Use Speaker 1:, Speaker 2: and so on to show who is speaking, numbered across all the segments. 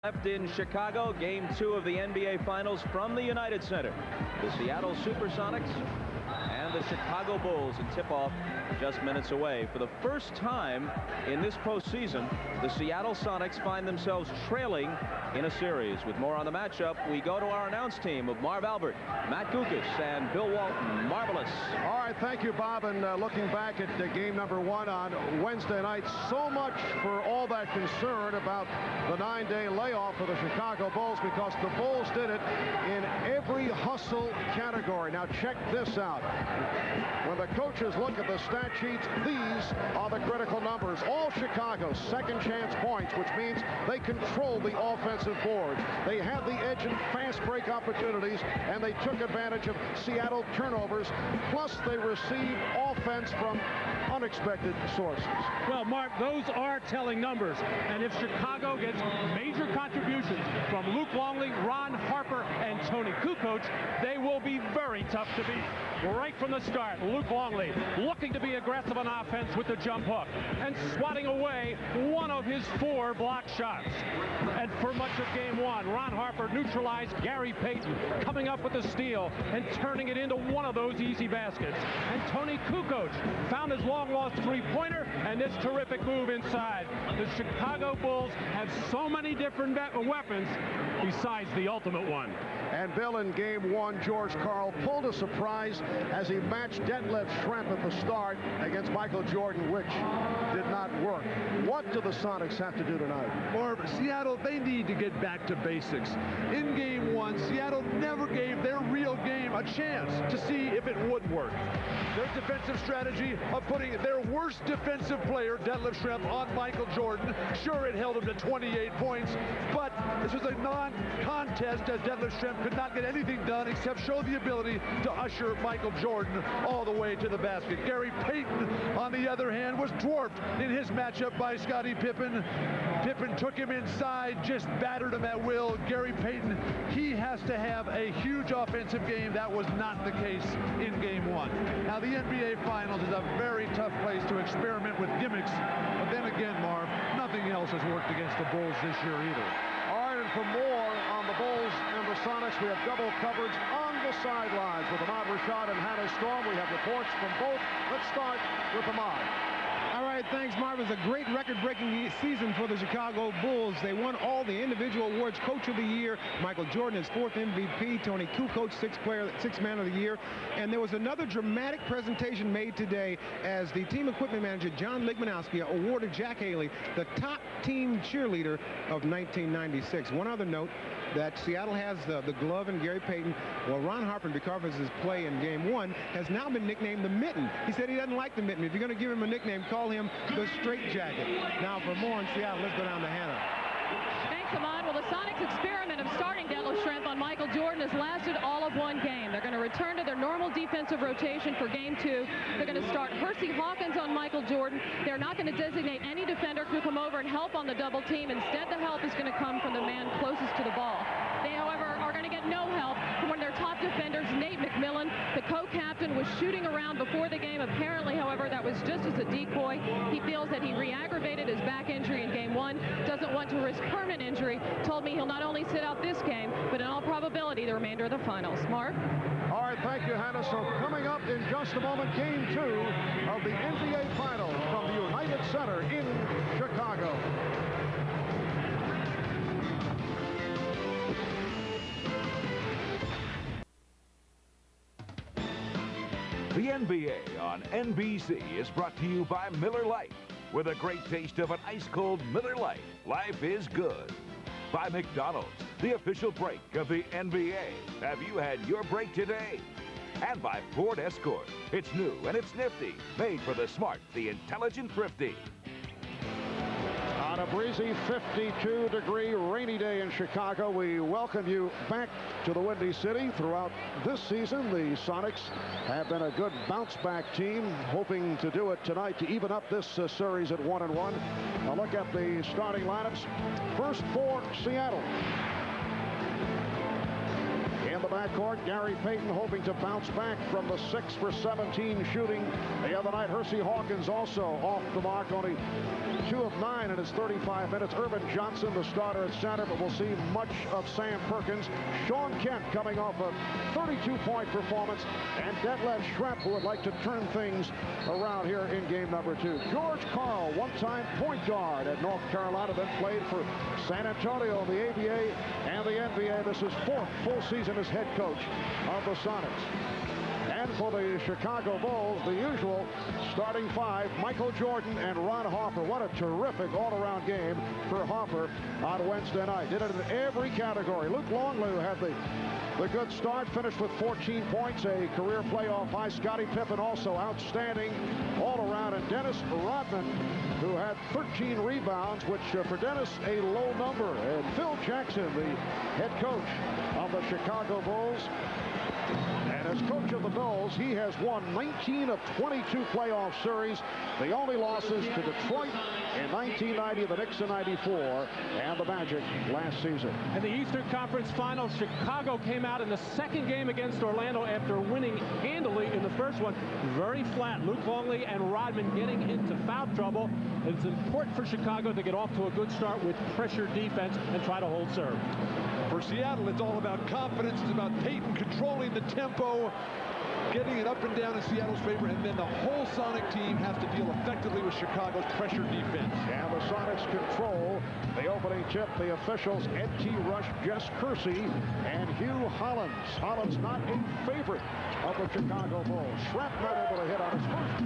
Speaker 1: Left in Chicago, Game 2 of the NBA Finals from the United Center. The Seattle Supersonics and the Chicago Bulls, and tip-off just minutes away. For the first time in this postseason, the Seattle Sonics find themselves trailing in a series. With more on the matchup, we go to our announce team of Marv Albert, Matt Gukas, and Bill Walton. Marvelous.
Speaker 2: All right, thank you, Bob. And looking back at game number 1 on Wednesday night, so much for all that concern about the 9-day layoff for the Chicago Bulls, because the Bulls did it in every hustle category. Now check this out. When the coaches look at the stat sheets, these are the critical numbers. All Chicago's second chance points, which means they control the offensive boards. They had the edge in fast break opportunities, and they took advantage of Seattle turnovers. Plus, they received offense from unexpected sources.
Speaker 3: Well, Mark, those are telling numbers. And if Chicago gets major contributions from Luke Longley, Ron Harper, and Tony Kukoc, they will be very tough to beat. Right from the start, Luke Longley looking to be aggressive on offense with the jump hook and swatting away one of his 4 block shots. And for much of game 1, Ron Harper neutralized Gary Payton, coming up with the steal and turning it into one of those easy baskets. And Tony Kukoc found his long-lost three-pointer and this terrific move inside. The Chicago Bulls have so many different weapons besides the ultimate one.
Speaker 2: And Bill, in game 1, George Karl pulled a surprise as he matched Detlef Schrempf at the start against Michael Jordan, which did not work. What do the Sonics have to do tonight?
Speaker 4: Marv, Seattle, they need to get back to basics. In game 1, Seattle never gave their real game a chance to see if it would work. Their defensive strategy of putting their worst defensive player, Detlef Schrempf, on Michael Jordan. Sure, it held him to 28 points, but this was a non-contest as Detlef Schrempf could not get anything done except show the ability to usher Michael Jordan all the way to the basket. Gary Payton, on the other hand, was dwarfed in his matchup by Scottie Pippen. Pippen took him inside, just battered him at will. Gary Payton, he has to have a huge offensive game. That was not the case in game 1. Now, the NBA Finals is a very tough place to experiment with gimmicks. But then again, Marv, nothing else has worked against the Bulls this year either.
Speaker 2: All right, and for more on the Bulls and the Sonics, we have double coverage on the sidelines with Ahmad Rashad and Hannah Storm. We have reports from both. Let's start with Ahmad.
Speaker 5: All right, thanks, Marv. It was a great record-breaking season for the Chicago Bulls. They won all the individual awards. Coach of the Year, Michael Jordan, his 4th MVP. Tony Kukoc, 6th Man of the Year. And there was another dramatic presentation made today as the team equipment manager, John Ligmanowski, awarded Jack Haley the top team cheerleader of 1996. One other note, that Seattle has the glove and Gary Payton. Well, Ron Harper, because of his play in game 1, has now been nicknamed the Mitten. He said he doesn't like the Mitten. If you're going to give him a nickname, call him the Straight Jacket. Now, for more in Seattle, let's go down to Hannah.
Speaker 6: Thanks, Ahmad. Well, the Sonics' experiment of starting Detlef Schrempf on Michael Jordan has lasted all of 1 game. They're going to return to their normal defensive rotation for game 2. They're going to start Hersey Hawkins on Michael Jordan. They're not going to designate any defender to come over and help on the double team. Instead, the help is going to come from the man closest to the ball. They, however, are going to get no help from one of their top defenders, Nate McMillan. The co-captain was shooting around before the game. Apparently, however, that was just as a decoy. He feels that he re-aggravated his back injury in game 1, doesn't want to risk permanent injury, told me he'll not only sit out this game, but in all probability the remainder of the finals. Mark?
Speaker 2: All right, thank you, Hannah. So coming up in just a moment, game 2 of the NBA Finals from the United Center in Chicago.
Speaker 7: The NBA on NBC is brought to you by Miller Lite. With a great taste of an ice-cold Miller Lite, life is good. By McDonald's, the official break of the NBA. Have you had your break today? And by Ford Escort. It's new and it's nifty. Made for the smart, the intelligent, thrifty.
Speaker 2: On a breezy 52-degree rainy day in Chicago, we welcome you back to the Windy City. Throughout this season, the Sonics have been a good bounce-back team, hoping to do it tonight to even up this series at 1-1. A look at the starting lineups. First for Seattle. In In the backcourt, Gary Payton hoping to bounce back from the 6 for 17 shooting the other night. Hersey Hawkins also off the mark, only 2 of 9 in his 35 minutes. Irvin Johnson, the starter at center, but we'll see much of Sam Perkins. Sean Kemp coming off a 32-point performance, and Detlef Schrempf, who would like to turn things around here in game number 2. George Karl, one-time point guard at North Carolina, then played for San Antonio, the ABA and the NBA. This is 4th full season as head coach of the Sonics. And for the Chicago Bulls, the usual starting 5, Michael Jordan and Ron Harper. What a terrific all-around game for Harper on Wednesday night. Did it in every category. Luke Longley had the good start, finished with 14 points, a career playoff high. Scottie Pippen also outstanding all around. And Dennis Rodman, who had 13 rebounds, which for Dennis, a low number. And Phil Jackson, the head coach of the Chicago Bulls. And as coach of the Bulls, he has won 19 of 22 playoff series. The only losses to Detroit in 1990, the Knicks in 94, and the Magic last season.
Speaker 3: In the Eastern Conference Finals, Chicago came out in the second game against Orlando after winning handily in the first one. Very flat. Luke Longley and Rodman getting into foul trouble. It's important for Chicago to get off to a good start with pressure defense and try to hold serve.
Speaker 4: For Seattle, it's all about confidence. It's about Payton controlling the tempo, getting it up and down in Seattle's favor, and then the whole Sonic team has to deal effectively with Chicago's pressure defense.
Speaker 2: And the Sonics control the opening tip. The officials, Ed T. Rush, Jess Kersey, and Hugh Hollins. Hollins not a favorite of the Chicago Bulls. Schrempf not able to hit on his first.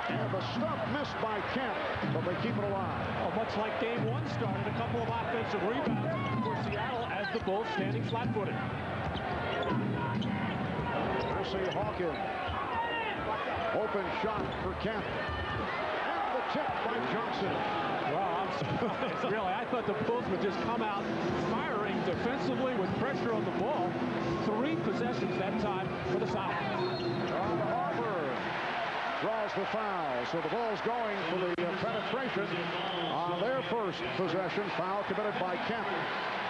Speaker 2: And the stuff missed by Kemp, but they keep it alive.
Speaker 3: Oh, much like game 1 started, a couple of offensive rebounds for Seattle as the Bulls standing flat-footed.
Speaker 2: Hersey Hawkins. Open shot for Kemp. And the tip by Johnson.
Speaker 3: Well, I'm surprised, really. I thought the Bulls would just come out firing defensively with pressure on the ball. 3 possessions that time for the Sonics.
Speaker 2: Draws the foul, so the Bulls going for the penetration on their first possession. Foul committed by Kemp.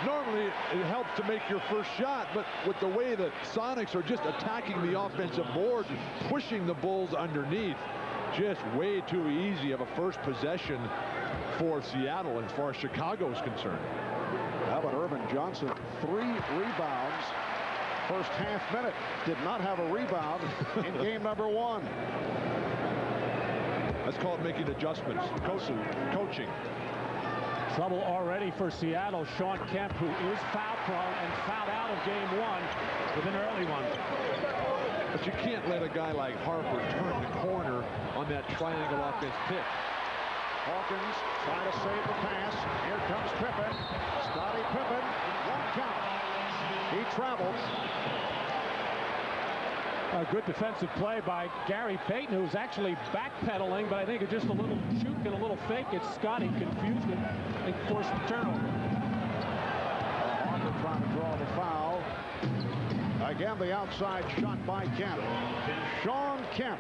Speaker 4: Normally, it helps to make your first shot, but with the way that Sonics are just attacking the offensive boards, pushing the Bulls underneath, just way too easy of a first possession for Seattle as far as Chicago is concerned.
Speaker 2: How about Irvin Johnson? 3 rebounds. First half minute. Did not have a rebound in game number 1.
Speaker 4: That's called making adjustments, coaching.
Speaker 3: Trouble already for Seattle. Sean Kemp, who is foul prone and fouled out of game 1 with an early one.
Speaker 4: But you can't let a guy like Harper turn the corner on that triangle offense pick.
Speaker 2: Hawkins trying to save the pass. Here comes Pippen. Scottie Pippen. 1 count. He travels.
Speaker 3: A good defensive play by Gary Payton, who's actually backpedaling, but I think it's just a little juke and a little fake. It's Scottie confused and forced the turnover.
Speaker 2: Harper trying to draw the foul. Again, the outside shot by Kemp. Sean Kemp,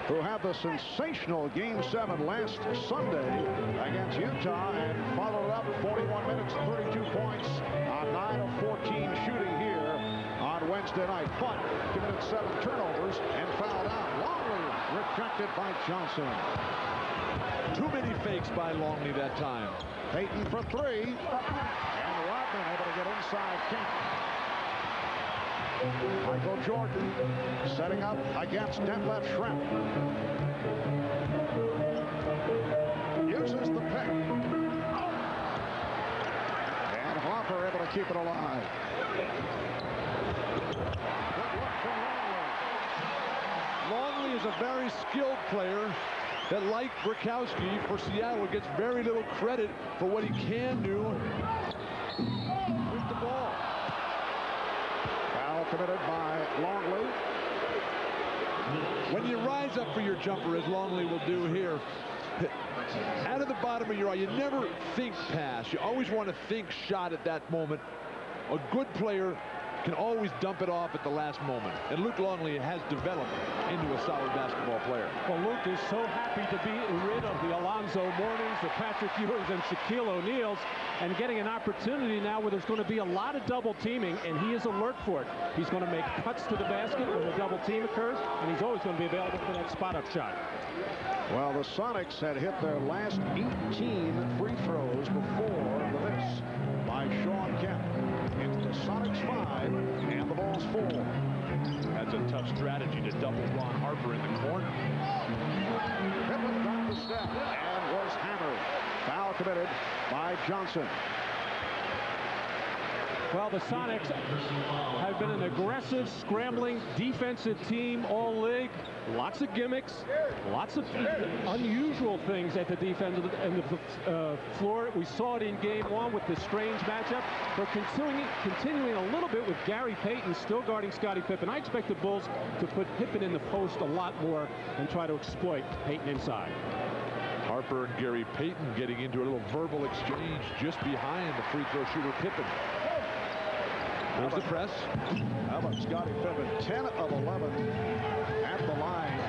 Speaker 2: who had the sensational Game 7 last Sunday against Utah and followed up 41 minutes, 32 points on 9 of 14 shooting here on Wednesday night, but committed 7 turnovers and fouled out. Longley rejected by Johnson.
Speaker 4: Too many fakes by Longley that time.
Speaker 2: Payton for 3, and Rodman able to get inside Kemp. Michael Jordan setting up against Detlef Schrempf. Uses the pick. And Harper able to keep it alive.
Speaker 4: Longley is a very skilled player that, like Burkowski for Seattle, gets very little credit for what he can do with the ball.
Speaker 2: Foul committed by Longley.
Speaker 4: When you rise up for your jumper, as Longley will do here, out of the bottom of your eye, you never think pass. You always want to think shot at that moment. A good player can always dump it off at the last moment. And Luke Longley has developed into a solid basketball player.
Speaker 3: Well, Luke is so happy to be rid of the Alonzo Mournings, the Patrick Ewings, and Shaquille O'Neals, and getting an opportunity now where there's going to be a lot of double teaming, and he is alert for it. He's going to make cuts to the basket when the double team occurs, and he's always going to be available for that spot-up shot.
Speaker 2: Well, the Sonicks had hit their last 18 free throws before the miss by Sean Kemp. It's the Sonicks 5 and the Bulls 4.
Speaker 4: That's a tough strategy to double Ron Harper in the corner.
Speaker 2: Pippen got the step and was hammered. Foul committed by Johnson.
Speaker 3: Well, the Sonicks have been an aggressive, scrambling defensive team all league. Lots of gimmicks, lots of unusual things at the defensive end of the floor. We saw it in game one with the strange matchup. We're continuing a little bit with Gary Payton still guarding Scottie Pippen. I expect the Bulls to put Pippen in the post a lot more and try to exploit Payton inside.
Speaker 4: Harper and Gary Payton getting into a little verbal exchange just behind the free throw shooter Pippen. There's the press.
Speaker 2: How about Scottie Pippen? 10 of 11 at the line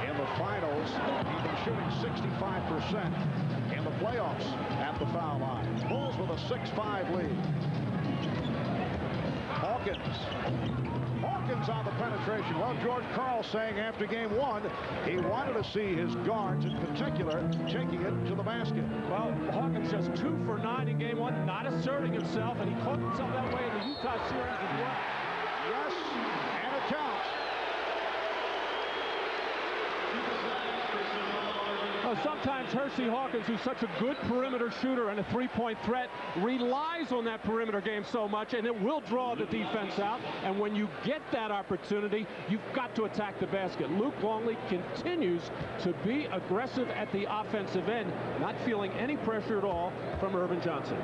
Speaker 2: in the finals. He's been shooting 65% in the playoffs at the foul line. Bulls with a 6-5 lead. Hawkins on the penetration. Well, George Karl saying after game one, he wanted to see his guards in particular taking it to the basket.
Speaker 3: Well, Hawkins just 2 for 9 in game one, not asserting himself, and he caught himself that way in the Utah series as well.
Speaker 2: Yes, and it counts.
Speaker 3: Sometimes Hersey Hawkins, who's such a good perimeter shooter and a three-point threat, relies on that perimeter game so much, and it will draw the defense out. And when you get that opportunity, you've got to attack the basket. Luke Longley continues to be aggressive at the offensive end, not feeling any pressure at all from Irvin Johnson.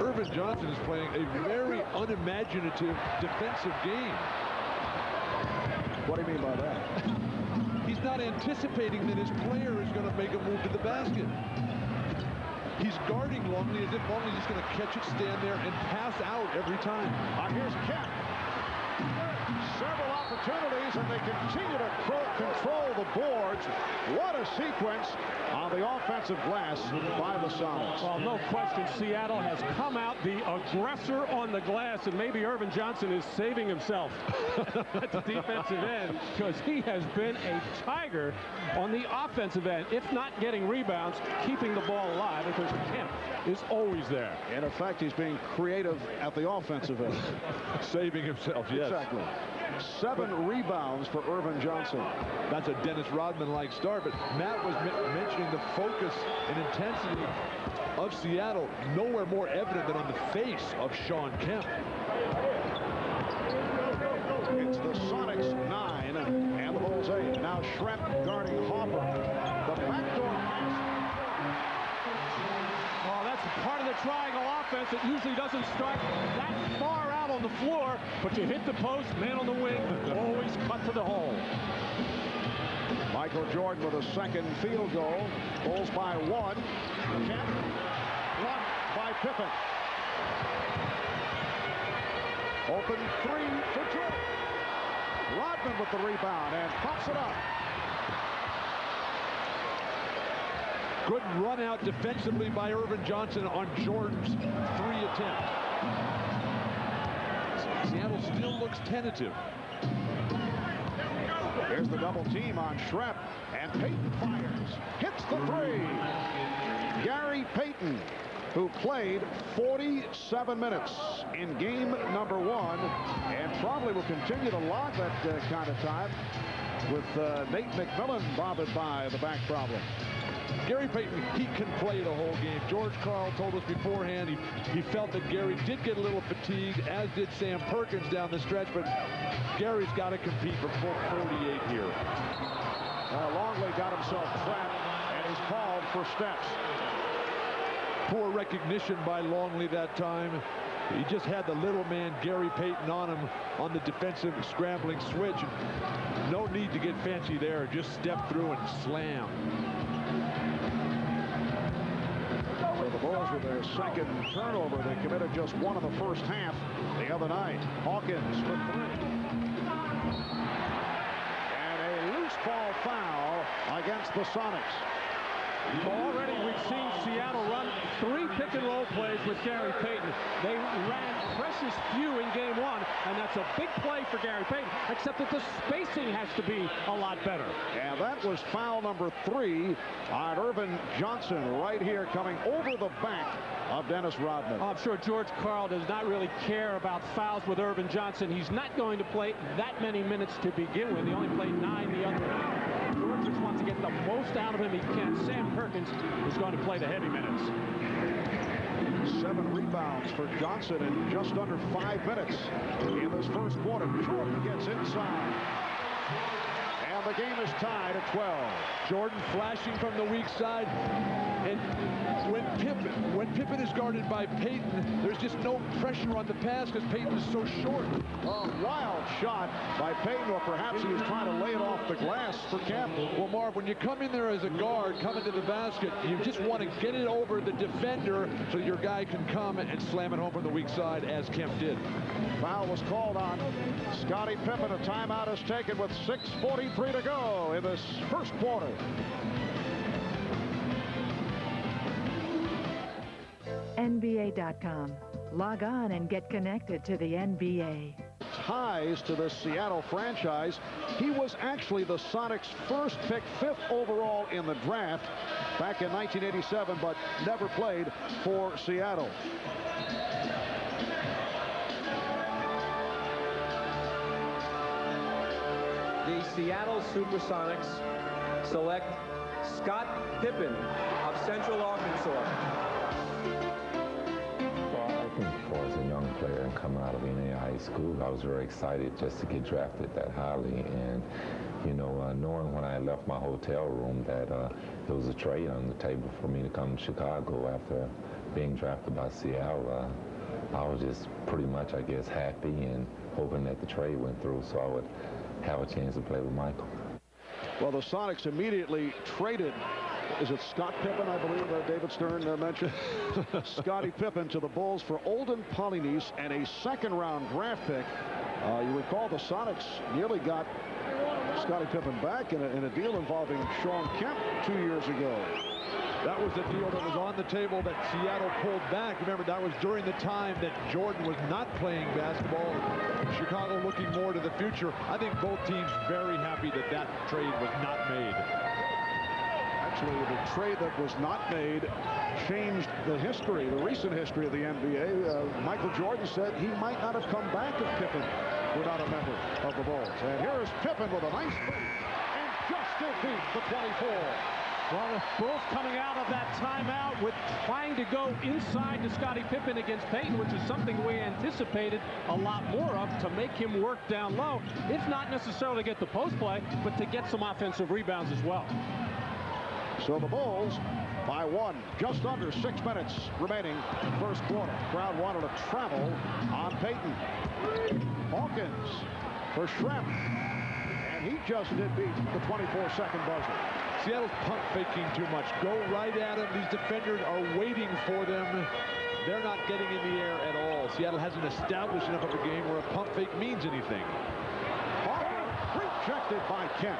Speaker 4: Irvin Johnson is playing a very unimaginative defensive game.
Speaker 2: What do you mean by that?
Speaker 4: He's not anticipating that his player is going to make a move to the basket. He's guarding Longley as if Longley's just going to catch it, stand there, and pass out every time.
Speaker 2: Here's Kemp. Several opportunities, and they continue to control the boards. What a sequence on the offensive glass by the Sonicks.
Speaker 3: Well, no question, Seattle has come out the aggressor on the glass, and maybe Irvin Johnson is saving himself at the defensive end, because he has been a tiger on the offensive end, if not getting rebounds, keeping the ball alive, because Kemp is always there.
Speaker 2: In effect, he's being creative at the offensive end.
Speaker 4: Saving himself, yes.
Speaker 2: Exactly. 7 rebounds for Irvin Johnson.
Speaker 4: That's a Dennis Rodman-like start, but Matt was mentioning the focus and intensity of Seattle. Nowhere more evident than on the face of Sean Kemp.
Speaker 2: It's the Sonicks 9 and the Bulls 8. Now Schrempf guarding Harper. The backdoor pass.
Speaker 3: Oh, that's part of the triangle offense. It usually doesn't start that far out on the floor, but you hit the post, man on the wing, always cut to the hole.
Speaker 2: Michael Jordan with a second field goal. Bulls by 1. Kemp blocked by Pippen. Open 3 for Jordan. Rodman with the rebound and pops it up.
Speaker 4: Good run out defensively by Irvin Johnson on Jordan's 3 attempt. Seattle still looks tentative.
Speaker 2: Here's the double team on Schrempf, and Payton fires. Hits the 3. Gary Payton, who played 47 minutes in game number 1, and probably will continue to log that kind of time with Nate McMillan bothered by the back problem.
Speaker 4: Gary Payton, he can play the whole game. George Karl told us beforehand he felt that Gary did get a little fatigued, as did Sam Perkins down the stretch, but Gary's got to compete for 48 here.
Speaker 2: Longley got himself trapped, and he's called for steps.
Speaker 4: Poor recognition by Longley that time. He just had the little man Gary Payton on him on the defensive scrambling switch. No need to get fancy there. Just step through and slam.
Speaker 2: So the Bulls with their second turnover. They committed just one in the first half the other night. Hawkins for three. And a loose ball foul against the Sonics.
Speaker 3: Already we've seen Seattle run 3 pick-and-roll plays with Gary Payton. They ran precious few in game 1, and that's a big play for Gary Payton, except that the spacing has to be a lot better.
Speaker 2: And that was foul number 3 on Irvin Johnson right here, coming over the back of Dennis Rodman.
Speaker 3: I'm sure George Karl does not really care about fouls with Irvin Johnson. He's not going to play that many minutes to begin with. He only played 9 the other night. George just wants to get the most out of him he can. Sam Perkins is going to play the heavy minutes.
Speaker 2: 7 rebounds for Johnson in just under 5 minutes in this first quarter. Jordan gets inside. And the game is tied at 12.
Speaker 4: Jordan flashing from the weak side. And when Pippen is guarded by Payton, there's just no pressure on the pass because Payton is so short.
Speaker 2: A wild shot by Payton, or perhaps he was trying to lay it off the glass for Kemp.
Speaker 4: Well, Marv, when you come in there as a guard, coming to the basket, you just want to get it over the defender so your guy can come and slam it home from the weak side, as Kemp did.
Speaker 2: Foul was called on Scottie Pippen. A timeout is taken with 6:43 to go in this first quarter.
Speaker 8: NBA.com. Log on and get connected to the NBA.
Speaker 2: Ties to the Seattle franchise. He was actually the Sonics' first pick, 5th overall in the draft back in 1987, but never played for Seattle.
Speaker 9: The Seattle Supersonics select Scott Pippen of Central Arkansas.
Speaker 10: As a young player and coming out of NAIA high school, I was very excited just to get drafted that highly. And, you know, knowing when I left my hotel room that there was a trade on the table for me to come to Chicago after being drafted by Seattle, I was just pretty much, I guess, happy and hoping that the trade went through so I would have a chance to play with Michael.
Speaker 2: Well, the Sonics immediately traded, is it Scott Pippen, I believe David Stern mentioned? Scottie Pippen to the Bulls for Olden Polynice and a second-round draft pick. You recall the Sonics nearly got Scottie Pippen back in a deal involving Sean Kemp 2 years ago.
Speaker 4: That was the deal that was on the table that Seattle pulled back. Remember, that was during the time that Jordan was not playing basketball. Chicago looking more to the future. I think both teams very happy that that trade was not made.
Speaker 2: Actually, the trade that was not made changed the history, the recent history of the NBA. Michael Jordan said he might not have come back if Pippen were not a member of the Bulls. And here is Pippen with a nice three, and just defeat the 24.
Speaker 3: Well, the Bulls coming out of that timeout with trying to go inside to Scottie Pippen against Payton, which is something we anticipated a lot more of, to make him work down low. If not necessarily get the post play, but to get some offensive rebounds as well.
Speaker 2: So the Bulls by 1, just under 6 minutes remaining first quarter. Crowd wanted to travel on Payton. Hawkins for Schrempf, and he just did beat the 24-second buzzer.
Speaker 4: Seattle's pump faking too much. Go right at him. These defenders are waiting for them. They're not getting in the air at all. Seattle hasn't established enough of a game where a pump fake means anything.
Speaker 2: Hawkins rejected by Kemp.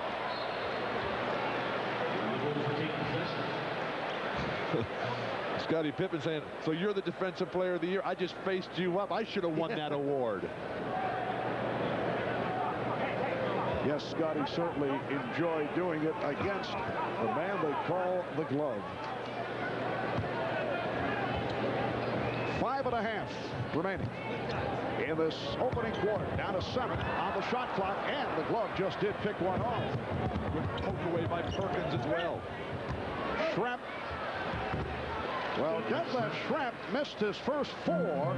Speaker 4: Scottie Pippen saying, so you're the defensive player of the year. I just faced you up. I should have won that award.
Speaker 2: Yes, Scottie certainly enjoyed doing it against the man they call the Glove. 5.5 remaining in this opening quarter. Down to 7 on the shot clock, and the Glove just did pick one off.
Speaker 4: Good poke away by Perkins as well.
Speaker 2: Schrempf. Well, Detlef Schrempf missed his first 4,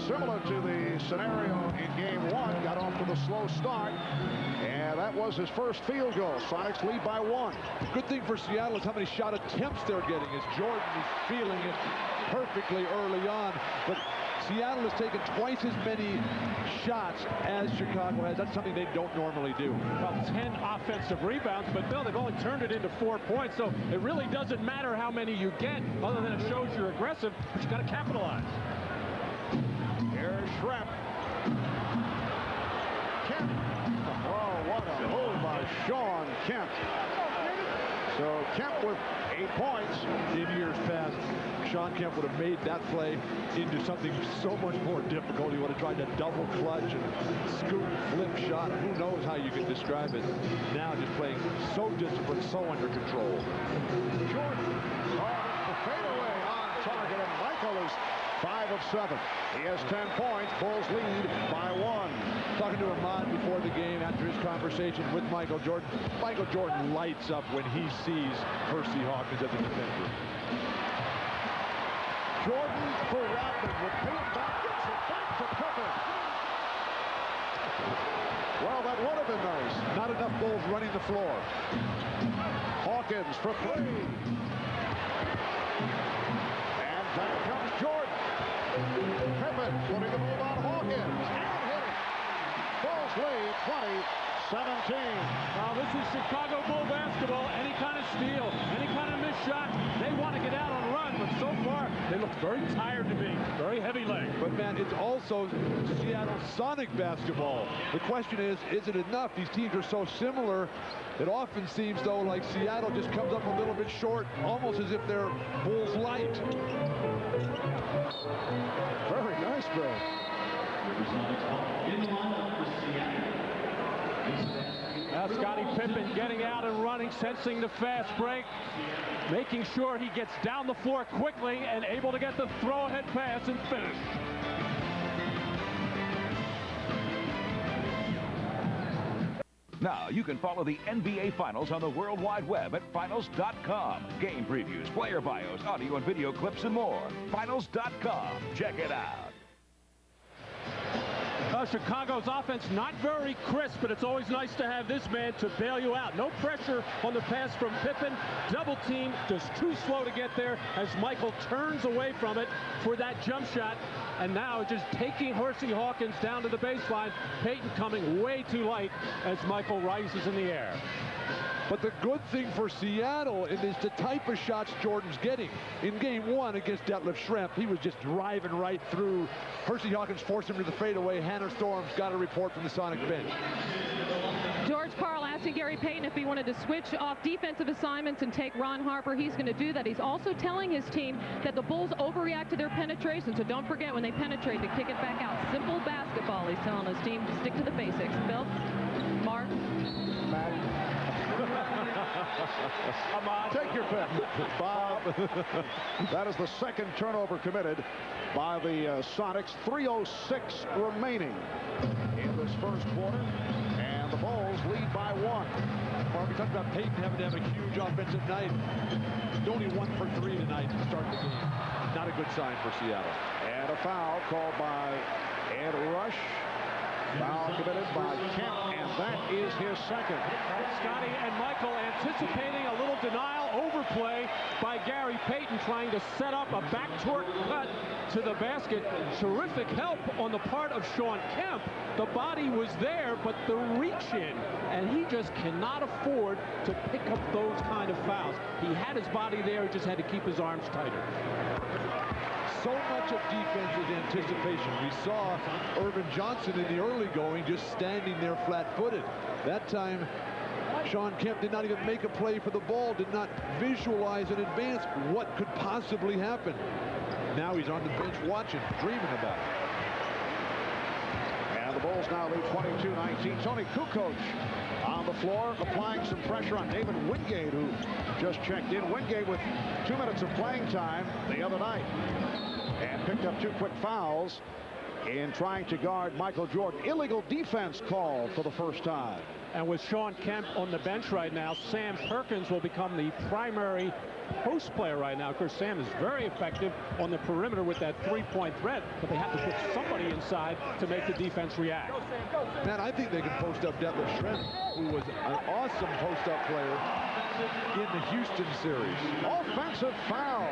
Speaker 2: similar to the scenario in game 1. Got off to the slow start, and that was his first field goal. Sonics lead by 1.
Speaker 4: Good thing for Seattle is how many shot attempts they're getting, as Jordan is feeling it perfectly early on. But Seattle has taken twice as many shots as Chicago has. That's something they don't normally do.
Speaker 3: Well, 10 offensive rebounds, but Bill, they've only turned it into 4 points, so it really doesn't matter how many you get, other than it shows you're aggressive, but you got to capitalize.
Speaker 2: Here's Schrempf. Kemp. Oh, what a move by Sean Kemp. So Kemp with 8 points.
Speaker 4: In years past, Sean Kemp would have made that play into something so much more difficult. He would have tried to double clutch and scoop, flip shot. Who knows how you can describe it. Now just playing so disciplined, so under control.
Speaker 2: Jordan. The fadeaway on target, and Michael is 5 of 7. He has 10 points. Bulls lead by 1.
Speaker 4: Talking to Ahmad before the game after his conversation with Michael Jordan. Michael Jordan lights up when he sees Hersey Hawkins as a defender.
Speaker 2: Jordan for Rodman with Payton back, gets it back to Pippen. Well, that would have been nice.
Speaker 4: Not enough Bulls running the floor.
Speaker 2: Hawkins for 3. And back comes Jordan. Pippen putting the move on Hawkins. And hitting. Bulls lead 20-17.
Speaker 3: Now this is Chicago Bull basketball. Any kind of steal, any kind of missed shot, they want to get out on run, but so far they look very tired to me. Very heavy leg.
Speaker 4: But man, it's also Seattle Sonic basketball. The question is it enough? These teams are so similar. It often seems, though, like Seattle just comes up a little bit short, almost as if they're Bulls light.
Speaker 2: Very nice, Bill.
Speaker 3: Now Scottie Pippen getting out and running, sensing the fast break, making sure he gets down the floor quickly and able to get the throw-ahead pass and finish.
Speaker 7: Now you can follow the NBA Finals on the World Wide Web at finals.com. Game previews, player bios, audio and video clips, and more. Finals.com. Check it out.
Speaker 3: Chicago's offense not very crisp, but it's always nice to have this man to bail you out. No pressure on the pass from Pippen. Double team, just too slow to get there as Michael turns away from it for that jump shot. And now just taking Hersey Hawkins down to the baseline. Payton coming way too light as Michael rises in the air.
Speaker 4: But the good thing for Seattle is the type of shots Jordan's getting. In game 1 against Detlef Schrempf, he was just driving right through. Hersey Hawkins forced him to the fadeaway. Hannah Storm's got a report from the Sonic bench.
Speaker 6: George Karl asking Gary Payton if he wanted to switch off defensive assignments and take Ron Harper. He's going to do that. He's also telling his team that the Bulls overreact to their penetration, so don't forget when they penetrate to kick it back out. Simple basketball. He's telling his team to stick to the basics. Bill? Mark?
Speaker 2: Take your pick, Bob. That is the second turnover committed by the Sonics. 3:06 remaining in this first quarter, and the Bulls lead by 1.
Speaker 4: Mark, we talked about Payton having to have a huge offensive night. He's only 1 for 3 tonight to start the game. Not a good sign for Seattle.
Speaker 2: And a foul called by Ed Rush. Foul committed by Kemp, and that is his second.
Speaker 3: Scotty and Michael anticipating a little denial overplay by Gary Payton, trying to set up a backdoor cut to the basket. Terrific help on the part of Sean Kemp. The body was there, but the reach in, and he just cannot afford to pick up those kind of fouls. He had his body there, he just had to keep his arms tighter.
Speaker 4: So much of defense is anticipation. We saw Irvin Johnson in the early going just standing there flat-footed. That time, Sean Kemp did not even make a play for the ball, did not visualize in advance what could possibly happen. Now he's on the bench watching, dreaming about it.
Speaker 2: And the Bulls now lead 22-19. Tony Kukoc on the floor, applying some pressure on David Wingate, who just checked in. Wingate with 2 minutes of playing time the other night, and picked up 2 quick fouls in trying to guard Michael Jordan. Illegal defense called for the first time.
Speaker 3: And with Sean Kemp on the bench right now, Sam Perkins will become the primary post player right now. Of course, Sam is very effective on the perimeter with that three-point threat, but they have to put somebody inside to make the defense react.
Speaker 4: Man, I think they can post up Detlef Schrempf, who was an awesome post-up player in the Houston series.
Speaker 2: Offensive foul.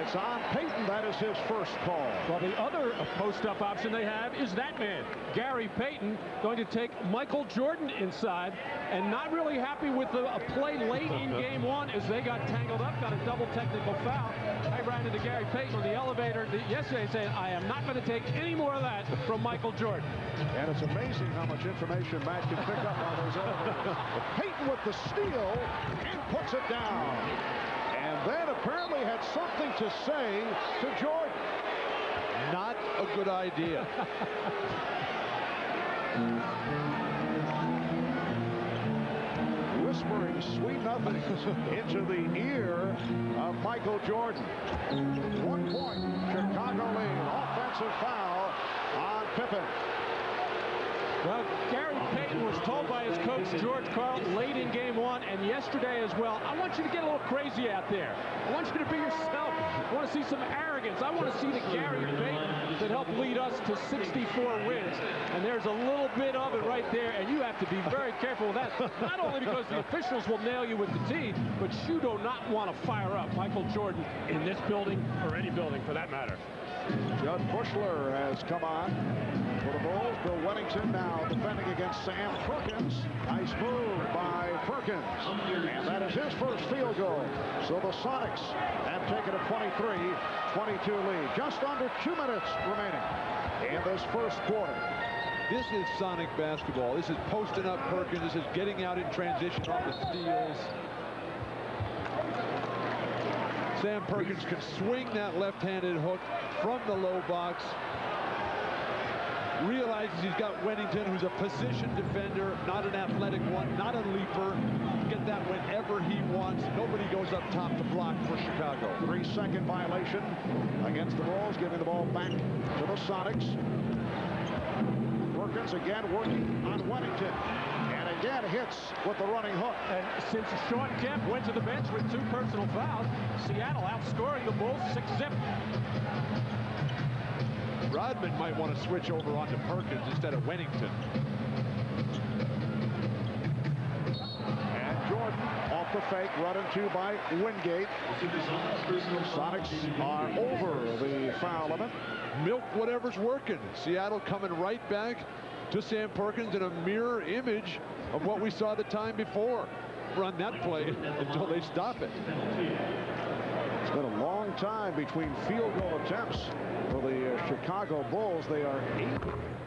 Speaker 2: It's It's on Payton. That is his first call.
Speaker 3: Well, the other post-up option they have is that man, Gary Payton, going to take Michael Jordan inside, and not really happy with a play late in game one as they got tangled up, got a double technical foul. I ran into Gary Payton on the elevator yesterday saying, I am not going to take any more of that from Michael Jordan.
Speaker 2: And it's amazing how much information Matt can pick up on those elevators. Payton with the steal and puts it down. And then apparently had something to say to Jordan.
Speaker 4: Not a good idea.
Speaker 2: Whispering sweet nothings into the ear of Michael Jordan. 1 point, Chicago lead. Offensive foul on Pippen.
Speaker 3: Well, Gary Payton was told by his coach, George Karl, late in game one and yesterday as well, I want you to get a little crazy out there. I want you to be yourself. I want to see some arrogance. I want to see the Gary Payton that helped lead us to 64 wins. And there's a little bit of it right there, and you have to be very careful with that. Not only because the officials will nail you with the tee, but you do not want to fire up Michael Jordan in this building or any building for that matter.
Speaker 2: Judd Bushler has come on for the Bulls. Bill Wennington now defending against Sam Perkins. Nice move by Perkins. And that is his first field goal. So the Sonicks have taken a 23-22 lead. Just under 2 minutes remaining in this first quarter.
Speaker 4: This is Sonic basketball. This is posting up Perkins. This is getting out in transition off the steals. Sam Perkins can swing that left-handed hook from the low box. Realizes he's got Wennington, who's a position defender, not an athletic one, not a leaper. Get that whenever he wants. Nobody goes up top to block for Chicago.
Speaker 2: 3-second violation against the Bulls, giving the ball back to the Sonics. Perkins again working on Wennington. And again hits with the running hook.
Speaker 3: And since Sean Kemp went to the bench with 2 personal fouls, Seattle outscoring the Bulls 6-zip.
Speaker 4: Rodman might want to switch over onto Perkins instead of Wennington.
Speaker 2: And Jordan off the fake, run into by Wingate. Sonics are over the foul limit.
Speaker 4: Milk whatever's working. Seattle coming right back to Sam Perkins in a mirror image of what we saw the time before. Run that play until they stop it.
Speaker 2: It's been a long time between field goal attempts for the Chicago Bulls. They are 8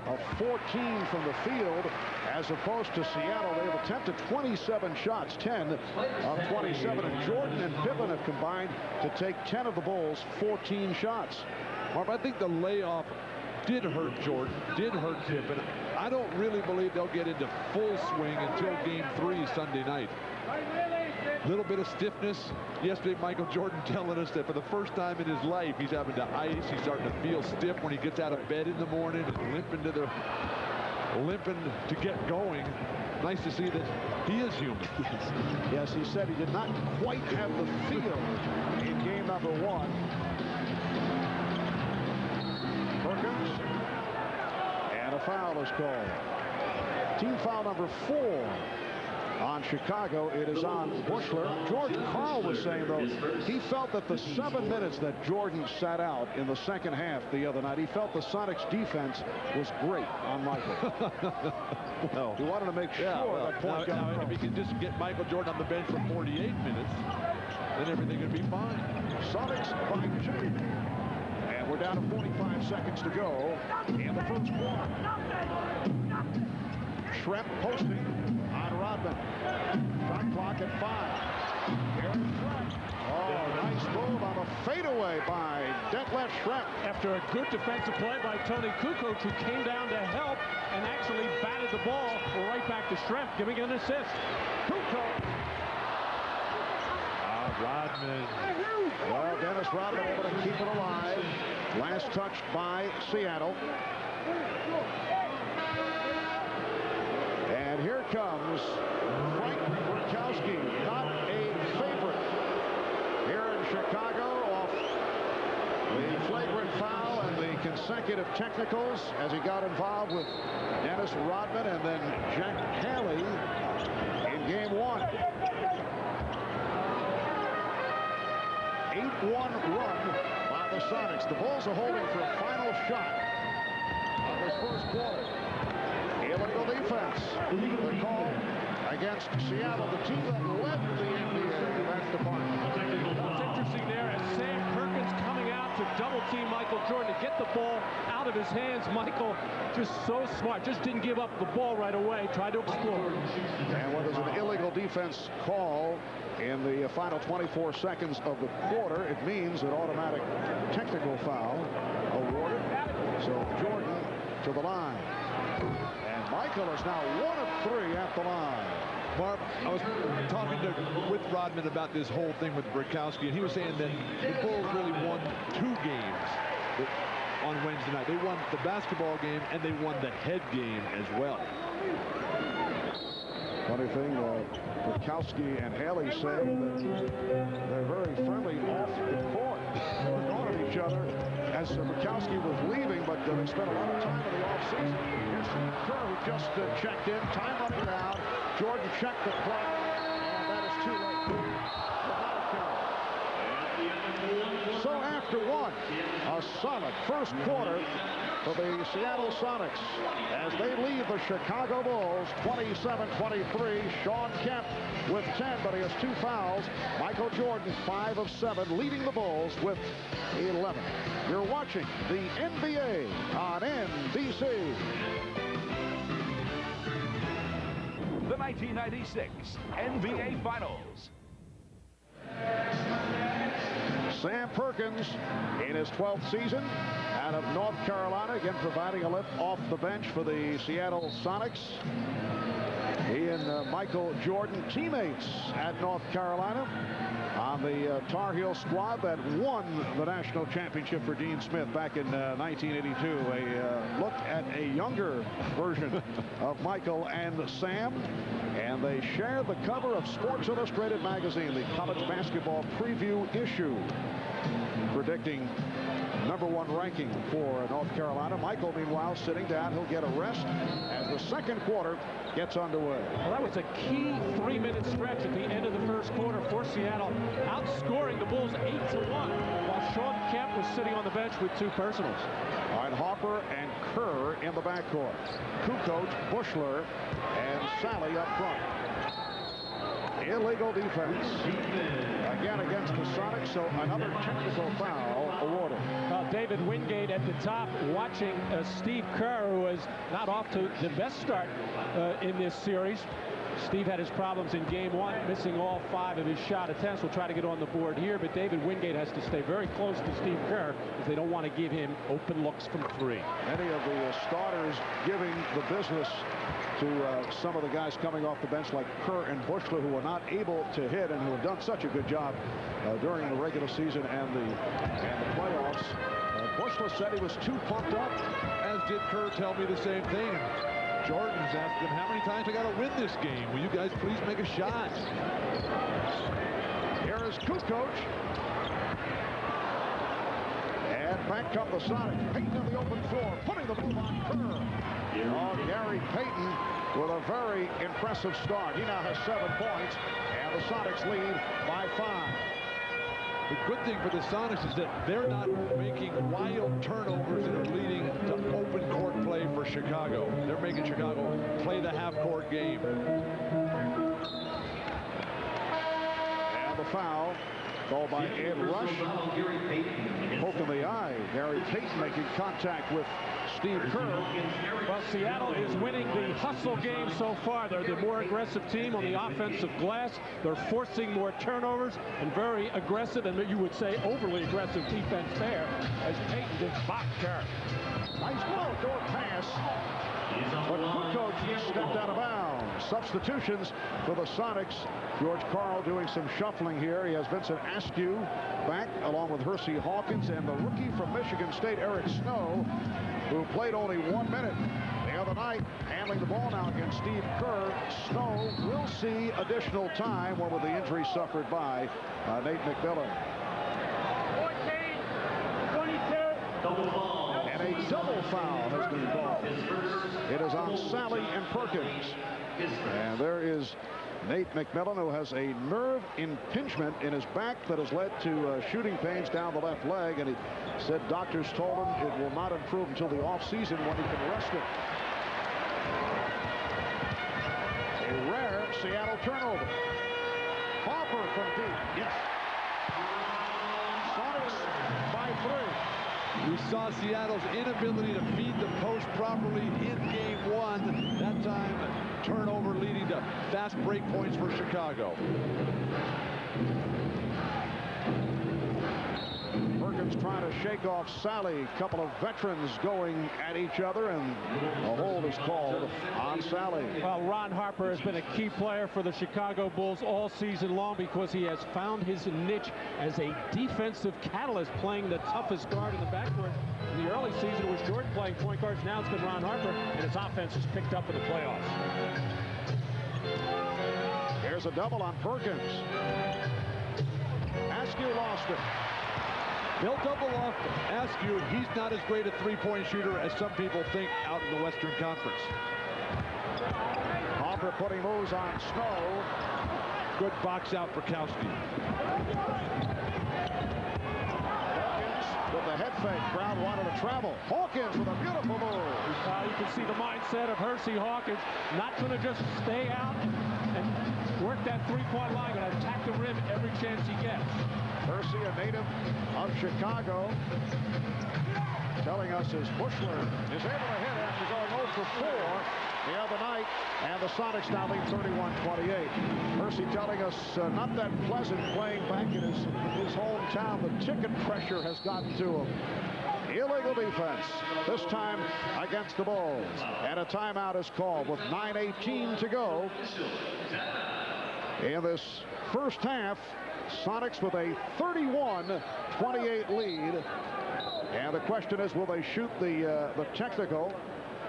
Speaker 2: of 14 from the field, as opposed to Seattle. They've attempted 27 shots, 10 of 27. And Jordan and Pippen have combined to take 10 of the Bulls' 14 shots.
Speaker 4: Marv, I think the layoff did hurt Jordan, did hurt Pippen. I don't really believe they'll get into full swing until game 3 Sunday night. A little bit of stiffness. Yesterday, Michael Jordan telling us that for the first time in his life, he's having to ice. He's starting to feel stiff when he gets out of bed in the morning and limping to get going. Nice to see that he is human.
Speaker 2: Yes, he said he did not quite have the feel in game number 1. Perkins, and a foul is called. Team foul number 4 on Chicago. It is on Bushler. George Karl was saying, though, he felt that the 7 minutes that Jordan sat out in the second half the other night, he felt the Sonics defense was great on Michael. He wanted to make sure that point got
Speaker 4: now, if he can just get Michael Jordan on the bench for 48 minutes, then everything would be fine.
Speaker 2: Sonics by 2. And we're down to 45 seconds to go in the first quarter. Schrempf posting on Rodman. Shot clock at 5. Here's Schrempf. Oh, nice move on the fadeaway by Detlef Schrempf.
Speaker 3: After a good defensive play by Tony Kukoc, who came down to help and actually batted the ball right back to Schrempf, giving an assist.
Speaker 2: Kukoc.
Speaker 4: Rodman.
Speaker 2: Well, Dennis Rodman able to keep it alive. Last touch by Seattle. And here comes Frank Burkowski, not a favorite here in Chicago, off the flagrant foul and the consecutive technicals as he got involved with Dennis Rodman and then Jack Haley in game 1. 8-1 run by the Sonics. The Bulls are holding for a final shot of this first quarter. Illegal defense. The call against Seattle, the team that led the NBA in that department.
Speaker 3: What's interesting there is Sam Perkins coming out to double team Michael Jordan to get the ball out of his hands. Michael just so smart, just didn't give up the ball right away, tried to explore.
Speaker 2: And when there's an illegal defense call in the final 24 seconds of the quarter, it means an automatic technical foul awarded. So Jordan to the line. And Michael is now 1 of 3 at the line.
Speaker 4: Marv, I was talking with Rodman about this whole thing with Brakowski, and he was saying that the Bulls really won 2 games on Wednesday night. They won the basketball game, and they won the head game as well.
Speaker 2: Funny thing, Brakowski and Haley say that they're very friendly off the court. They're going at each other as Brakowski was leaving, but they spent a lot of time in the offseason. Here's Kerr, who just checked in. Time running down. Jordan checked the clock, and that is too late. So after one, a solid first quarter for the Seattle Sonics as they lead the Chicago Bulls 27-23. Sean Kemp with 10, but he has 2 fouls. Michael Jordan 5 of 7, leading the Bulls with 11. You're watching the NBA on NBC.
Speaker 7: The 1996 NBA Finals.
Speaker 2: Sam Perkins in his 12th season out of North Carolina, again providing a lift off the bench for the Seattle Sonics. He and Michael Jordan, teammates at North Carolina on the Tar Heel squad that won the national championship for Dean Smith back in 1982. A look at a younger version of Michael and Sam. And they share the cover of Sports Illustrated magazine, the college basketball preview issue, predicting #1 ranking for North Carolina. Michael, meanwhile, sitting down. He'll get a rest as the second quarter gets underway.
Speaker 3: Well, that was a key 3-minute stretch at the end of the first quarter for Seattle, outscoring the Bulls 8-1, while Sean Kemp was sitting on the bench with 2 personals.
Speaker 2: All right, Harper and Kerr in the backcourt. Kukoc, Bushler, and Sally up front. Illegal defense again against the Sonics, so another technical foul awarded.
Speaker 3: David Wingate at the top watching Steve Kerr, who is not off to the best start in this series. Steve had his problems in game 1, missing all 5 of his shot attempts. Will try to get on the board here, but David Wingate has to stay very close to Steve Kerr if they don't want to give him open looks from 3.
Speaker 2: Many of the starters giving the business to some of the guys coming off the bench like Kerr and Bushler, who were not able to hit and who have done such a good job during the regular season and the playoffs. Bushler said he was too pumped up.
Speaker 4: As did Kerr tell me the same thing. Jordan's asked him, how many times I got to win this game? Will you guys please make a shot?
Speaker 2: Here is Kukoc. And back come the Sonics. Payton on the open floor, putting the move on Kerr. Oh, Gary Payton with a very impressive start. He now has 7 points, and the Sonics lead by 5.
Speaker 4: The good thing for the Sonics is that they're not making wild turnovers that are leading to open court play for Chicago. They're making Chicago play the half-court game.
Speaker 2: And the foul called by Ed Rush. Poke in the eye. Gary Payton making contact with Steve Kerr.
Speaker 3: Well, Seattle is winning the hustle game so far. They're the more aggressive team on the offensive glass. They're forcing more turnovers and very aggressive, and you would say overly aggressive defense there as Payton just blocked Kerr.
Speaker 2: Nice door pass. But Kukoc stepped out of bounds. Substitutions for the Sonics. George Karl doing some shuffling here. He has Vincent Askew back along with Hersey Hawkins and the rookie from Michigan State, Eric Snow, who played only 1 minute the other night, handling the ball now against Steve Kerr. Snow will see additional time, one with the injury suffered by Nate McMillan.
Speaker 11: 14, 22.
Speaker 2: And a double foul has been called. It is on Sally and Perkins. And there is Nate McMillan, who has a nerve impingement in his back that has led to shooting pains down the left leg, and he said doctors told him it will not improve until the offseason when he can rest it. A rare Seattle turnover. Hopper from deep. Yes. Sonicks by 3.
Speaker 4: We saw Seattle's inability to feed the post properly in game 1. That time, turnover leading to fast break points for Chicago.
Speaker 2: Perkins trying to shake off Sally. A couple of veterans going at each other, and a hold is called on Sally.
Speaker 3: Well, Ron Harper has been a key player for the Chicago Bulls all season long because he has found his niche as a defensive catalyst, playing the toughest guard in the backcourt. In the early season, it was Jordan playing point guards. Now it's been Ron Harper, and his offense has picked up in the playoffs.
Speaker 2: Here's a double on Perkins. Askew lost it.
Speaker 4: They'll double off Askew. He's not as great a three-point shooter as some people think out in the Western Conference.
Speaker 2: Hopper putting moves on Snow.
Speaker 4: Good box out for Kowski.
Speaker 2: Hawkins with the head fake. Crowd wanted to travel. Hawkins with a beautiful move.
Speaker 3: You can see the mindset of Hersey Hawkins. Not going to just stay out and work that three-point line, going to attack the rim every chance he gets.
Speaker 2: Hersey, a native of Chicago, telling us his Bushler is able to hit after going 0 for 4 the other night, and the Sonics now lead 31-28. Hersey telling us not that pleasant playing back in his hometown. The ticket pressure has gotten to him. Illegal defense, this time against the Bulls. And a timeout is called with 9:18 to go in this first half. Sonicks with a 31-28 lead. And the question is, will they shoot the technical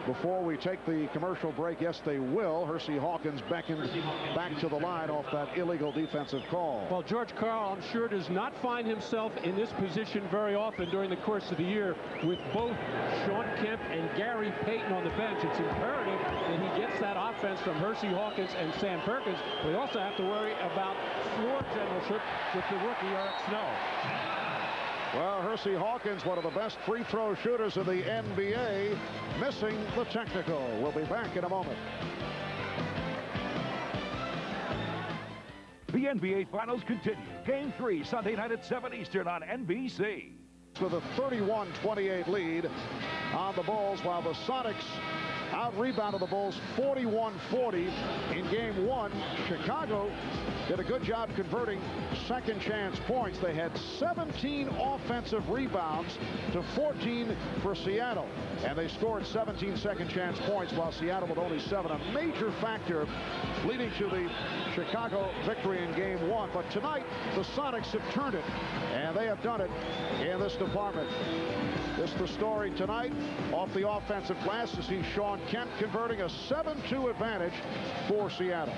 Speaker 2: before we take the commercial break? Yes, they will. Hersey Hawkins beckoned back to the line off that illegal defensive call.
Speaker 3: Well, George Karl, I'm sure, does not find himself in this position very often during the course of the year with both Sean Kemp and Gary Payton on the bench. It's imperative that he gets that offense from Hersey Hawkins and Sam Perkins. We also have to worry about floor generalship with the rookie Eric Snow.
Speaker 2: Well, Hersey Hawkins, one of the best free throw shooters in the NBA, missing the technical. We'll be back in a moment.
Speaker 7: The NBA Finals continue. Game 3, Sunday night at 7 Eastern on NBC.
Speaker 2: With a 31-28 lead on the Bulls, while the Sonics out-rebounded the Bulls 41-40 in game 1. Chicago did a good job converting second chance points. They had 17 offensive rebounds to 14 for Seattle, and they scored 17 second chance points, while Seattle with only 7. A major factor leading to the Chicago victory in game 1. But tonight the Sonics have turned it, and they have done it in this department. This is the story tonight off the offensive glass, to see Sean Kemp converting a 7-2 advantage for Seattle.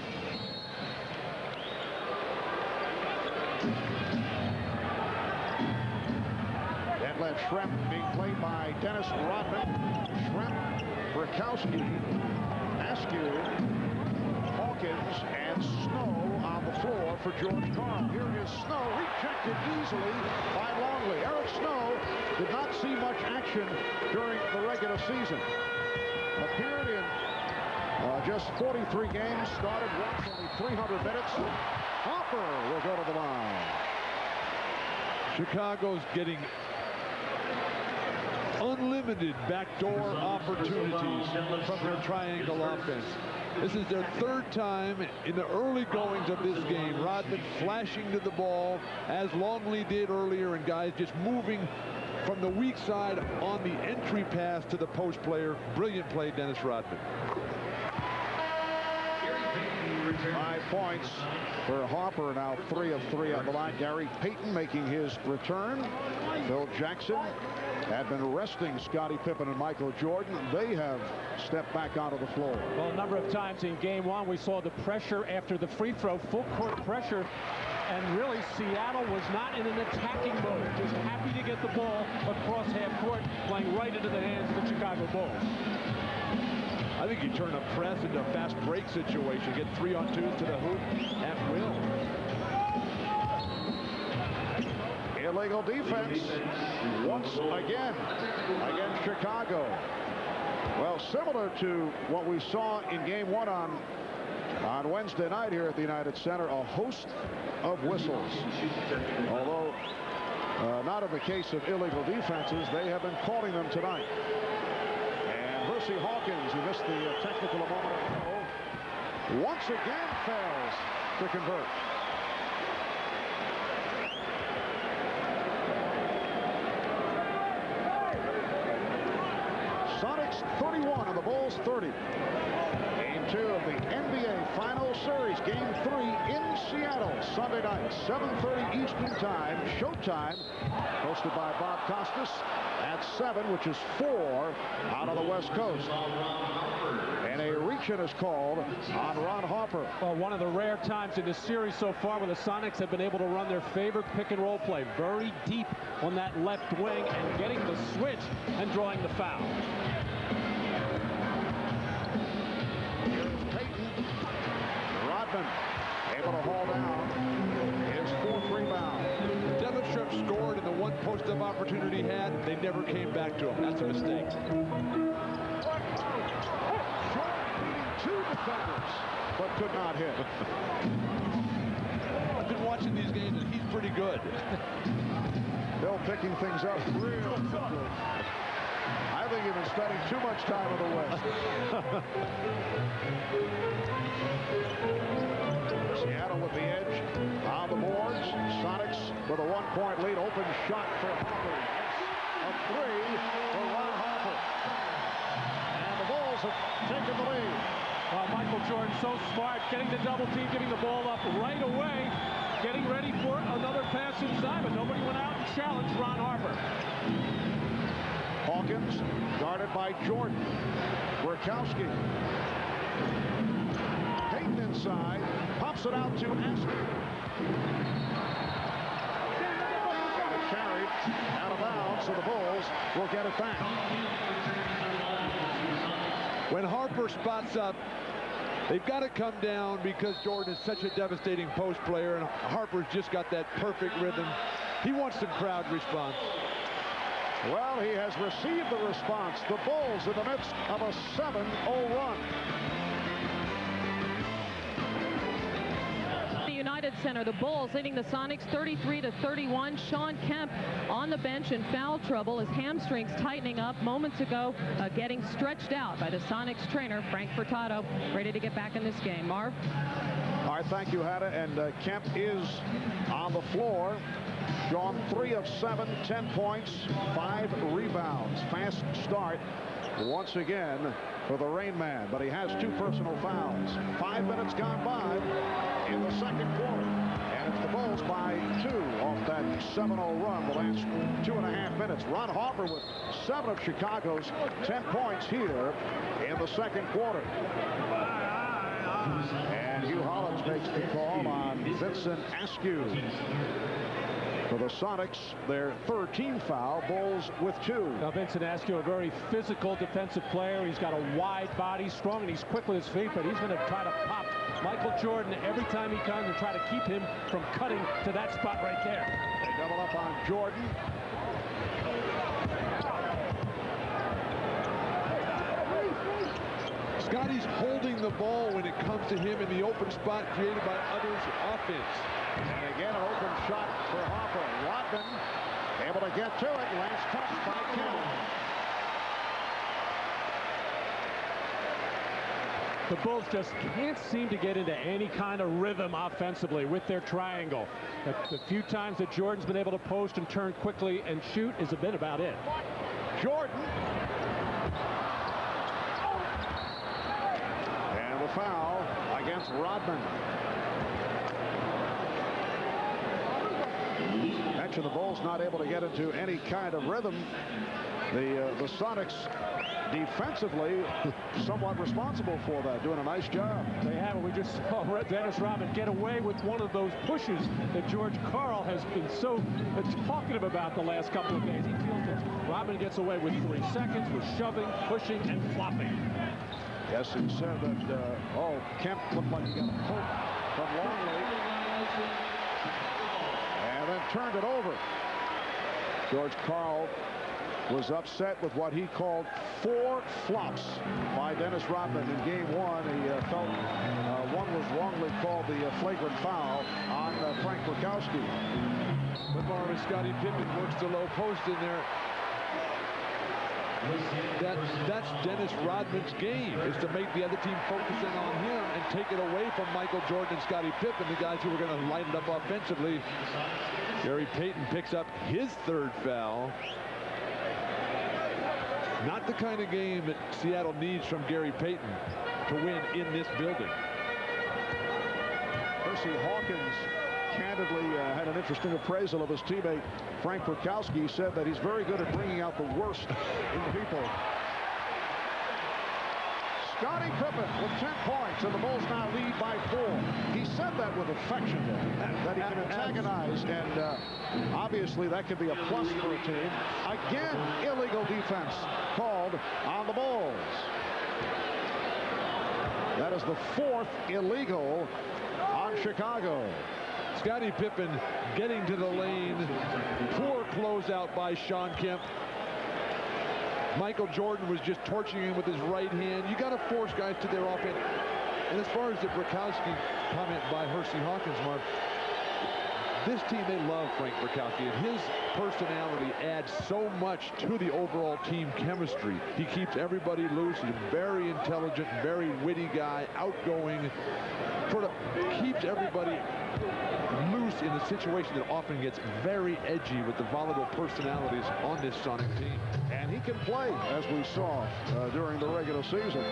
Speaker 2: Detlef Schrempf being played by Dennis Rodman. Schrempf, Rakowski, Askew, Hawkins, and Snow on the floor for George Karl. Here is Snow, rejected easily by Longley. Eric Snow did not see much action during the regular season. Appeared in just 43 games, started once, only 300 minutes. Hopper will go to the line.
Speaker 4: Chicago's getting unlimited backdoor opportunities from their triangle offense. This is their third time in the early goings of this game. Rodman flashing to the ball, as Longley did earlier, and guys just moving from the weak side on the entry pass to the post player. Brilliant play, Dennis Rodman.
Speaker 2: 5 points for Harper, now 3 of 3 on the line. Gary Payton making his return. Phil Jackson had been resting Scottie Pippen and Michael Jordan. They have stepped back onto the floor.
Speaker 3: Well, a number of times in game 1 we saw the pressure after the free throw, full court pressure, and really Seattle was not in an attacking mode, just happy to get the ball across half court, playing right into the hands of the Chicago Bulls.
Speaker 4: I think you turn a press into a fast break situation. Get 3-on-2s to the hoop at will.
Speaker 2: Illegal defense once again against Chicago. Well, similar to what we saw in game one on Wednesday night here at the United Center, a host of whistles. Although not in the case of illegal defenses, they have been calling them tonight. And Hersey Hawkins, who missed the technical a moment ago, once again fails to convert. Sonicks 31 and the Bulls 30. Game 2 of the NBA Final Series. Game 3 in Seattle. Sunday night, 7:30 Eastern Time. Showtime. Hosted by Bob Costas at 7, which is 4 out of the West Coast. And a reach-in is called on Ron Harper.
Speaker 3: Well, one of the rare times in this series so far where the Sonicks have been able to run their favorite pick-and-roll play very deep on that left wing and getting the switch and drawing the foul.
Speaker 2: Here's Payton. Rodman able to haul down his 4th rebound.
Speaker 4: Devin Shrimp scored in the one post-up opportunity he had. They never came back to him. That's a mistake.
Speaker 2: Two defenders, but could not hit.
Speaker 4: I've been watching these games, and he's pretty good.
Speaker 2: Bill picking things up real quickly. I think he's been spending too much time in the West. Seattle with the edge on the boards. Sonicks with a 1-point lead. Open shot for Harper. A 3 for Ron Harper. And the Bulls have taken the lead.
Speaker 3: Michael Jordan so smart, getting the double team, getting the ball up right away, getting ready for another pass inside, but nobody went out and challenged Ron Harper.
Speaker 2: Hawkins guarded by Jordan. Burkowski. Payton inside, pops it out to Askew. Got it carried out of bounds, so the Bulls will get it back.
Speaker 4: When Harper spots up, they've got to come down because Jordan is such a devastating post player, and Harper's just got that perfect rhythm. He wants some crowd response.
Speaker 2: Well, he has received the response. The Bulls in the midst of a 7-0 run.
Speaker 6: United Center, the Bulls leading the Sonics 33-31. Sean Kemp on the bench in foul trouble. His hamstrings tightening up moments ago, getting stretched out by the Sonics trainer, Frank Furtado, ready to get back in this game. Marv?
Speaker 2: All right, thank you, Hannah. And Kemp is on the floor. Sean 3 of 7, 10 points, 5 rebounds. Fast start once again for the Rain Man, but he has 2 personal fouls. 5 minutes gone by in the second quarter, and it's the Bulls by 2 off that 7-0 run the last 2.5 minutes. Ron Harper with 7 of Chicago's 10 points here in the second quarter. And Hugh Hollins makes the call on Vincent Askew. For the Sonics, their 3rd team foul. Bulls with 2.
Speaker 3: Now, Vincent Askew, a very physical defensive player. He's got a wide body, strong, and he's quick with his feet, but he's going to try to pop Michael Jordan every time he comes and try to keep him from cutting to that spot right there.
Speaker 2: They double up on Jordan.
Speaker 4: Scotty's holding the ball when it comes to him in the open spot created by others' offense.
Speaker 2: And again, an open shot for Harper. Rodman able to get to it. Last touch by Kemp.
Speaker 3: The Bulls just can't seem to get into any kind of rhythm offensively with their triangle. The few times that Jordan's been able to post and turn quickly and shoot has been about it.
Speaker 2: Jordan. And the foul against Rodman. Mentioned the Bulls not able to get into any kind of rhythm. The Sonics defensively somewhat responsible for that, doing a nice job.
Speaker 3: They have it. We just saw Dennis Rodman get away with one of those pushes that George Karl has been so talkative about the last couple of days. He feels that Rodman gets away with 3 seconds with shoving, pushing, and flopping.
Speaker 2: Yes, he said that, Kemp looked like he got a poke from Longley. And then turned it over. George Karl was upset with what he called 4 flops by Dennis Rodman in game 1. He felt one was wrongly called the flagrant foul on Frank Rakowski.
Speaker 4: But Marvin, Scottie Pippen works the low post in there. That's Dennis Rodman's game, is to make the other team focus in on him and take it away from Michael Jordan and Scottie Pippen, the guys who were going to light it up offensively. Gary Payton picks up his 3rd foul. Not the kind of game that Seattle needs from Gary Payton to win in this building.
Speaker 2: Percy Hawkins candidly had an interesting appraisal of his teammate Frank Rakowski. He said that he's very good at bringing out the worst in people. Scottie Pippen with 10 points, and the Bulls now lead by 4. He said that with affection, that he can antagonize, and obviously that could be a plus for a team. Again, illegal defense called on the Bulls. That is the 4th illegal on Chicago.
Speaker 4: Scottie Pippen getting to the lane. Poor closeout by Sean Kemp. Michael Jordan was just torching him with his right hand. You got to force guys to their offense. And as far as the Rakowski comment by Hersey Hawkins, Mark, this team, they love Frank Rakowski, and his personality adds so much to the overall team chemistry. He keeps everybody loose. He's a very intelligent, very witty guy, outgoing, sort of keeps everybody loose in a situation that often gets very edgy with the volatile personalities on this Sonic team.
Speaker 2: And he can play, as we saw during the regular season.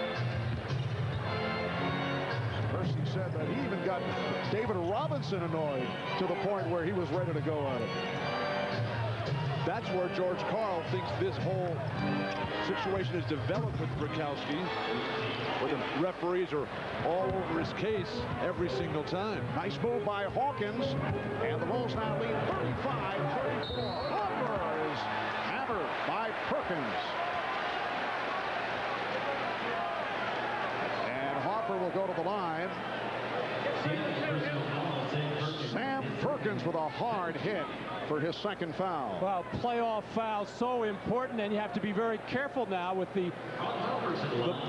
Speaker 2: Hersey said that he even got David Robinson annoyed to the point where he was ready to go at it.
Speaker 4: That's where George Karl thinks this whole situation has developed with Rakowski, where the referees are all over his case every single time.
Speaker 2: Nice move by Hawkins, and the Bulls now lead 35-34. Harper is hammered by Perkins. And Harper will go to the line. Sam Perkins with a hard hit for his 2nd foul.
Speaker 3: Well, playoff foul so important, and you have to be very careful now with the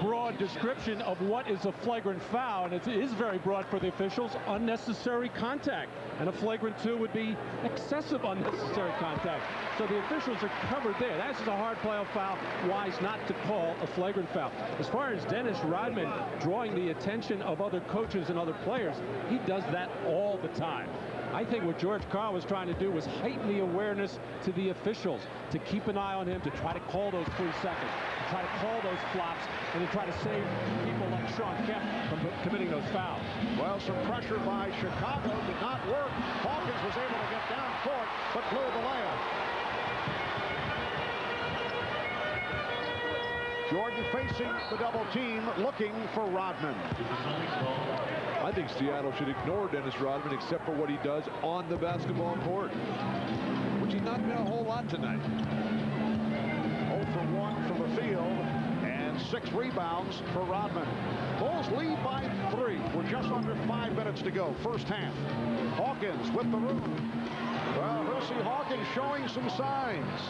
Speaker 3: broad description of what is a flagrant foul, and it is very broad for the officials. Unnecessary contact, and a flagrant 2 would be excessive unnecessary contact. So the officials are covered there. That's a hard playoff foul. Wise not to call a flagrant foul. As far as Dennis Rodman drawing the attention of other coaches and other players, he does that all the time. I think what George Karl was trying to do was heighten the awareness to the officials, to keep an eye on him, to try to call those 3 seconds, to try to call those flops, and to try to save people like Sean Kemp from committing those fouls.
Speaker 2: Well, some pressure by Chicago did not work. Hawkins was able to get down court, but blew the layup. Jordan facing the double team, looking for Rodman.
Speaker 4: I think Seattle should ignore Dennis Rodman except for what he does on the basketball court, which he's not been a whole lot tonight.
Speaker 2: 0 for 1 from the field and 6 rebounds for Rodman. Bulls lead by 3 with just under 5 minutes to go. First half. Hawkins with the room. Well, Hersey Hawkins showing some signs.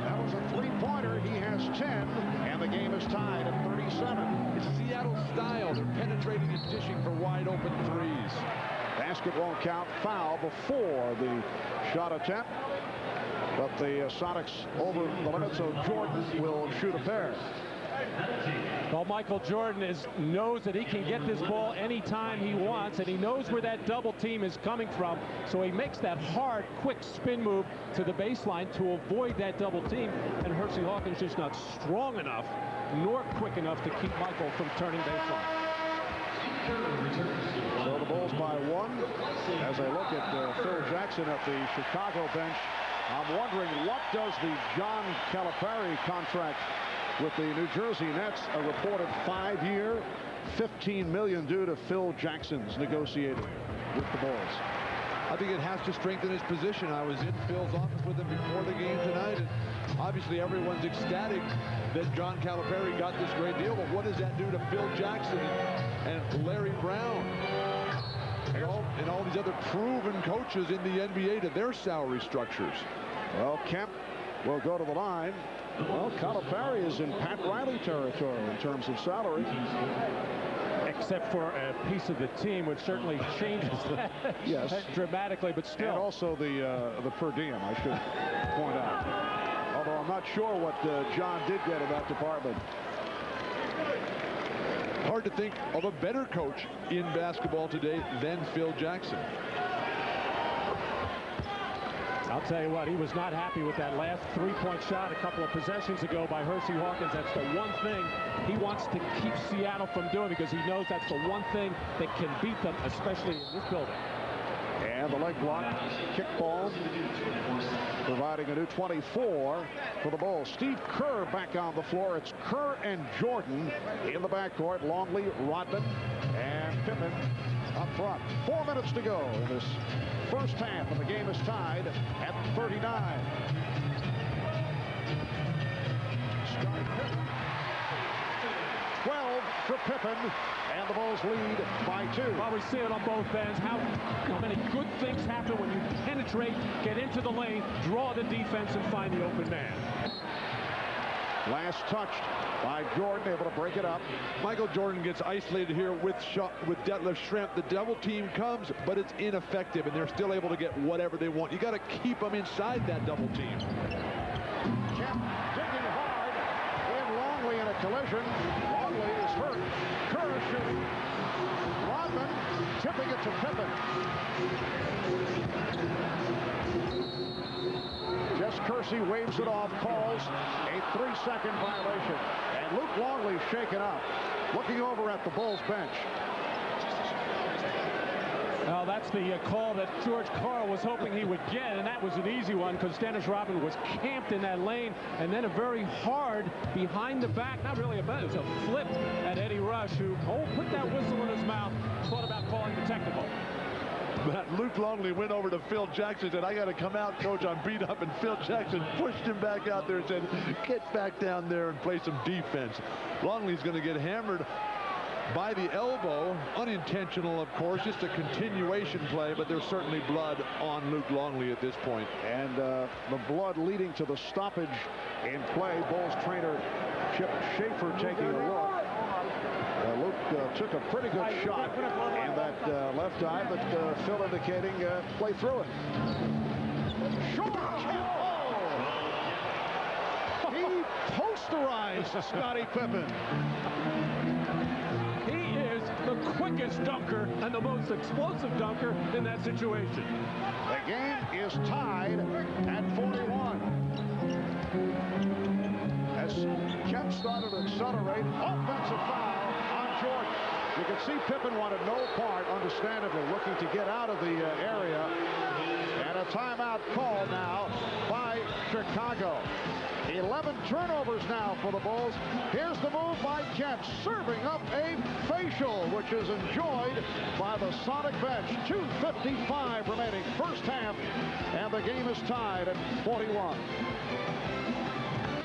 Speaker 2: That was a 3-pointer. He has 10, and the game is tied at 37.
Speaker 4: It's Seattle style. They're penetrating and dishing for wide open threes.
Speaker 2: Basket won't count. Foul before the shot attempt. But the Sonicks over the limit, so Jordan will shoot a pair.
Speaker 3: Well, Michael Jordan knows that he can get this ball anytime he wants, and he knows where that double team is coming from. So he makes that hard, quick spin move to the baseline to avoid that double team. And Hersey Hawkins just not strong enough nor quick enough to keep Michael from turning baseline.
Speaker 2: So the Bulls by 1. As I look at Phil Jackson at the Chicago bench, I'm wondering, what does the John Calipari contract with the New Jersey Nets, a reported 5-year, $15 million due to Phil Jackson's negotiated with the Bulls?
Speaker 4: I think it has to strengthen his position. I was in Phil's office with him before the game tonight, and obviously obviously everyone's ecstatic that John Calipari got this great deal, but what does that do to Phil Jackson and Larry Brown and all these other proven coaches in the NBA to their salary structures?
Speaker 2: Well, Kemp will go to the line. Well, Calipari is in Pat Riley territory in terms of salary.
Speaker 3: Except for a piece of the team, which certainly changes that
Speaker 2: yes.
Speaker 3: dramatically, but still.
Speaker 2: And also the per diem, I should point out. Although I'm not sure what John did get in that department.
Speaker 4: Hard to think of a better coach in basketball today than Phil Jackson.
Speaker 3: I'll tell you what, he was not happy with that last three-point shot a couple of possessions ago by Hersey Hawkins. That's the one thing he wants to keep Seattle from doing, because he knows that's the one thing that can beat them, especially in this building.
Speaker 2: And the leg block, kickball, providing a new 24 for the Bulls. Steve Kerr back on the floor. It's Kerr and Jordan in the backcourt. Longley, Rodman, and Pippen up front. 4 minutes to go in this first half, and the game is tied at 39. Scottie Pippen. 12 for Pippen, and the Bulls lead by 2.
Speaker 3: Well, we see it on both ends. How many good things happen when you penetrate, get into the lane, draw the defense, and find the open man.
Speaker 2: Last touched by Jordan, able to break it up.
Speaker 4: Michael Jordan gets isolated here with Detlef Schrempf. The double team comes, but it's ineffective, and they're still able to get whatever they want. You got to keep them inside that double team.
Speaker 2: Kemp digging hard. In Longley in a collision. Longley is hurt. Kerr shooting. Rodman tipping it to Pippen. Jess Kersey waves it off, calls a 3-second violation. And Luke Longley shaken up, looking over at the Bulls bench.
Speaker 3: Well, that's the call that George Karl was hoping he would get, and that was an easy one because Dennis Rodman was camped in that lane, and then a very hard behind the back, not really a bet, it was a flip at Eddie Rush, who put that whistle in his mouth, thought about calling the technical.
Speaker 4: But Luke Longley went over to Phil Jackson and said, "I got to come out, coach, I'm beat up," and Phil Jackson pushed him back out there and said, "Get back down there and play some defense." Longley's going to get hammered by the elbow, unintentional, of course, just a continuation play, but there's certainly blood on Luke Longley at this point.
Speaker 2: And the blood leading to the stoppage in play. Bulls trainer Chip Schaefer taking a look. Luke took a pretty good shot in that left eye, but Phil indicating play through it. Short! Oh! He posterized Scottie Pippen.
Speaker 3: He is the quickest dunker and the most explosive dunker in that situation.
Speaker 2: The game is tied at 41. As Kemp started to accelerate, offensive foul on Jordan. You can see Pippen wanted no part, understandably, looking to get out of the area. And a timeout called now by Chicago. 11 turnovers now for the Bulls. Here's the move by Kemp, serving up a facial, which is enjoyed by the Sonic bench. 2:55 remaining first half, and the game is tied at 41.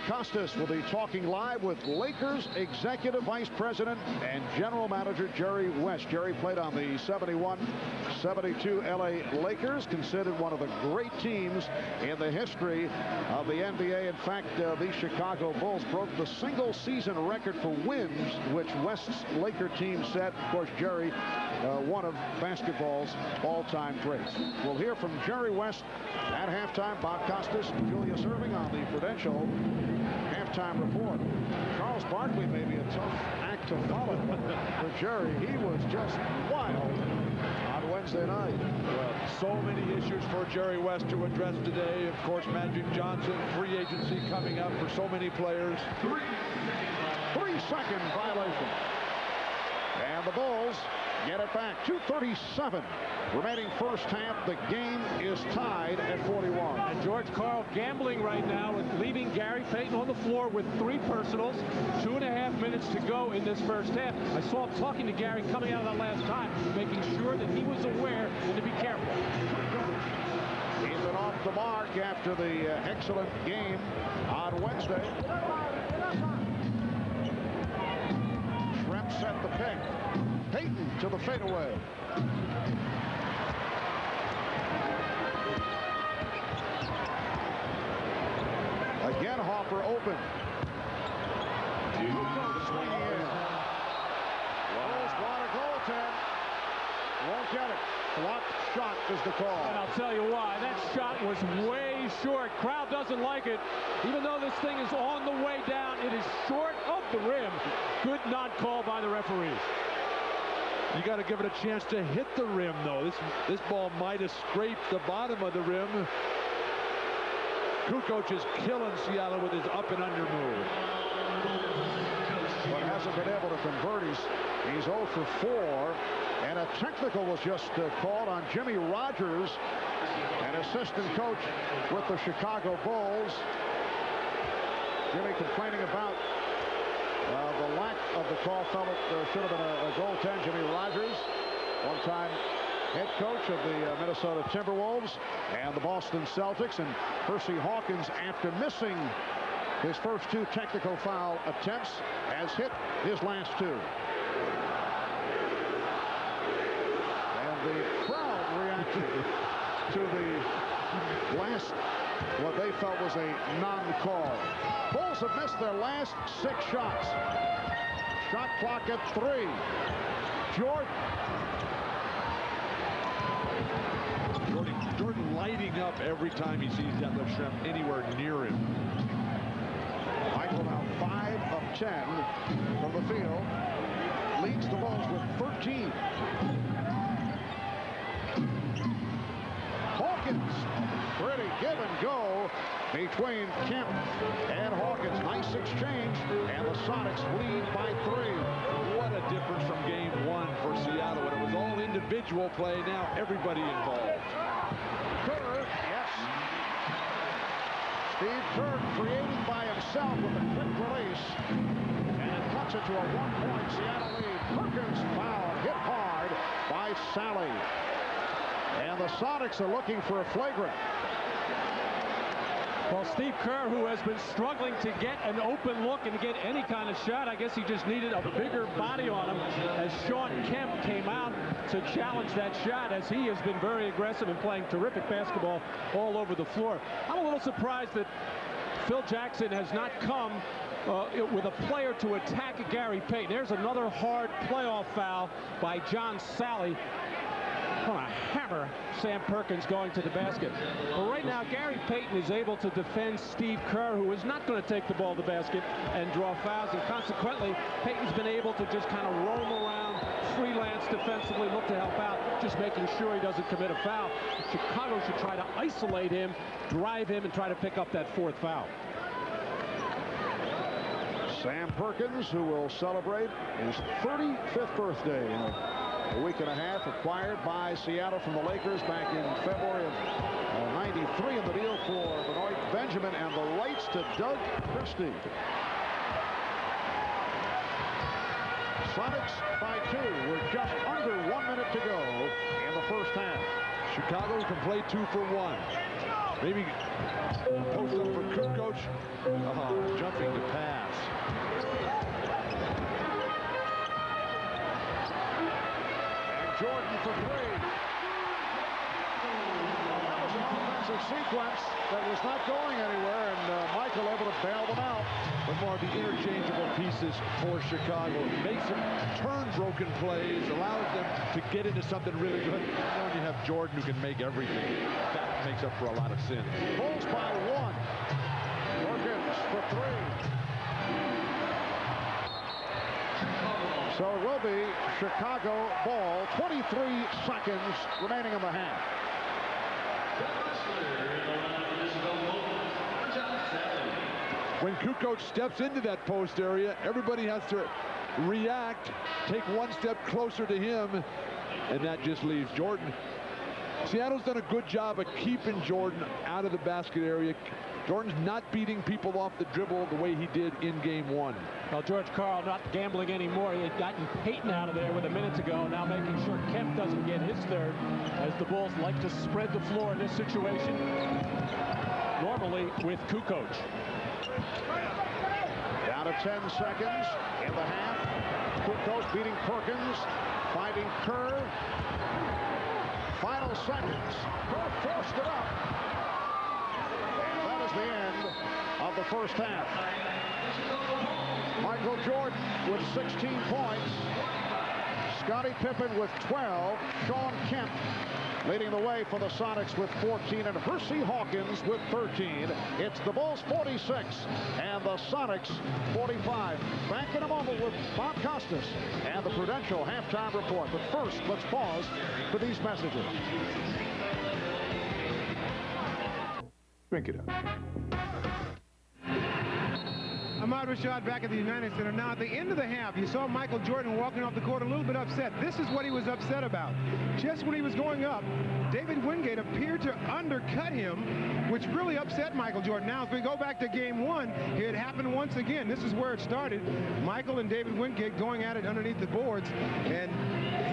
Speaker 2: Costas will be talking live with Lakers Executive Vice President and General Manager Jerry West. Jerry played on the 71-72 LA Lakers, considered one of the great teams in the history of the NBA. In fact, the Chicago Bulls broke the single season record for wins, which West's Laker team set. Of course, Jerry, one of basketball's all-time greats. We'll hear from Jerry West at halftime. Bob Costas, Julius Erving on the Prudential halftime report. Charles Barkley may be a tough act to follow, but for Jerry, he was just wild on Wednesday night.
Speaker 4: Well, so many issues for Jerry West to address today. Of course, Magic Johnson, free agency coming up for so many players.
Speaker 2: 3-second violation. And the Bulls get it back. 2:37 remaining first half. The game is tied at 41.
Speaker 3: And George Karl gambling right now and leaving Gary Payton on the floor with 3 personals. 2.5 minutes to go in this first half. I saw him talking to Gary coming out of that last time, making sure that he was aware and to be careful.
Speaker 2: He's been off the mark after the excellent game on Wednesday. Wednesday. Shrimp set the pick. Payton to the fadeaway. Again, Hopper open. Swinging in. Bulls want a goaltend. Won't get it. Blocked shot is the call.
Speaker 3: And I'll tell you why. That shot was way short. Crowd doesn't like it. Even though this thing is on the way down, it is short of the rim. Good non-call by the referees.
Speaker 4: You got to give it a chance to hit the rim, though. This ball might have scraped the bottom of the rim. Kukoc is killing Seattle with his up and under move.
Speaker 2: But hasn't been able to convert. He's 0 for 4. And a technical was just called on Jimmy Rogers, an assistant coach with the Chicago Bulls. Jimmy complaining about the lack of the call. Felt it should have been a goaltend. Jimmy Rogers, one-time head coach of the Minnesota Timberwolves and the Boston Celtics. And Percy Hawkins, after missing his first 2 technical foul attempts, has hit his last 2. The crowd reacted to the last, what they felt was a non-call. Bulls have missed their last 6 shots. Shot clock at 3.
Speaker 4: Jordan lighting up every time he sees Detlef Schrempf anywhere near him.
Speaker 2: Michael now 5 of 10 from the field. Leads the Bulls with 13. Hawkins, pretty give and go between Kemp and Hawkins. Nice exchange, and the Sonicks lead by 3.
Speaker 4: What a difference from game 1 for Seattle when it was all individual play. Now everybody involved.
Speaker 2: Kerr, yes. Steve Kerr creating by himself with a quick release, and it cuts it to a 1-point Seattle lead. Perkins fouled, hit hard by Sally. And the Sonicks are looking for a flagrant.
Speaker 3: Well, Steve Kerr, who has been struggling to get an open look and to get any kind of shot, I guess he just needed a bigger body on him as Sean Kemp came out to challenge that shot, as he has been very aggressive and playing terrific basketball all over the floor. I'm a little surprised that Phil Jackson has not come with a player to attack Gary Payton. There's another hard playoff foul by John Sally. On a hammer, Sam Perkins going to the basket. But right now, Gary Payton is able to defend Steve Kerr, who is not going to take the ball to the basket and draw fouls. And consequently, Payton's been able to just kind of roam around, freelance defensively, look to help out, just making sure he doesn't commit a foul. Chicago should try to isolate him, drive him, and try to pick up that 4th foul.
Speaker 2: Sam Perkins, who will celebrate his 35th birthday in a week and a half, acquired by Seattle from the Lakers back in February of '93 in the deal for Benoit Benjamin and the rights to Doug Christie. Sonicks by 2. We're just under 1 minute to go in the first half.
Speaker 4: Chicago can play 2 for 1. Maybe post up for Kukoc. Jumping to pass.
Speaker 2: Jordan for 3. That was an offensive sequence that was not going anywhere, and Michael able to bail them out.
Speaker 4: But more of the interchangeable pieces for Chicago. Makes them turn broken plays, allows them to get into something really good. And when you have Jordan who can make everything, that makes up for a lot of sins.
Speaker 2: Bulls by 1. Perkins for 3. So it will be Chicago ball. 23 seconds remaining in the half.
Speaker 4: When Kukoc steps into that post area, everybody has to react, take 1 step closer to him, and that just leaves Jordan. Seattle's done a good job of keeping Jordan out of the basket area. Jordan's not beating people off the dribble the way he did in game 1.
Speaker 3: Well, George Karl not gambling anymore. He had gotten Payton out of there with a minute to go, now making sure Kemp doesn't get his 3rd, as the Bulls like to spread the floor in this situation, normally with Kukoc.
Speaker 2: Down to 10 seconds in the half. Kukoc beating Perkins, finding Kerr. Final seconds. Kerr forced it up. And that is the end of the first half. Michael Jordan with 16 points. Scottie Pippen with 12. Sean Kemp leading the way for the Sonics with 14, and Hersey Hawkins with 13. It's the Bulls 46 and the Sonics 45. Back in a moment with Bob Costas and the Prudential halftime report. But first, let's pause for these messages.
Speaker 12: Drink it up.
Speaker 5: Ahmad Rashad back at the United Center. Now, at the end of the half, you saw Michael Jordan walking off the court a little bit upset. This is what he was upset about. Just when he was going up, David Wingate appeared to undercut him, which really upset Michael Jordan. Now, if we go back to game one, it happened once again. This is where it started. Michael and David Wingate going at it underneath the boards, and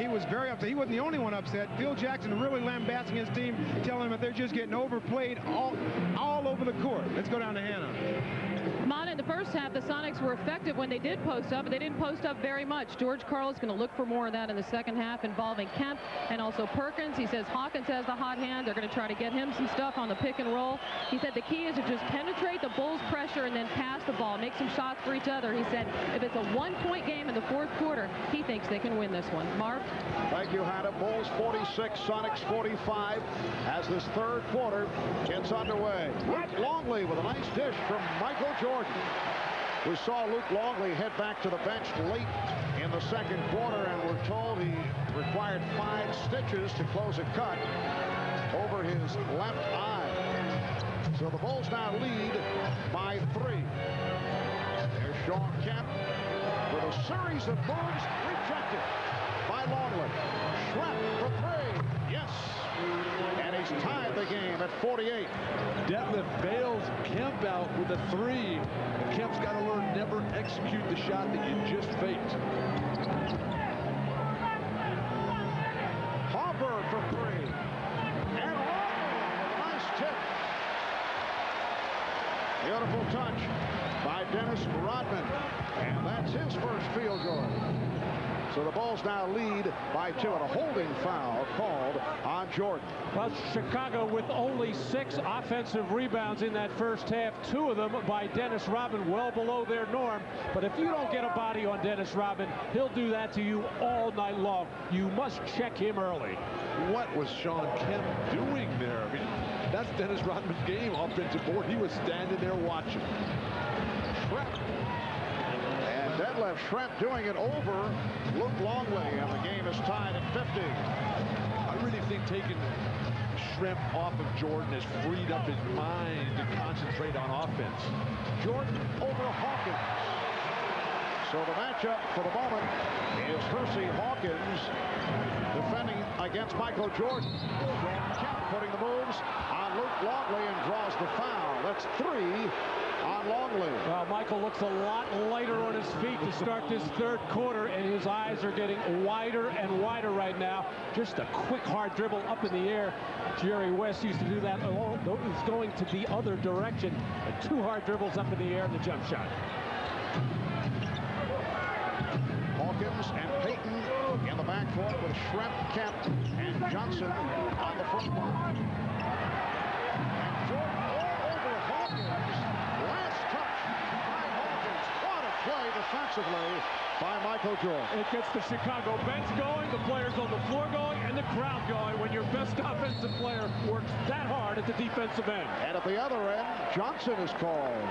Speaker 5: he was very upset. He wasn't the only one upset. Phil Jackson really lambasting his team, telling him that they're just getting overplayed all over the court. Let's go down to Hannah.
Speaker 6: Mon, in the first half, the Sonics were effective when they did post up, but they didn't post up very much. George Karl is going to look for more of that in the second half involving Kemp and also Perkins. He says Hawkins has the hot hand. They're going to try to get him some stuff on the pick and roll. He said the key is to just penetrate the Bulls' pressure and then pass the ball, make some shots for each other. He said if it's a one-point game in the fourth quarter, he thinks they can win this one. Marv?
Speaker 2: Thank you, Hannah. Bulls 46, Sonics 45 as this third quarter gets underway. Luke Longley with a nice dish from Michael Jordan. We saw Luke Longley head back to the bench late in the second quarter, and we're told he required 5 stitches to close a cut over his left eye. So the Bulls now lead by 3. There's Sean Kemp with a series of moves rejected by Longley. Schrepp for 3. Yes. And he's tied the game at 48.
Speaker 4: Detlef bails Kemp out with a 3. And Kemp's got to learn never execute the shot that you just faked.
Speaker 2: Harper for 3. And Longley with a nice tip. Beautiful touch by Dennis Rodman. And that's his first field goal. So the Bulls now lead by 2, and a holding foul called on Jordan.
Speaker 3: Well, Chicago with only 6 offensive rebounds in that first half, 2 of them by Dennis Rodman, well below their norm. But if you don't get a body on Dennis Rodman, he'll do that to you all night long. You must check him early.
Speaker 4: What was Sean Kemp doing there? I mean, that's Dennis Rodman's game, offensive board. He was standing there watching.
Speaker 2: Detlef Schrempf doing it over Luke Longley, and the game is tied at 50.
Speaker 4: I really think taking Schrempf off of Jordan has freed up his mind to concentrate on offense.
Speaker 2: Jordan over Hawkins. So the matchup for the moment is Hersey Hawkins defending against Michael Jordan. Sean Kemp putting the moves on Luke Longley and draws the foul. That's 3 on Longley.
Speaker 3: Well, Michael looks a lot lighter on his feet to start this third quarter, and his eyes are getting wider and wider right now. Just a quick, hard dribble up in the air. Jerry West used to do that. It's going to the other direction. 2 hard dribbles up in the air and the jump shot.
Speaker 2: Hawkins and Payton in the backcourt with Schrempf, Kemp, and Johnson on the front line. And Jordan all over Hawkins. Last touch by Hawkins. What a play defensively by Michael Jordan.
Speaker 3: It gets the Chicago bench going, the players on the floor going, and the crowd going when your best offensive player works that hard at the defensive end.
Speaker 2: And at the other end, Johnson is called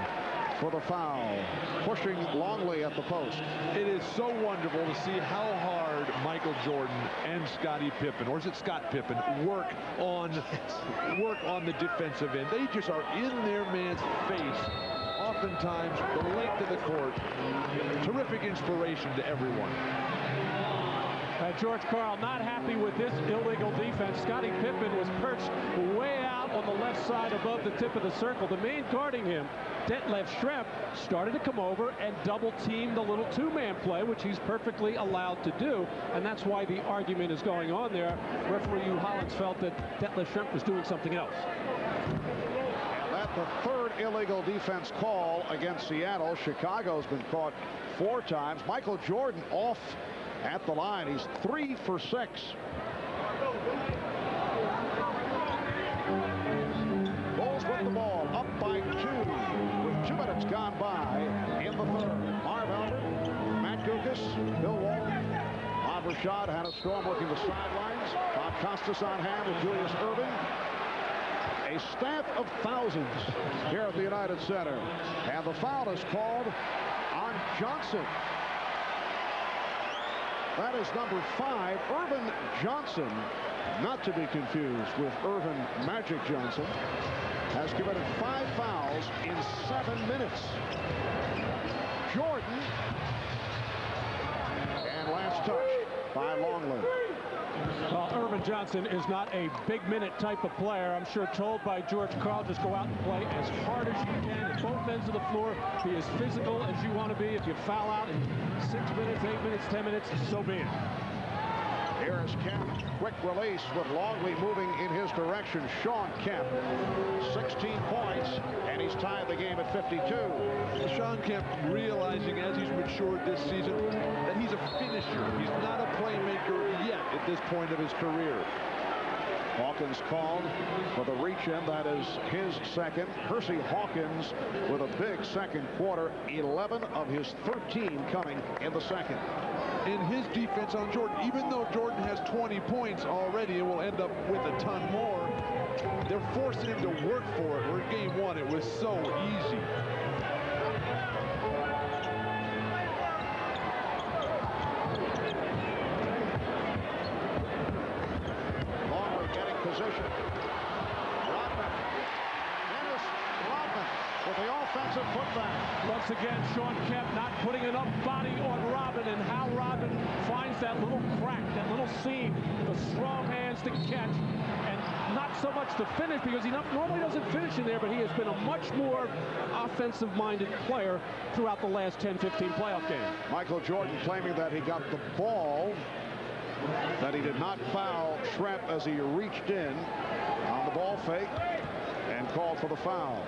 Speaker 2: for the foul, pushing Longley at the post.
Speaker 4: It is so wonderful to see how hard Michael Jordan and Scottie Pippen, or is it Scott Pippen, work on the defensive end. They just are in their man's face, oftentimes the length of the court. Terrific inspiration to everyone.
Speaker 3: George Karl not happy with this illegal defense. Scottie Pippen was perched way out on the left side above the tip of the circle. The man guarding him, Detlef Schrempf, started to come over and double team the little 2-man play, which he's perfectly allowed to do, and that's why the argument is going on there. Referee Hugh Hollins felt that Detlef Schrempf was doing something else.
Speaker 2: And that the third illegal defense call against Seattle. Chicago's been caught 4 times. Michael Jordan off at the line. He's 3 for 6. Bulls with the ball, up by 2 with 2 minutes gone by in the third. Marv Albert, Matt Gukas, Bill Walton, Bob Rashad, Hannah Storm working the sidelines. Bob Costas on hand with Julius Erving. A staff of thousands here at the United Center. And the foul is called on Johnson. That is number 5, Irvin Johnson, not to be confused with Irvin Magic Johnson, has committed 5 fouls in 7 minutes. Jordan, and last touch by Longley.
Speaker 3: Well, Irvin Johnson is not a big-minute type of player. I'm sure told by George Karl, just go out and play as hard as you can at both ends of the floor. Be as physical as you want to be. If you foul out in 6 minutes, 8 minutes, 10 minutes, so be it.
Speaker 2: Here is Kemp. Quick release with Longley moving in his direction. Sean Kemp, 16 points, and he's tied the game at 52.
Speaker 4: Sean Kemp realizing as he's matured this season that he's a finisher. He's not a playmaker yet at this point of his career.
Speaker 2: Hawkins called for the reach-in. That is his second. Hersey Hawkins with a big second quarter. 11 of his 13 coming in the second.
Speaker 4: In his defense on Jordan, even though Jordan has 20 points already and will end up with a ton more, they're forcing him to work for it. Where in game 1 it was so easy.
Speaker 2: Longley getting position. Rodman. Dennis Rodman with the offensive putback.
Speaker 3: Once again, Sean Kemp not putting enough body on Robin, and how Robin finds that little crack, that little seam, the strong hands to catch, and not so much to finish, because he normally doesn't finish in there, but he has been a much more offensive-minded player throughout the last 10-15 playoff games.
Speaker 2: Michael Jordan claiming that he got the ball, that he did not foul Schrempf as he reached in on the ball fake and called for the foul.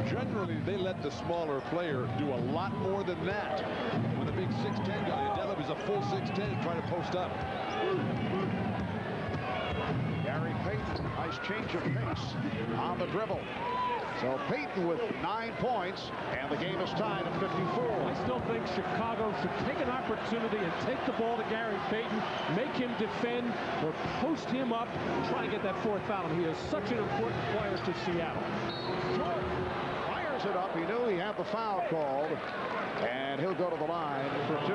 Speaker 4: Generally, they let the smaller player do a lot more than that. When the big 6'10 guy, Deleb is a full 6'10 trying to post up.
Speaker 2: Gary Payton, nice change of pace on the dribble. So Payton with 9 points, and the game is tied at 54.
Speaker 3: I still think Chicago should take an opportunity and take the ball to Gary Payton, make him defend or post him up and try to get that 4th foul. He is such an important player to Seattle.
Speaker 2: Jordan fires it up. He knew he had the foul called, and he'll go to the line for 2.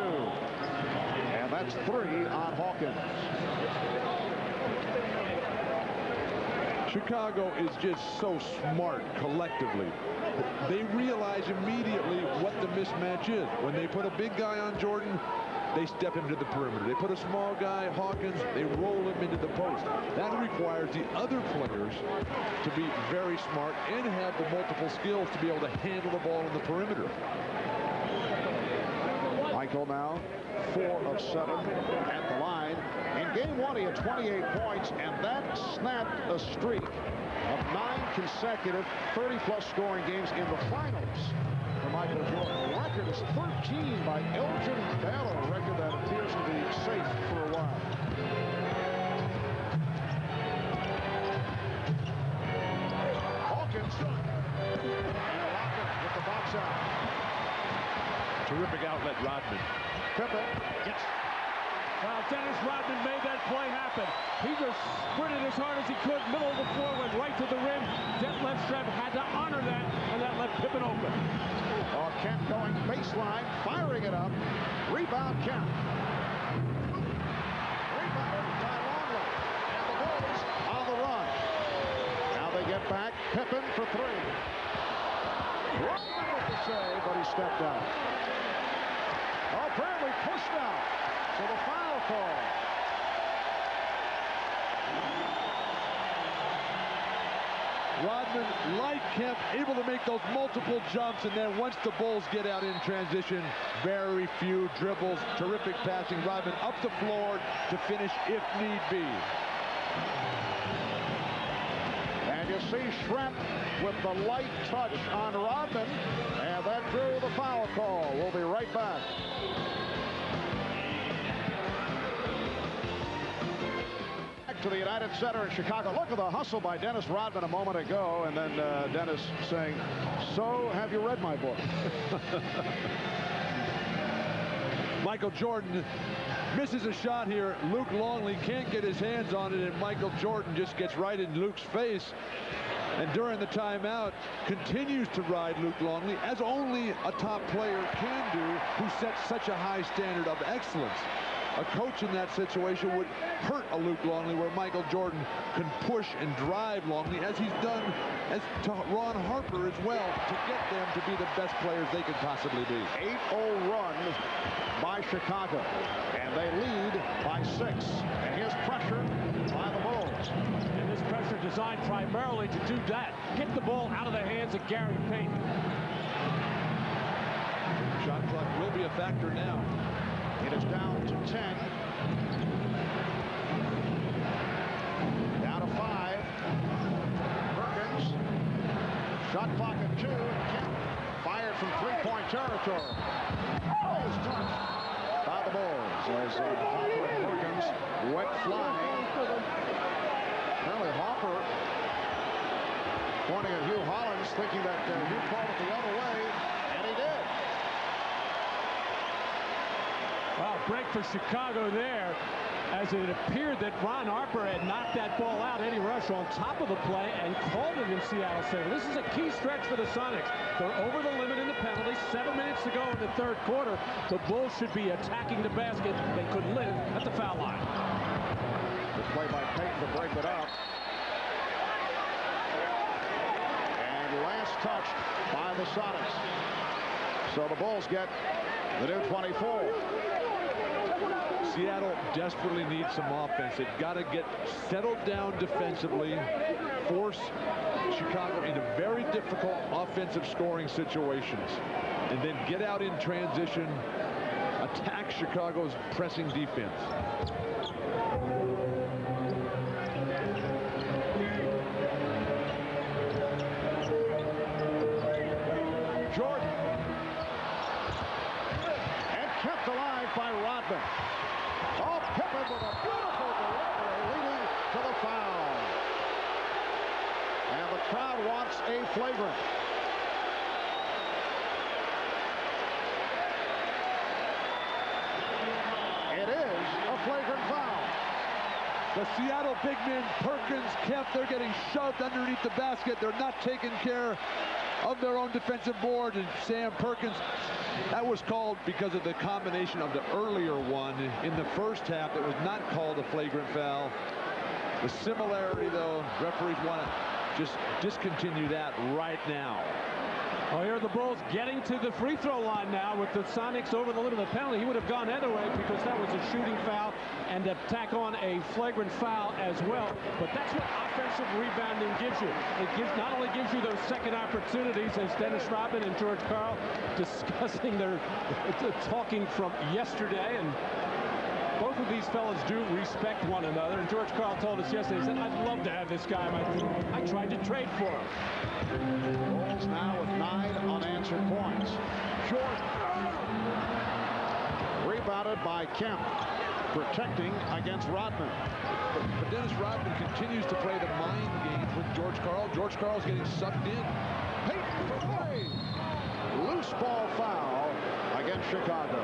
Speaker 2: And that's 3 on Hawkins.
Speaker 4: Chicago is just so smart collectively. They realize immediately what the mismatch is. When they put a big guy on Jordan, they step him to the perimeter. They put a small guy, Hawkins, they roll him into the post. That requires the other players to be very smart and have the multiple skills to be able to handle the ball on the perimeter.
Speaker 2: Michael now 4 of 7 at the line. In game 1, he had 28 points, and that snapped a streak of 9 consecutive 30-plus scoring games in the finals for Michael Jordan. The record is 13 by Elgin Baylor, a record that appears to be safe for a while. Hawkins and Rodman with the box out.
Speaker 3: Terrific outlet, Rodman.
Speaker 2: Pippen.
Speaker 3: Yes. Well, Dennis Rodman made that play happen. He just sprinted as hard as he could, middle of the floor, went right to the rim. Detlef Schrempf had to honor that, and that left Pippen open.
Speaker 2: Oh, Kemp going baseline, firing it up. Rebound, Kemp. Rebound by Longley. And the Bulls on the run. Now they get back. Pippen for 3. Rodman with the save, but he stepped out. Apparently pushed out. So the foul call.
Speaker 4: Rodman, like Kemp, able to make those multiple jumps, and then once the Bulls get out in transition, very few dribbles, terrific passing. Rodman up the floor to finish if need be.
Speaker 2: And you see Schrempf with the light touch on Rodman, and that drew the foul call. We'll be right back. Back to the United Center in Chicago. Look at the hustle by Dennis Rodman a moment ago, and then Dennis saying, "So, have you read my book?"
Speaker 4: Michael Jordan misses a shot here. Luke Longley can't get his hands on it, and Michael Jordan just gets right in Luke's face. And during the timeout, continues to ride Luke Longley, as only a top player can do, who sets such a high standard of excellence. A coach in that situation would hurt a Luke Longley, where Michael Jordan can push and drive Longley, as he's done as to Ron Harper as well, to get them to be the best players they could possibly be.
Speaker 2: 8-0 run by Chicago, and they lead by 6. And here's pressure by the Bulls.
Speaker 3: And this pressure designed primarily to do that. Get the ball out of the hands of Gary Payton.
Speaker 4: Shot clock will be a factor now.
Speaker 2: It is down to 10. Down to 5. Perkins. Shot clock at 2. Kemp fired from three-point territory. Always touched by the Bulls as Harper and Perkins went flying. Apparently Harper pointing at Hugh Hollins, thinking that Hugh called it the other way, and he did.
Speaker 3: Wow, break for Chicago there, as it appeared that Ron Harper had knocked that ball out. Eddie Rush on top of the play and called it in Seattle Center. This is a key stretch for the Sonics. They're over the limit in the penalty. 7 minutes to go in the third quarter. The Bulls should be attacking the basket. They could live at the foul line.
Speaker 2: Good play by Payton to break it up. And last touched by the Sonics. So the Bulls get the new 24.
Speaker 4: Seattle desperately needs some offense. They've got to get settled down defensively, force Chicago into very difficult offensive scoring situations, and then get out in transition, attack Chicago's pressing defense.
Speaker 2: Jordan. And kept alive by Rodman. Oh, Pippen with a beautiful delivery leading to the foul. And the crowd wants a flagrant. It is a flagrant foul.
Speaker 4: The Seattle big men, Perkins, Kemp, they're getting shoved underneath the basket. They're not taking care of their own defensive board. And Sam Perkins, that was called because of the combination of the earlier one in the first half. It was not called a flagrant foul. The similarity, though, referees want to just discontinue that right now.
Speaker 3: Well, here are the Bulls getting to the free throw line now with the Sonics over the limit of the penalty. He would have gone either way because that was a shooting foul, and to tack on a flagrant foul as well. But that's what offensive rebounding gives you. It not only gives you those second opportunities, as Dennis Rodman and George Karl discussing their talking from yesterday, and both of these fellas do respect one another. And George Karl told us yesterday, he said, "I'd love to have this guy on my team. I tried to trade for him."
Speaker 2: Bulls now with 9 unanswered points. Jordan. Rebounded by Kemp, protecting against Rodman.
Speaker 4: But Dennis Rodman continues to play the mind games with George Karl. George Karl's getting sucked in.
Speaker 2: Payton for 3. Loose ball foul against Chicago.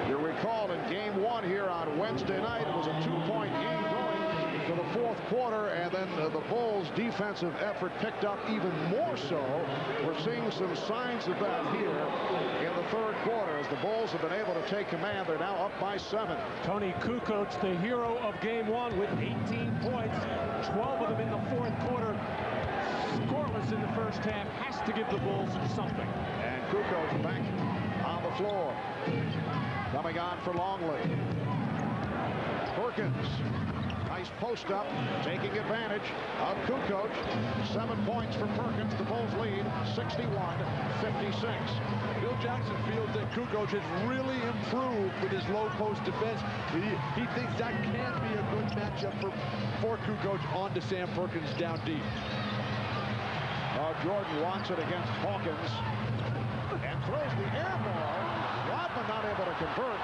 Speaker 2: You recall in game 1 here on Wednesday night, it was a 2-point game going to the fourth quarter, and then the Bulls' defensive effort picked up even more so. We're seeing some signs of that here in the third quarter as the Bulls have been able to take command. They're now up by 7.
Speaker 3: Tony Kukoc, the hero of game 1, with 18 points, 12 of them in the fourth quarter. Scoreless in the first half, has to give the Bulls something.
Speaker 2: And Kukoc back on the floor. Coming on for Longley. Perkins Nice post up, taking advantage of Kukoc. 7 points for Perkins. The Bulls lead 61-56.
Speaker 4: Phil Jackson feels that Kukoc has really improved with his low post defense. He thinks that can be a good matchup for Kukoc on to Sam Perkins down deep.
Speaker 2: Jordan wants it against Hawkins and throws the air ball. Rodman not able to convert.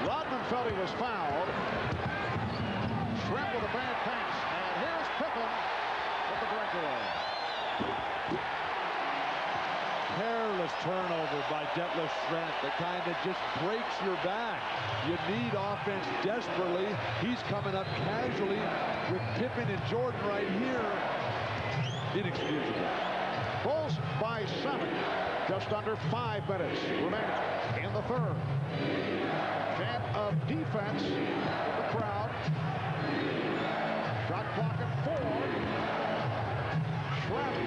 Speaker 2: Rodman felt he was fouled. Shrimp with a bad pass, and here's Pippen with the breakaway.
Speaker 4: Careless turnover by Detlef Schrempf, the kind that just breaks your back. You need offense desperately. He's coming up casually with Pippen and Jordan right here. Inexcusable.
Speaker 2: Bulls by 7. Just under 5 minutes remaining in the third. Chant of defense in the crowd. Shot clock at 4. Schrempf.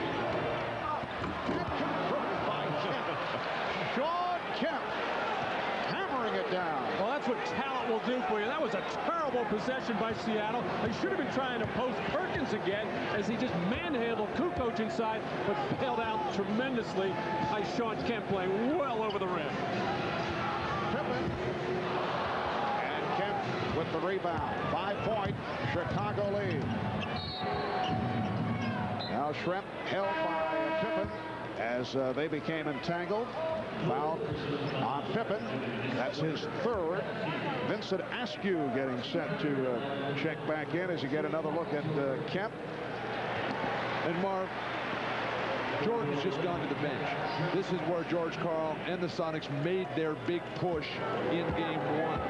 Speaker 2: Confirmed by Kemp. Shawn Kemp hammering it down.
Speaker 3: Well, that's what talent will do for you. That was a terrible possession by Seattle. They should have been trying to post Perkins again as he just manhandled Kukoc inside, but bailed out tremendously by Shawn Kemp, playing well over the rim.
Speaker 2: Pippen and Kemp with the rebound. 5-point Chicago lead. Now Schrempf held by Pippen as they became entangled. Foul on Pippen. That's his third. Vincent Askew getting set to check back in as you get another look at Kemp.
Speaker 4: And Marv, Jordan's just gone to the bench. This is where George Karl and the Sonics made their big push in game 1.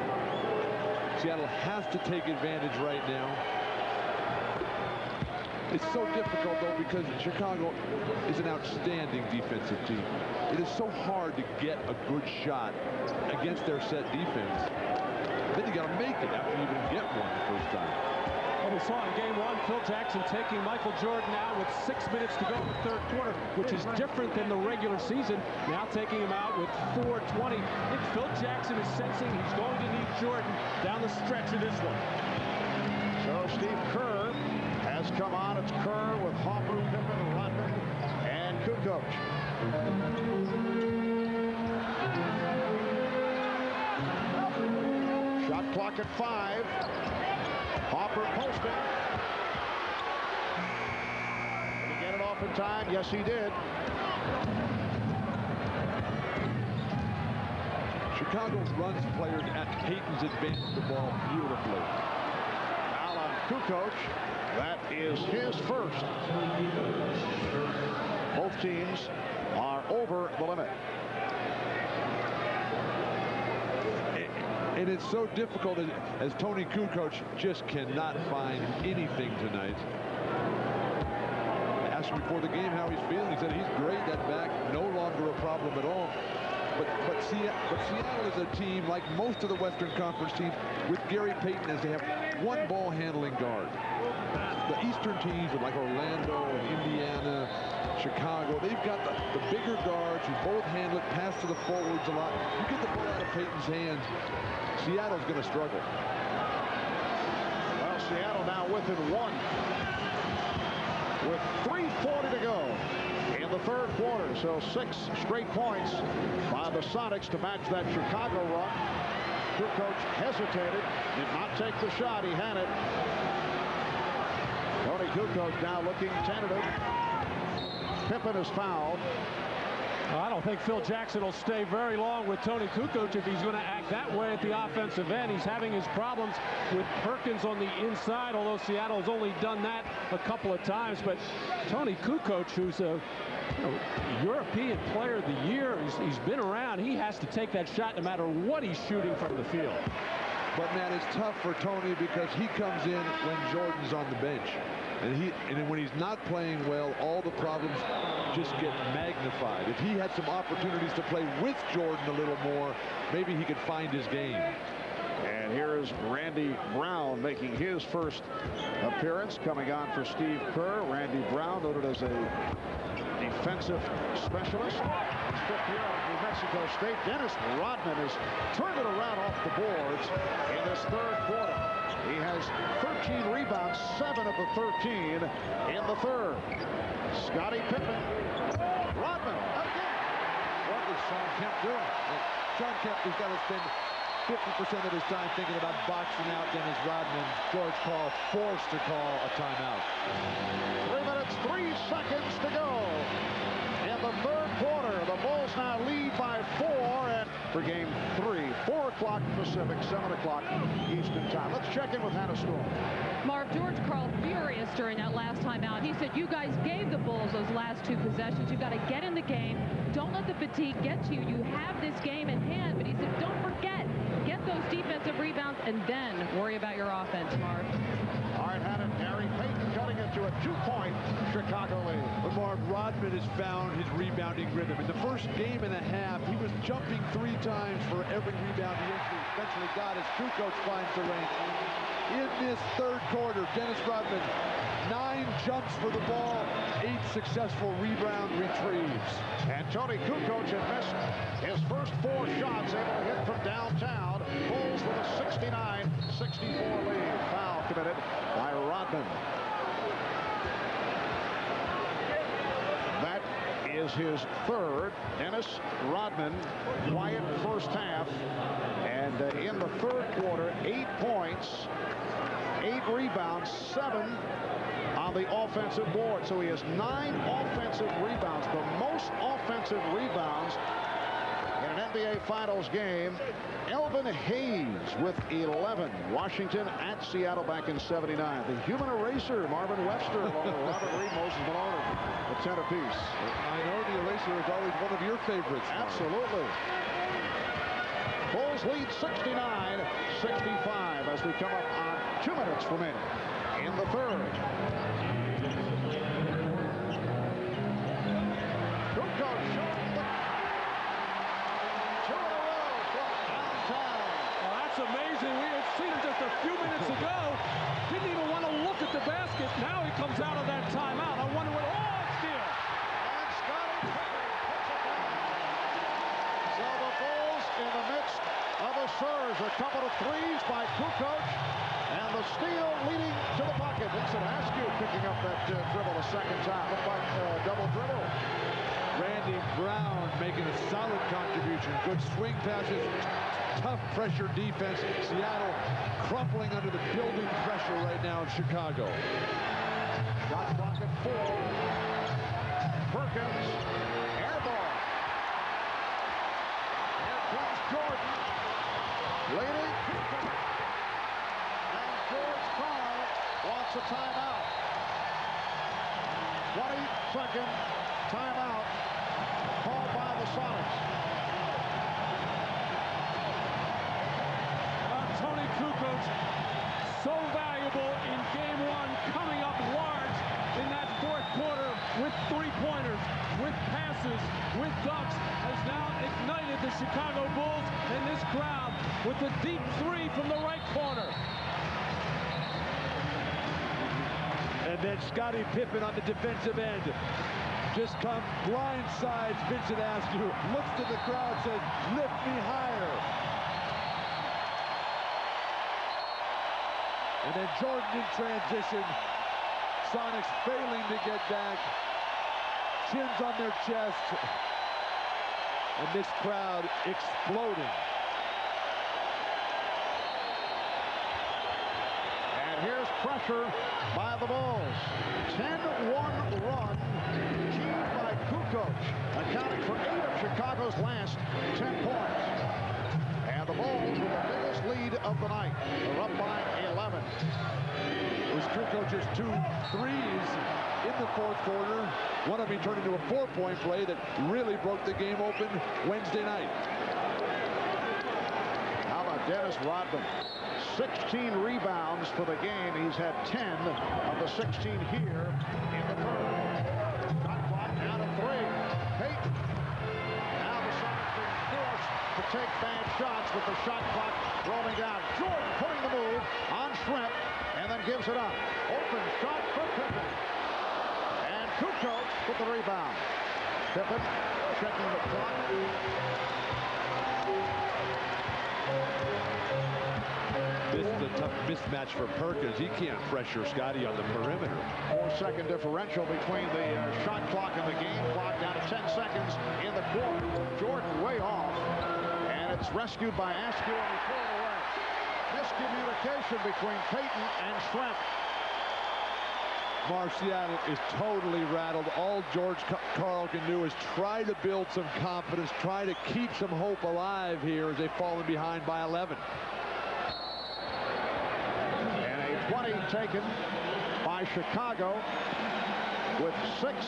Speaker 4: Seattle has to take advantage right now. It's so difficult, though, because Chicago is an outstanding defensive team. It is so hard to get a good shot against their set defense. Then you got to make it after you even get one the first time.
Speaker 3: Well, we saw in game 1, Phil Jackson taking Michael Jordan out with 6 minutes to go in the third quarter, which is different than the regular season. Now taking him out with 4:20. I think Phil Jackson is sensing he's going to need Jordan down the stretch of this one.
Speaker 2: So Steve Kerr has come on. It's Kerr with Hopper, Pippen, Rodman, and Kukoc. Shot clock at 5. Hopper posting. Did he get it off in time? Yes, he did.
Speaker 4: Chicago runs players at Peyton's advance the ball beautifully.
Speaker 2: Foul on Kukoc. That is his first. Both teams are over the limit.
Speaker 4: And it's so difficult as Tony Kukoc just cannot find anything tonight. I asked him before the game how he's feeling. He said he's great. That back, no longer a problem at all. But Seattle is a team, like most of the Western Conference teams, with Gary Payton, as they have one ball handling guard. The Eastern teams like Orlando and Indiana, Chicago, they've got the bigger guards who both handle it, pass to the forwards a lot. You get the ball out of Payton's hands, Seattle's going to struggle.
Speaker 2: Well, Seattle now within 1 with 3:40 to go in the third quarter. So 6 straight points by the Sonics to match that Chicago run. Kukoc hesitated, did not take the shot. He had it. Tony Kukoc now looking tentative. Pippen is fouled.
Speaker 3: I don't think Phil Jackson will stay very long with Tony Kukoc if he's going to act that way at the offensive end. He's having his problems with Perkins on the inside, although Seattle has only done that a couple of times. But Tony Kukoc, who's a European Player of the Year, he's been around. He has to take that shot no matter what he's shooting from the field.
Speaker 4: But, man, it's tough for Tony because he comes in when Jordan's on the bench. And when he's not playing well, all the problems just get magnified. If he had some opportunities to play with Jordan a little more, maybe he could find his game.
Speaker 2: And here is Randy Brown making his first appearance, coming on for Steve Kerr. Randy Brown, noted as a defensive specialist. His 5th year at New Mexico State. Dennis Rodman has turned it around off the boards in this third quarter. He has 13 rebounds, 7 of the 13 in the third. Scottie Pippen. Rodman again.
Speaker 4: What is Sean Kemp doing? Sean Kemp has got to spend 50% of his time thinking about boxing out Dennis Rodman. George Karl forced to call a timeout.
Speaker 2: 3 minutes, 3 seconds to go. In the third quarter, the Bulls now lead by 4 and for game 3, 4 o'clock Pacific, 7 o'clock Eastern time. Let's check in with Hannah Storm.
Speaker 6: Marv, George Karl furious during that last timeout. He said, you guys gave the Bulls those last 2 possessions. You've got to get in the game. Don't let the fatigue get to you. You have this game in hand. But he said, don't forget, get those defensive rebounds and then worry about your offense, Marv.
Speaker 2: All right, Hannah, Gary Payton cutting into a 2-point Chicago lead.
Speaker 4: But Marv, Rodman has found his rebounding rhythm. In the first game and a half, he was jumping 3 times for every rebound he eventually got as Kukoc finds the range. In this third quarter, Dennis Rodman, 9 jumps for the ball, 8 successful rebound retrieves.
Speaker 2: And Tony Kukoc had missed his first 4 shots, able to hit from downtown. Bulls with a 69-64 lead. Foul committed by Rodman. That is his third. Dennis Rodman, quiet first half. And in the third quarter, 8 points, 8 rebounds, 7 on the offensive board. So he has 9 offensive rebounds, the most offensive rebounds in an NBA Finals game. Elvin Hayes with 11. Washington at Seattle back in '79. The human eraser, Marvin Webster, along with Robert Reed, Moses Malone, the centerpiece.
Speaker 4: I know the eraser is always one of your favorites.
Speaker 2: Absolutely. Bulls lead 69-65 as we come up on 2 minutes remaining in the third. Kukoc showing the 2 in a row from downtown.
Speaker 3: Well, that's amazing. We had seen him just a few minutes ago. Didn't even want to look at the basket. Now he comes out of that timeout. I wonder what. Oh, it's steal.
Speaker 2: And Scottie Pippen puts it down. So the Bulls in the midst of a surge. A couple of threes by Kukoc. And the steal leading to the bucket. Vincent Askew picking up that dribble a second time. Looked like double dribble.
Speaker 4: Randy Brown making a solid contribution. Good swing passes. Tough pressure defense. Seattle crumpling under the building pressure right now in Chicago.
Speaker 2: Shot clock at 4. Perkins. Air ball. Here comes Jordan. Leading. And George Karl wants a timeout. 20-second timeout called by the Sonics.
Speaker 3: Tony Kukoc, so valuable in game 1, coming up large in that fourth quarter with 3-pointers, with passes, with dunks, has now ignited the Chicago Bulls and this crowd with a deep 3 from the right corner.
Speaker 4: And then Scottie Pippen on the defensive end. Just come blindsides Vincent Askew, looks to the crowd, says, lift me higher. And then Jordan in transition. Sonicks failing to get back. Chins on their chest. And this crowd exploding.
Speaker 2: And here's pressure by the Bulls. 10-1 run achieved by Kukoc, accounting for 8 of Chicago's last 10 points. And the Bulls with the biggest lead of the night. They're up by 11.
Speaker 4: It was Kukoc's 2 threes in the fourth quarter. One of them turned into a 4-point play that really broke the game open Wednesday night.
Speaker 2: How about Dennis Rodman? 16 rebounds for the game. He's had 10 of the 16 here in the third. Shot clock down to 3. Payton. Now the Sonics being forced to take bad shots with the shot clock rolling down. Jordan putting the move on Shrimp and then gives it up. Open shot for Pippen. And Kukoc with the rebound. Pippen checking the clock.
Speaker 4: This is a tough mismatch for Perkins. He can't pressure Scotty on the perimeter.
Speaker 2: 4-second differential between the shot clock and the game clock, down to 10 seconds in the quarter. Jordan way off, and it's rescued by Askew, and he threw it away. Miscommunication between Payton and Schrempf.
Speaker 4: Marv, Seattle is totally rattled. All George Karl can do is try to build some confidence, try to keep some hope alive here as they've fallen behind by 11.
Speaker 2: And a 20 taken by Chicago with 6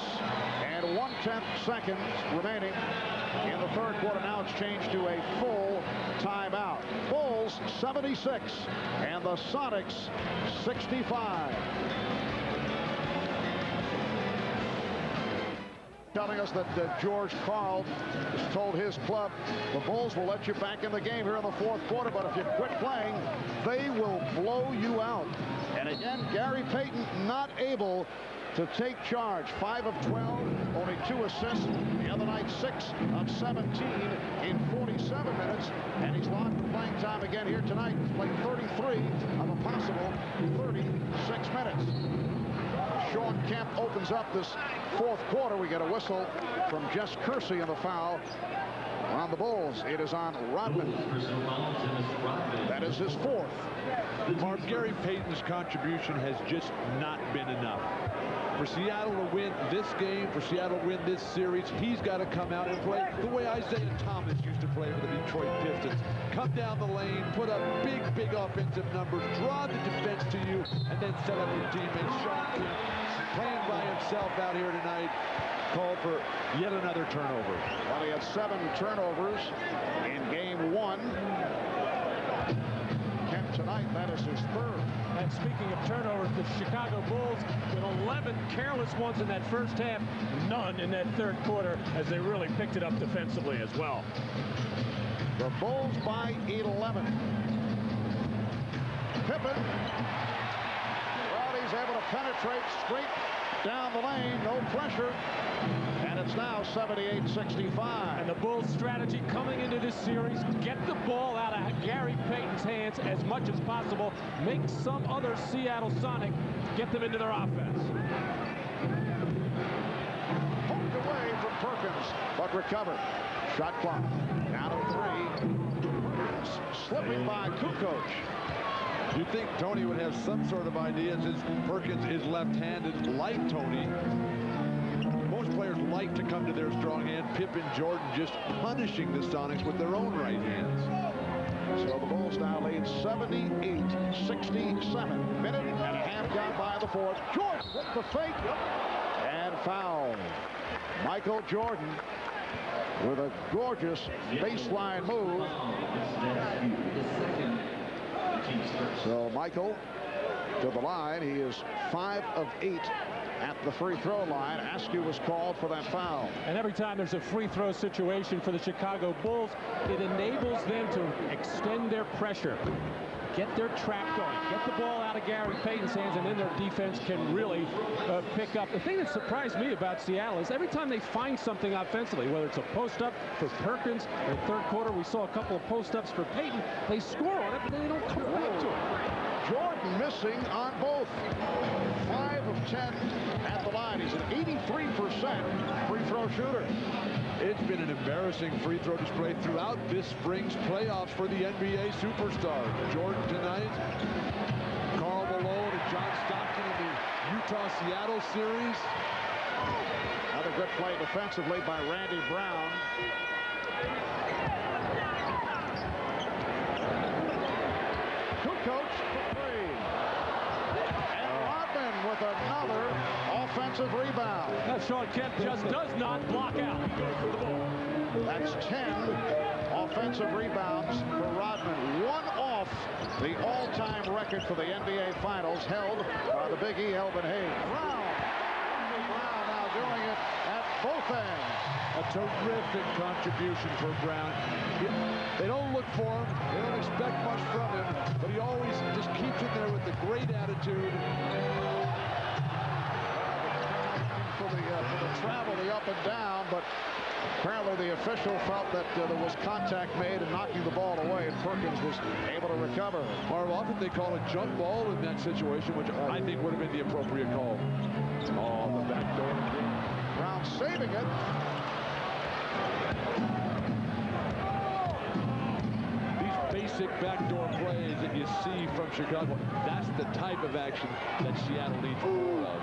Speaker 2: 1/10 seconds remaining in the third quarter. Now it's changed to a full timeout. Bulls 76 and the Sonics 65. Telling us that George Karl has told his club, the Bulls will let you back in the game here in the fourth quarter, but if you quit playing, they will blow you out. And again, Gary Payton not able to take charge. 5 of 12, only 2 assists. The other night, 6 of 17 in 47 minutes, and he's locked for playing time again here tonight. He's played 33 of a possible 36 minutes. Sean Kemp opens up this fourth quarter. We get a whistle from Jess Kersey in the foul on the Bulls. It is on Rodman. That is his 4th.
Speaker 4: Mark, Gary Payton's contribution has just not been enough. For Seattle to win this game, for Seattle to win this series, he's got to come out and play the way Isaiah Thomas used to play for the Detroit Pistons. Come down the lane, put up big offensive numbers, draw the defense to you, and then set up your teammates. Sean Kemp, playing by himself out here tonight, called for yet another turnover.
Speaker 2: Well, he had 7 turnovers in game 1. Kemp tonight, that is his 3rd.
Speaker 3: And speaking of turnovers, the Chicago Bulls with 11 careless ones in that first half, none in that third quarter, as they really picked it up defensively as well.
Speaker 2: The Bulls by 11. Pippen. Well, he's able to penetrate straight down the lane, no pressure. And it's now 78-65.
Speaker 3: And the Bulls' strategy coming into this series, get the ball out of Gary Payton's hands as much as possible, make some other Seattle Sonic get them into their offense.
Speaker 2: Poked away from Perkins, but recovered. Shot clock down to 3. Slipping by Kukoc.
Speaker 4: You'd think Tony would have some sort of idea since Perkins is left-handed like Tony. Most players like to come to their strong hand. Pippen, Jordan just punishing the Sonics with their own right hands.
Speaker 2: So the Bulls now lead 78-67. Minute and a half gone by the fourth. Jordan with the fake and foul. Michael Jordan with a gorgeous baseline move. So Michael to the line. He is 5 of 8 at the free throw line. Askew was called for that foul.
Speaker 3: And every time there's a free throw situation for the Chicago Bulls, it enables them to extend their pressure, get their track going, get the ball out of Gary Payton's hands, and then their defense can really pick up. The thing that surprised me about Seattle is every time they find something offensively, whether it's a post-up for Perkins, in the third quarter we saw a couple of post-ups for Payton, they score on it, but they don't come back to it.
Speaker 2: Jordan missing on both. 5 of 10 at the line. He's an 83% free throw shooter.
Speaker 4: It's been an embarrassing free throw display throughout this spring's playoffs for the NBA superstars. Jordan tonight, Karl Malone and John Stockton in the Utah-Seattle series.
Speaker 2: Another good play defensively by Randy Brown. Kukoc for 3. And Rodman with another offensive rebound.
Speaker 3: Sean Kemp just does not block out. He goes for the ball.
Speaker 2: That's 10 offensive rebounds for Rodman. 1 off the all-time record for the NBA Finals, held by the Big E, Elvin Hayes. Brown now doing it at both ends.
Speaker 4: A terrific contribution for Brown. They don't look for him. They don't expect much from him, but he always just keeps it there with a great attitude.
Speaker 2: For the travel, the up and down, but Apparently the official felt that there was contact made and knocking the ball away, and Perkins was able to recover.
Speaker 4: Marv, often they call a jump ball in that situation, which I think would have been the appropriate call. Oh, the back door.
Speaker 2: Brown saving it.
Speaker 4: These basic backdoor plays that you see from Chicago, that's the type of action that Seattle needs more of.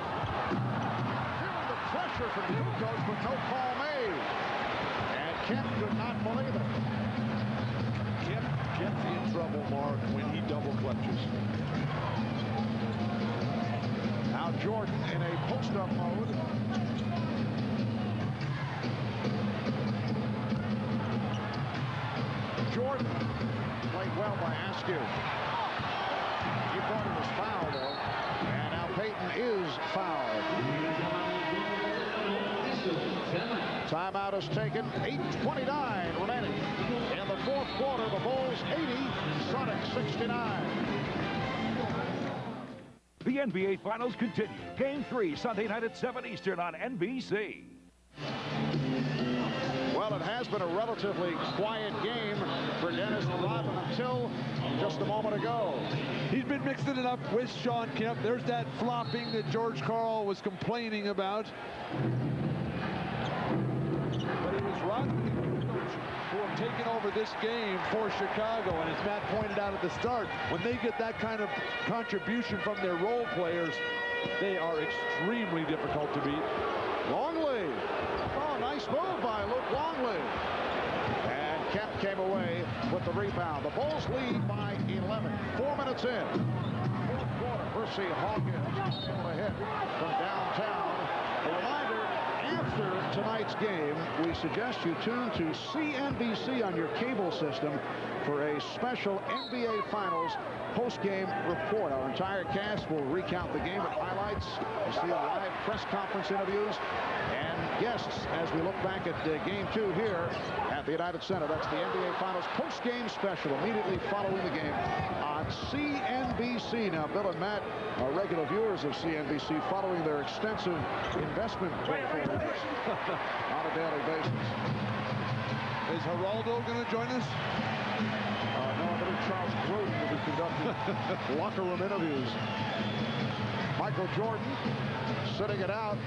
Speaker 2: Feeling the pressure from the coach, but no call made. And Kemp could not believe it.
Speaker 4: Kemp gets in trouble, Mark, when he double clutches.
Speaker 2: Now Jordan in a post-up mode. Jordan played well by Askew. He thought he was fouled, though. And now Payton is fouled. Timeout is taken. 8:29 remaining. In the fourth quarter, the Bulls 80, Sonicks 69.
Speaker 7: The NBA Finals continue. Game 3, Sunday night at 7 Eastern on NBC.
Speaker 2: Well, it has been a relatively quiet game for Dennis Rodman until just a moment ago.
Speaker 4: He's been mixing it up with Sean Kemp. There's that flopping that George Karl was complaining about. But it was Rodman who have taken over this game for Chicago. And as Matt pointed out at the start, when they get that kind of contribution from their role players, they are extremely difficult to beat.
Speaker 2: Longley. Oh, nice move by Luke Longley. And Kemp came away with the rebound. The Bulls lead by 11. 4 minutes in. Fourth quarter. Percy Hawkins able to hit from downtown. A reminder, after tonight's game, we suggest you tune to CNBC on your cable system for a special NBA Finals post-game report. Our entire cast will recount the game with highlights. You'll see live press conference interviews and guests as we look back at Game 2 here at the United Center. That's the NBA Finals post-game special immediately following the game on CNBC. Now, Bill and Matt are regular viewers of CNBC, following their extensive investment portfolios on a daily basis.
Speaker 4: Is Geraldo going to join us?
Speaker 2: No, I believe Charles Gruden will be conducting locker room interviews. Michael Jordan sitting it out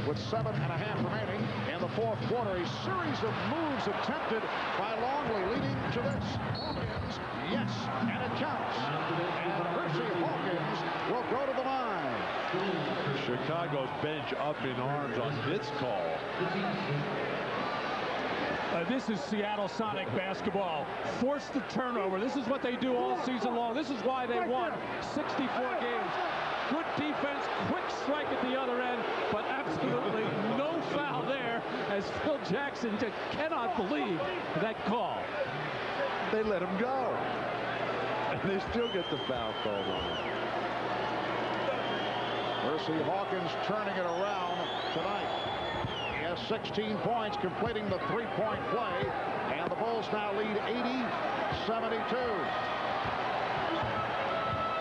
Speaker 2: with 7.5 remaining in the fourth quarter. A series of moves attempted by Longley leading to this. Hawkins, yes, and it counts. And Percy Hawkins will go to the line.
Speaker 4: Chicago's bench up in arms on this call.
Speaker 3: This is Seattle Sonic basketball. Force the turnover. This is what they do all season long. This is why they won 64 games. Good defense, quick strike at the other end, but absolutely no foul there, as Phil Jackson just cannot believe that call.
Speaker 4: They let him go. And they still get the foul call on him.
Speaker 2: Percy Hawkins turning it around tonight. He has 16 points, completing the three-point play, and the Bulls now lead 80-72.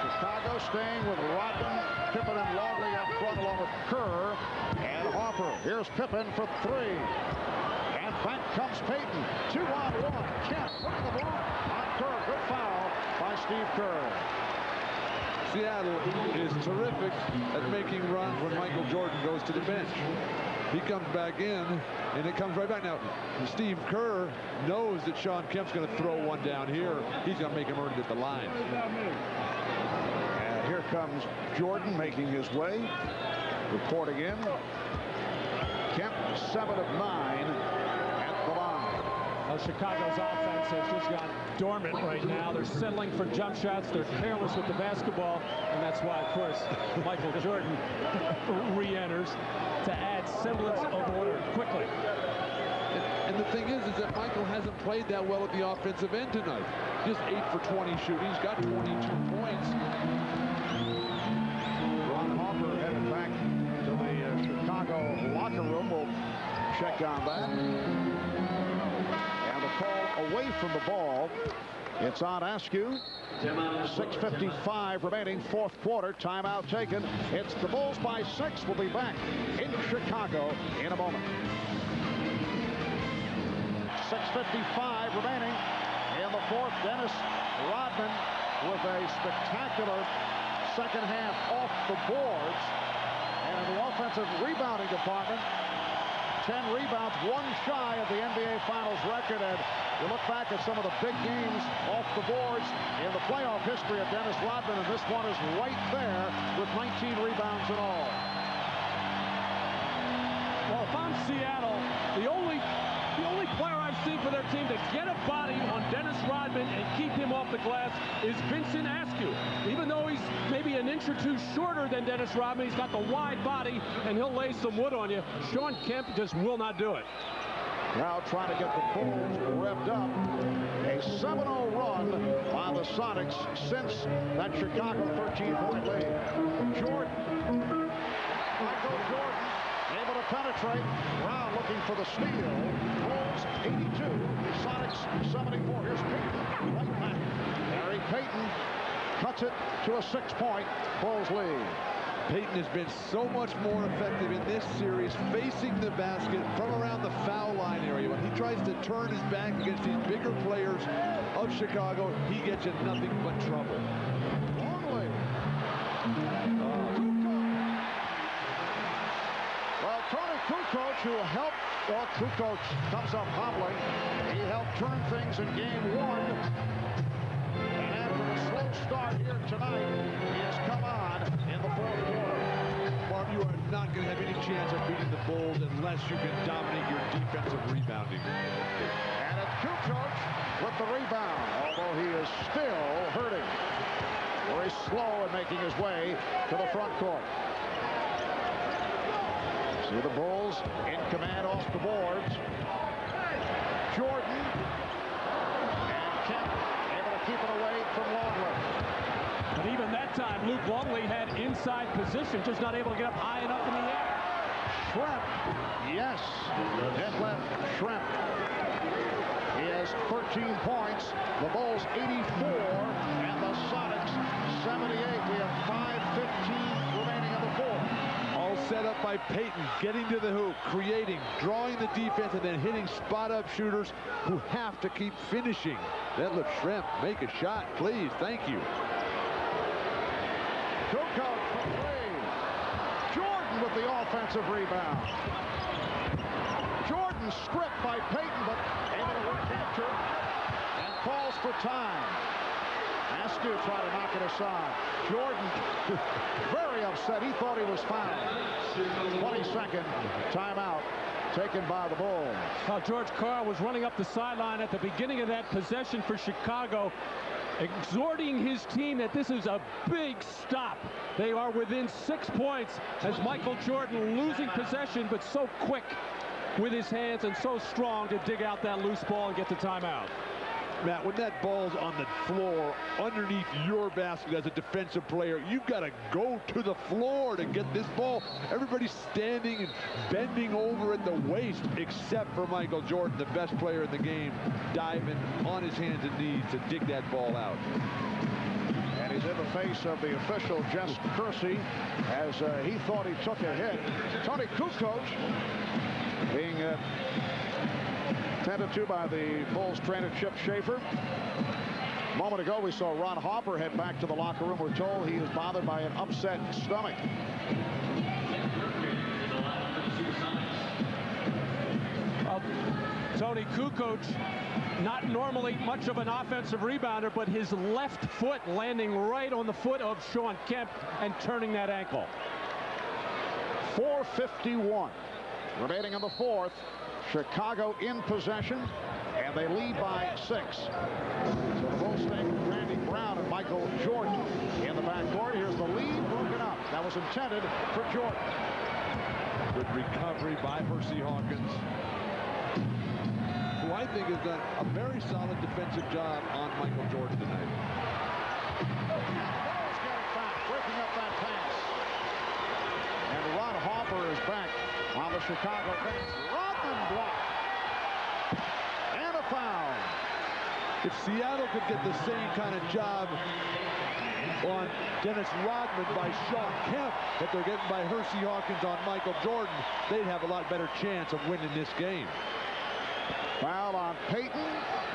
Speaker 2: Chicago staying with Rodman, Pippen, and Longley up front, along with Kerr and Harper. Here's Pippen for three. And back comes Payton. 2-on-1. Kemp putting the move on Kerr. Good foul by Steve Kerr.
Speaker 4: Seattle is terrific at making runs when Michael Jordan goes to the bench. He comes back in, and it comes right back. Now, Steve Kerr knows that Sean Kemp's going to throw one down here. He's going to make him earn it at the line.
Speaker 2: And here comes Jordan making his way. Reporting in. Kemp 7 of 9 at the line.
Speaker 3: Well, Chicago's offense has just gone dormant right now. They're settling for jump shots. They're careless with the basketball. And that's why, of course, Michael Jordan re-enters to add semblance of order quickly.
Speaker 4: And the thing is that Michael hasn't played that well at the offensive end tonight. Just 8 for 20 shooting. He's got 22 points.
Speaker 2: Ron Harper headed back to the Chicago locker room. We'll check on that. And the call away from the ball. It's on Askew. 6:55 remaining, fourth quarter. Timeout taken. It's the Bulls by 6. We'll be back in Chicago in a moment. 6:55 remaining in the fourth. Dennis Rodman with a spectacular second half off the boards. And in the offensive rebounding department, 10 rebounds, one shy of the NBA Finals record. And you look back at some of the big games off the boards in the playoff history of Dennis Rodman, and this one is right there with 19 rebounds in all.
Speaker 3: Well, if I'm Seattle, the only player I've seen for their team to get a body on Dennis Rodman and keep him off the glass is Vincent Askew. Even though he's maybe an inch or two shorter than Dennis Rodman, he's got the wide body, and he'll lay some wood on you. Sean Kemp just will not do it.
Speaker 2: Now trying to get the Bulls revved up. A 7-0 run by the Sonics since that Chicago 13-point lead. Jordan. Michael Jordan able to penetrate. Brown looking for the steal. Bulls 82. Sonics 74. Here's Payton. Right back. Gary Payton cuts it to a 6-point Bulls lead.
Speaker 4: Payton has been so much more effective in this series facing the basket from around the foul line area. When he tries to turn his back against these bigger players of Chicago, he gets in nothing but trouble.
Speaker 2: Longley. Well, Tony Kukoc, who helped, well, Kukoc comes up humbling. He helped turn things in game one. And after a slow start here tonight, he has come on in the fourth quarter.
Speaker 4: Marv, you are not going to have any chance of beating the Bulls unless you can dominate your defensive rebounding.
Speaker 2: And it's Kukoc with the rebound, although he is still hurting. Very slow in making his way to the front court. See the Bulls in command off the boards. Jordan and Kemp able to keep it away from Longley.
Speaker 3: But even that time, Luke Longley had inside position, just not able to get up high enough in the air.
Speaker 2: Schrempf, yes, Detlef Schrempf. He has 13 points. The Bulls 84 and the Sonics 78. We have 5:15 remaining in the fourth.
Speaker 4: All set up by Payton, getting to the hoop, creating, drawing the defense, and then hitting spot-up shooters who have to keep finishing. Detlef Schrempf, make a shot, please. Thank you.
Speaker 2: Kukoc for three. Jordan with the offensive rebound. Jordan stripped by Payton, but able to recapture and calls for time. Askew tried to knock it aside. Jordan very upset. He thought he was fouled. 22nd timeout taken by the Bulls.
Speaker 3: George Karl was running up the sideline at the beginning of that possession for Chicago, exhorting his team that this is a big stop. They are within 6 points as Michael Jordan losing possession, but so quick with his hands and so strong to dig out that loose ball and get the timeout.
Speaker 4: Matt, when that ball's on the floor underneath your basket as a defensive player, you've got to go to the floor to get this ball. Everybody's standing and bending over at the waist, except for Michael Jordan, the best player in the game, diving on his hands and knees to dig that ball out.
Speaker 2: And he's in the face of the official, Jess Kersey, as he thought he took a hit. Tony Kukoc being tended to by the Bulls trainer Chip Schaefer. A moment ago, we saw Ron Harper head back to the locker room. We're told he is bothered by an upset stomach.
Speaker 3: Tony Kukoc, not normally much of an offensive rebounder, but his left foot landing right on the foot of Sean Kemp and turning that ankle.
Speaker 2: 4:51 remaining in the fourth. Chicago in possession, and they lead by 6. So the Bulls staying with Randy Brown and Michael Jordan in the backcourt. Here's the lead broken up. That was intended for Jordan.
Speaker 4: Good recovery by Hersey Hawkins, who I think has done a very solid defensive job on Michael Jordan tonight.
Speaker 2: Bulls get it back, breaking up that pass. And Ron Harper is back on the Chicago bench. Block. And a foul.
Speaker 4: If Seattle could get the same kind of job on Dennis Rodman by Sean Kemp that they're getting by Hersey Hawkins on Michael Jordan, they'd have a lot better chance of winning this game.
Speaker 2: Foul on Payton,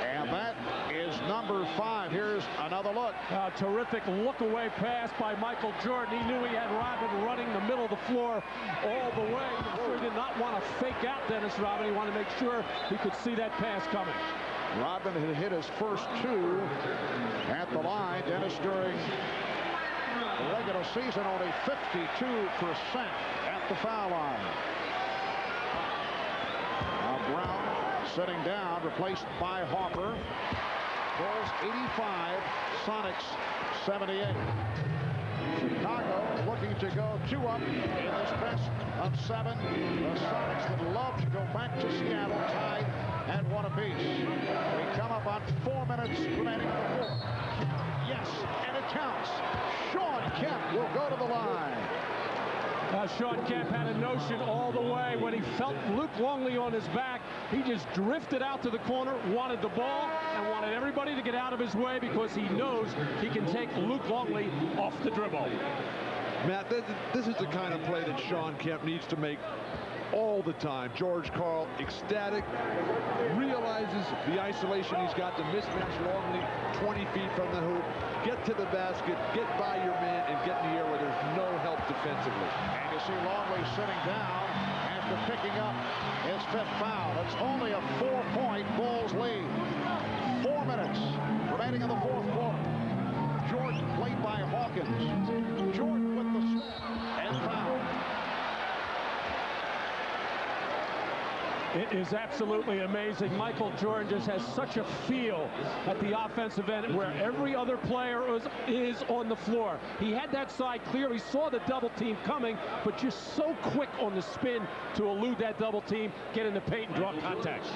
Speaker 2: and that is number 5. Here's another look.
Speaker 3: A terrific look-away pass by Michael Jordan. He knew he had Rodman running the middle of the floor all the way. He did not want to fake out Dennis Rodman. He wanted to make sure he could see that pass coming.
Speaker 2: Rodman had hit his first 2 at the line. Dennis, during the regular season, only 52% at the foul line. Now Brown sitting down, replaced by Harper. Bulls 85, Sonicks 78. Chicago looking to go 2 up in this best of 7. The Sonicks would love to go back to Seattle tied at 1 apiece. We come up on 4 minutes remaining in the 4th. Yes, and it counts. Sean Kemp will go to the line.
Speaker 3: Sean Kemp had a notion all the way. When he felt Luke Longley on his back, he just drifted out to the corner, wanted the ball, and wanted everybody to get out of his way because he knows he can take Luke Longley off the dribble.
Speaker 4: Matt, this is the kind of play that Sean Kemp needs to make all the time. George Karl, ecstatic, realizes the isolation he's got to mismatch Longley 20 feet from the hoop, get to the basket, get by your man, and get in the air where there's no help defensively.
Speaker 2: And you see Longley sitting down after picking up his 5th foul. It's only a 4-point Bulls lead. 4 minutes remaining in the 4th quarter. Jordan played by Hawkins. Jordan with the step and foul.
Speaker 3: It is absolutely amazing. Michael Jordan just has such a feel at the offensive end where every other player is on the floor. He had that side clear. He saw the double team coming, but just so quick on the spin to elude that double team, get in the paint and draw contact.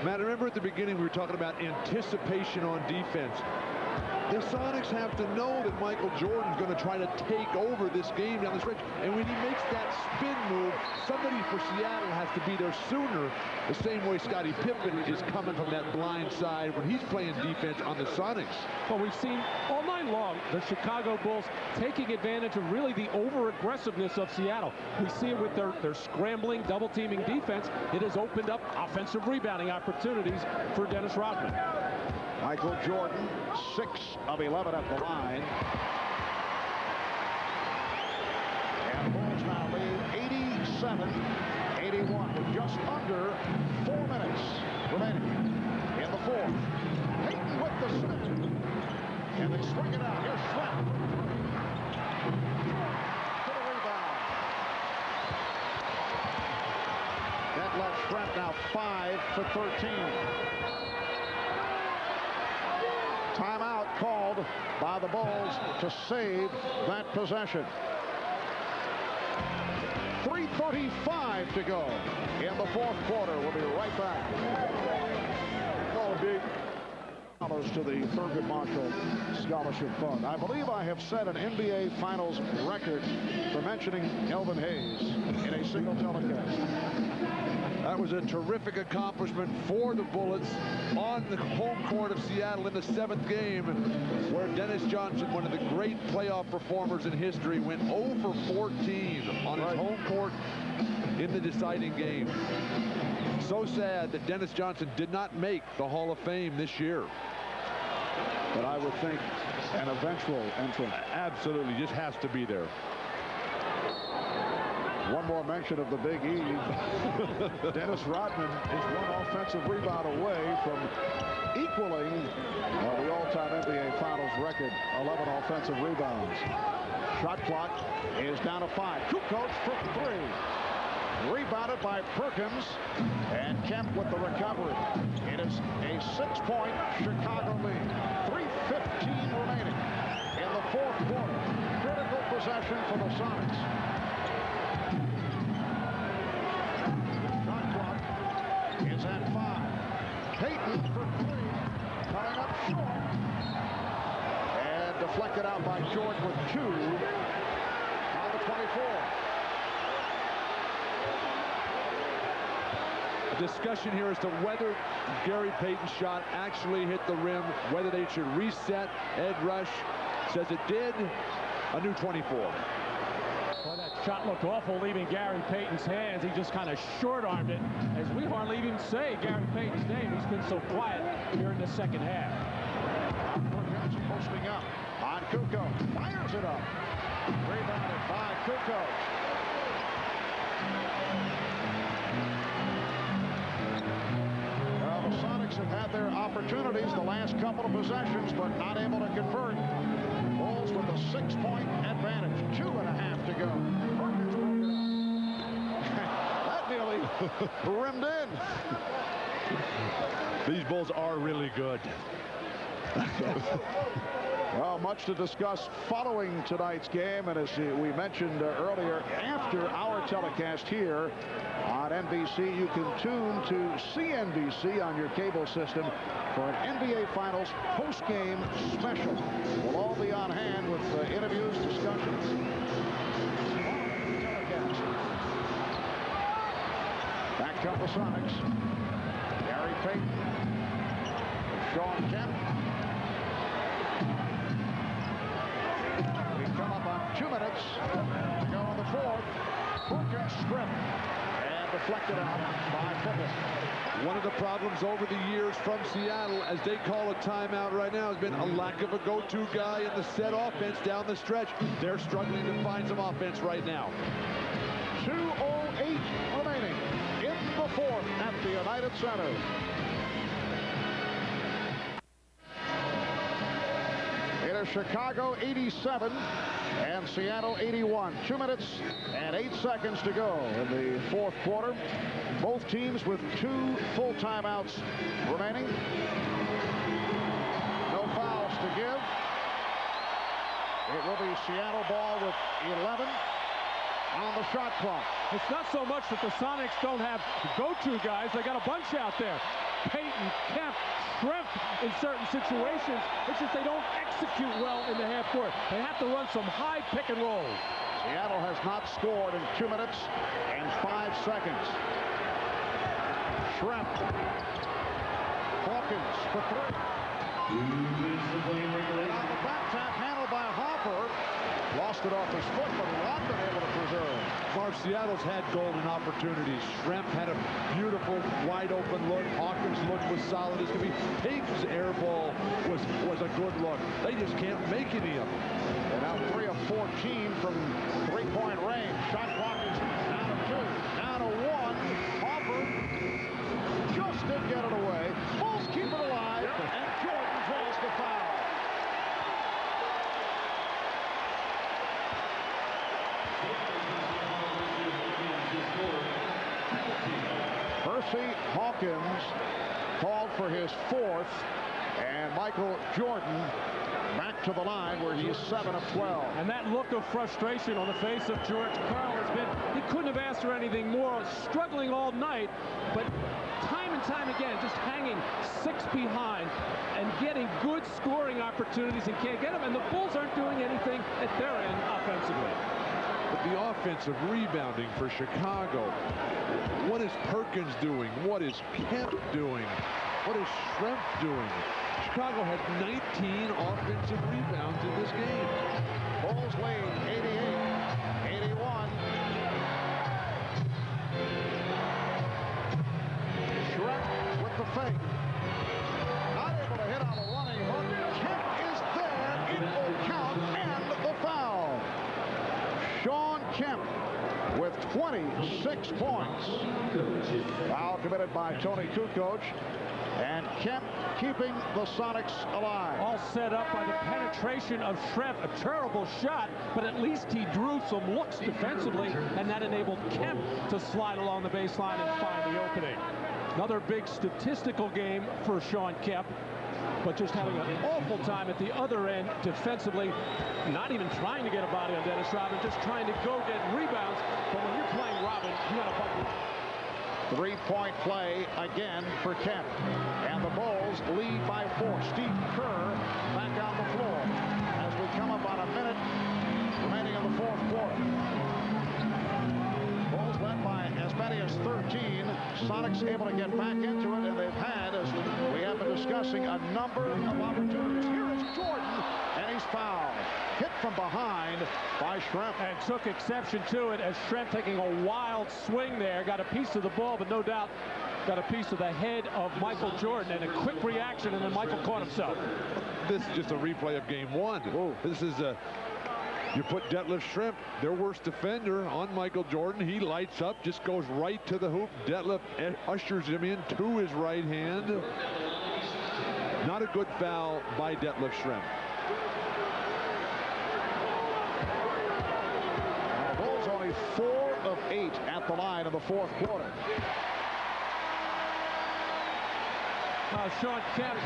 Speaker 4: Matt, remember at the beginning we were talking about anticipation on defense. The Sonicks have to know that Michael Jordan's going to try to take over this game down the stretch. And when he makes that spin move, somebody for Seattle has to be there sooner. The same way Scottie Pippen is coming from that blind side when he's playing defense on the Sonicks.
Speaker 3: Well, we've seen all night long the Chicago Bulls taking advantage of really the over-aggressiveness of Seattle. We see it with their scrambling, double-teaming defense. It has opened up offensive rebounding opportunities for Dennis Rodman.
Speaker 2: Michael Jordan, 6 of 11 at the line. And the Bulls now lead 87-81 with just under 4 minutes remaining in the 4th. Payton with the snap. And they swing it out. Here's Schwett. To the rebound. That left Schwett now 5 for 13. Timeout called by the Bulls to save that possession. 3:35 to go in the 4th quarter. We'll be right back. Big dollars to the Thurgood Marshall Scholarship Fund. I believe I have set an NBA Finals record for mentioning Elvin Hayes in a single telecast.
Speaker 4: That was a terrific accomplishment for the Bullets on the home court of Seattle in the 7th game, where Dennis Johnson, one of the great playoff performers in history, went 0 for 14 on his home court in the deciding game. So sad that Dennis Johnson did not make the Hall of Fame this year.
Speaker 2: But I would think an eventual entrant.
Speaker 4: Absolutely, just has to be there.
Speaker 2: One more mention of the Big E. Dennis Rodman is 1 offensive rebound away from equaling the all-time NBA Finals record, 11 offensive rebounds. Shot clock is down to 5. Kukoc for 3. Rebounded by Perkins, and Kemp with the recovery. It is a 6-point Chicago lead. 3:15 remaining in the 4th quarter. Critical possession for the Sonics. Shot clock is at 5. Payton for 3, coming up short. And deflected out by Jordan with 2 on the 24.
Speaker 4: Discussion here as to whether Gary Payton's shot actually hit the rim, whether they should reset. Ed Rush says it did. A new 24.
Speaker 3: Well, that Shot looked awful, leaving Gary Payton's hands. He just kind of short-armed it, as we hardly even say Gary Payton's name. He's been so quiet here in the second half.
Speaker 2: Perkins posting up on Kukoc. Fires it up. Rebounded by Kukoc. Well, the Sonics have had their opportunities the last couple of possessions, but not able to convert. Bulls with a 6-point advantage. 2.5 to go. That nearly rimmed in.
Speaker 4: These Bulls are really good.
Speaker 2: Well, much to discuss following tonight's game, and as we mentioned earlier, after our telecast here on NBC, you can tune to CNBC on your cable system for an NBA Finals post-game special. We'll all be on hand with interviews, discussions. Back come the Sonics. Gary Payton, Sean Kemp. We come up on 2 minutes to go in the fourth. Perkins strip and deflected out by Pippen.
Speaker 4: One of the problems over the years from Seattle, as they call a timeout right now, has been a lack of a go-to guy in the set offense down the stretch. They're struggling to find some offense right now.
Speaker 2: 2:08 remaining in the fourth at the United Center. It is Chicago 87 and Seattle 81. 2 minutes and 8 seconds to go in the fourth quarter. Both teams with 2 full timeouts remaining. No fouls to give. It will be Seattle ball with 11 on the shot clock.
Speaker 3: It's not so much that the Sonics don't have go-to guys. They got a bunch out there. Payton, Kemp, Shrimp in certain situations. It's just they don't execute well in the half court. They have to run some high pick and rolls.
Speaker 2: Seattle has not scored in 2 minutes and 5 seconds. Shrimp. Hawkins for 3. On the back tap handled by Hopper. Lost it off his foot, but not been able to preserve.
Speaker 4: Marv, Seattle's had golden opportunities. Shrimp had a beautiful wide open look. Hawkins' look was solid as could be. Payton's air ball was a good look. They just can't make any of them.
Speaker 2: They're now 3 of 14 from 3-point range. Shot clock is down to 2. Down to 1. Hopper just didn't get it away. Bulls keep it alive, and Jordan draws the foul. Percy Hawkins called for his 4th, and Michael Jordan back to the line where he's 7 of 12.
Speaker 3: And that look of frustration on the face of George Karl has been, he couldn't have asked for anything more, struggling all night, but time and time again, just hanging 6 behind and getting good scoring opportunities and can't get them. And the Bulls aren't doing anything at their end offensively.
Speaker 4: But the offensive rebounding for Chicago, what is Perkins doing? What is Kemp doing? What is Shrimp doing? Chicago had 19 offensive rebounds in this game.
Speaker 2: Bulls lead 88-81. Shrimp with the fake. Not able to hit on the running hook. Kemp is there. It will count and the foul. Sean Kemp with 26 points. Foul committed by Tony Kukoc. And Kemp keeping the Sonics alive.
Speaker 3: All set up by the penetration of Shrimp. A terrible shot, but at least he drew some looks defensively, and that enabled Kemp to slide along the baseline and find the opening. Another big statistical game for Sean Kemp, but just having an awful time at the other end defensively, not even trying to get a body on Dennis Rodman, just trying to go get rebounds. But when you're playing Rodman, you got to bucket.
Speaker 2: 3-point play again for Kemp. And the Bulls lead by 4. Steve Kerr back on the floor as we come up on a minute remaining in the fourth quarter. Bulls led by as many as 13. Sonics able to get back into it, and they've had, as we have been discussing, a number of opportunities. Here is Jordan, and he's fouled. Hit from behind by Schrempf.
Speaker 3: And took exception to it as Schrempf taking a wild swing there. Got a piece of the ball, but no doubt got a piece of the head of Michael Jordan, and a quick reaction, and then Michael caught himself.
Speaker 4: This is just a replay of game one.
Speaker 2: Whoa.
Speaker 4: This is you put Detlef Schrempf, their worst defender, on Michael Jordan. He lights up, just goes right to the hoop. Detlef ushers him in to his right hand. Not a good foul by Detlef Schrempf.
Speaker 2: The Bulls only 4 of 8 at the line in the fourth quarter.
Speaker 3: Sean Kemp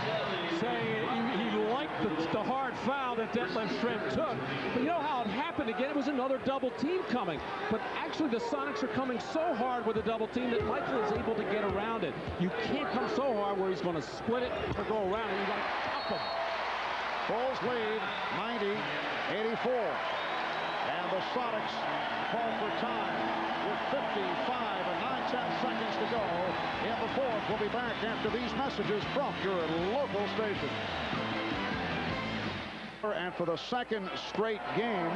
Speaker 3: saying he liked the hard foul that Detlef Schrempf took. But you know how it happened again? It was another double team coming. But actually the Sonics are coming so hard with a double team that Michael is able to get around it. You can't come so hard where he's going to split it or go around it. You got to stop him.
Speaker 2: Bulls lead 90-84. And the Sonics call for time with 55 and 9/10 seconds to go in the fourth. We'll be back after these messages from your local station. And for the second straight game,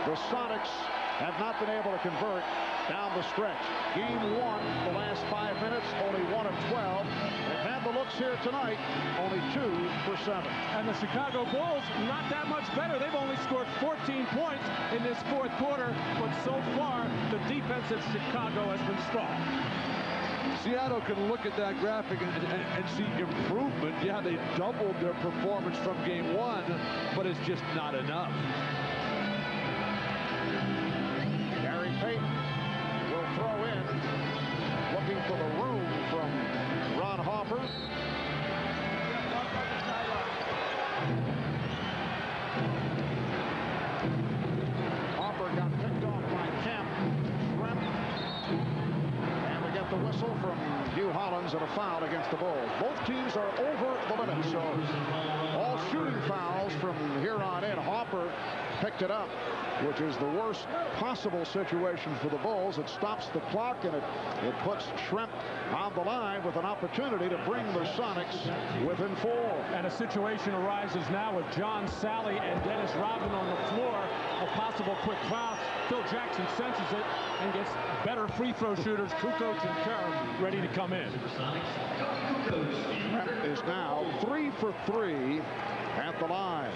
Speaker 2: the Sonics have not been able to convert down the stretch. Game one, the last 5 minutes, only 1 of 12. They've had the looks here tonight, only 2 for 7.
Speaker 3: And the Chicago Bulls, not that much better. They've only scored 14 points in this fourth quarter, but so far, the defense of Chicago has been strong.
Speaker 4: Seattle can look at that graphic and see improvement. Yeah, they doubled their performance from game one, but it's just not enough.
Speaker 2: Gary Payton will throw in, looking for the room from Ron Harper. Harper got picked off by Kemp. And we get the whistle from Hugh Hollins and a foul against the Bulls. Both teams are over the limit, so all shooting fouls from here on in. Harper picked it up, which is the worst possible situation for the Bulls. It stops the clock, and it puts Schrempf on the line with an opportunity to bring the Sonics within 4.
Speaker 3: And a situation arises now with John Sally and Dennis Rodman on the floor. A possible quick foul. Phil Jackson senses it and gets better free throw shooters, Kukoc and Kerr, ready to come in.
Speaker 2: Schrempf is now 3 for 3 at the line.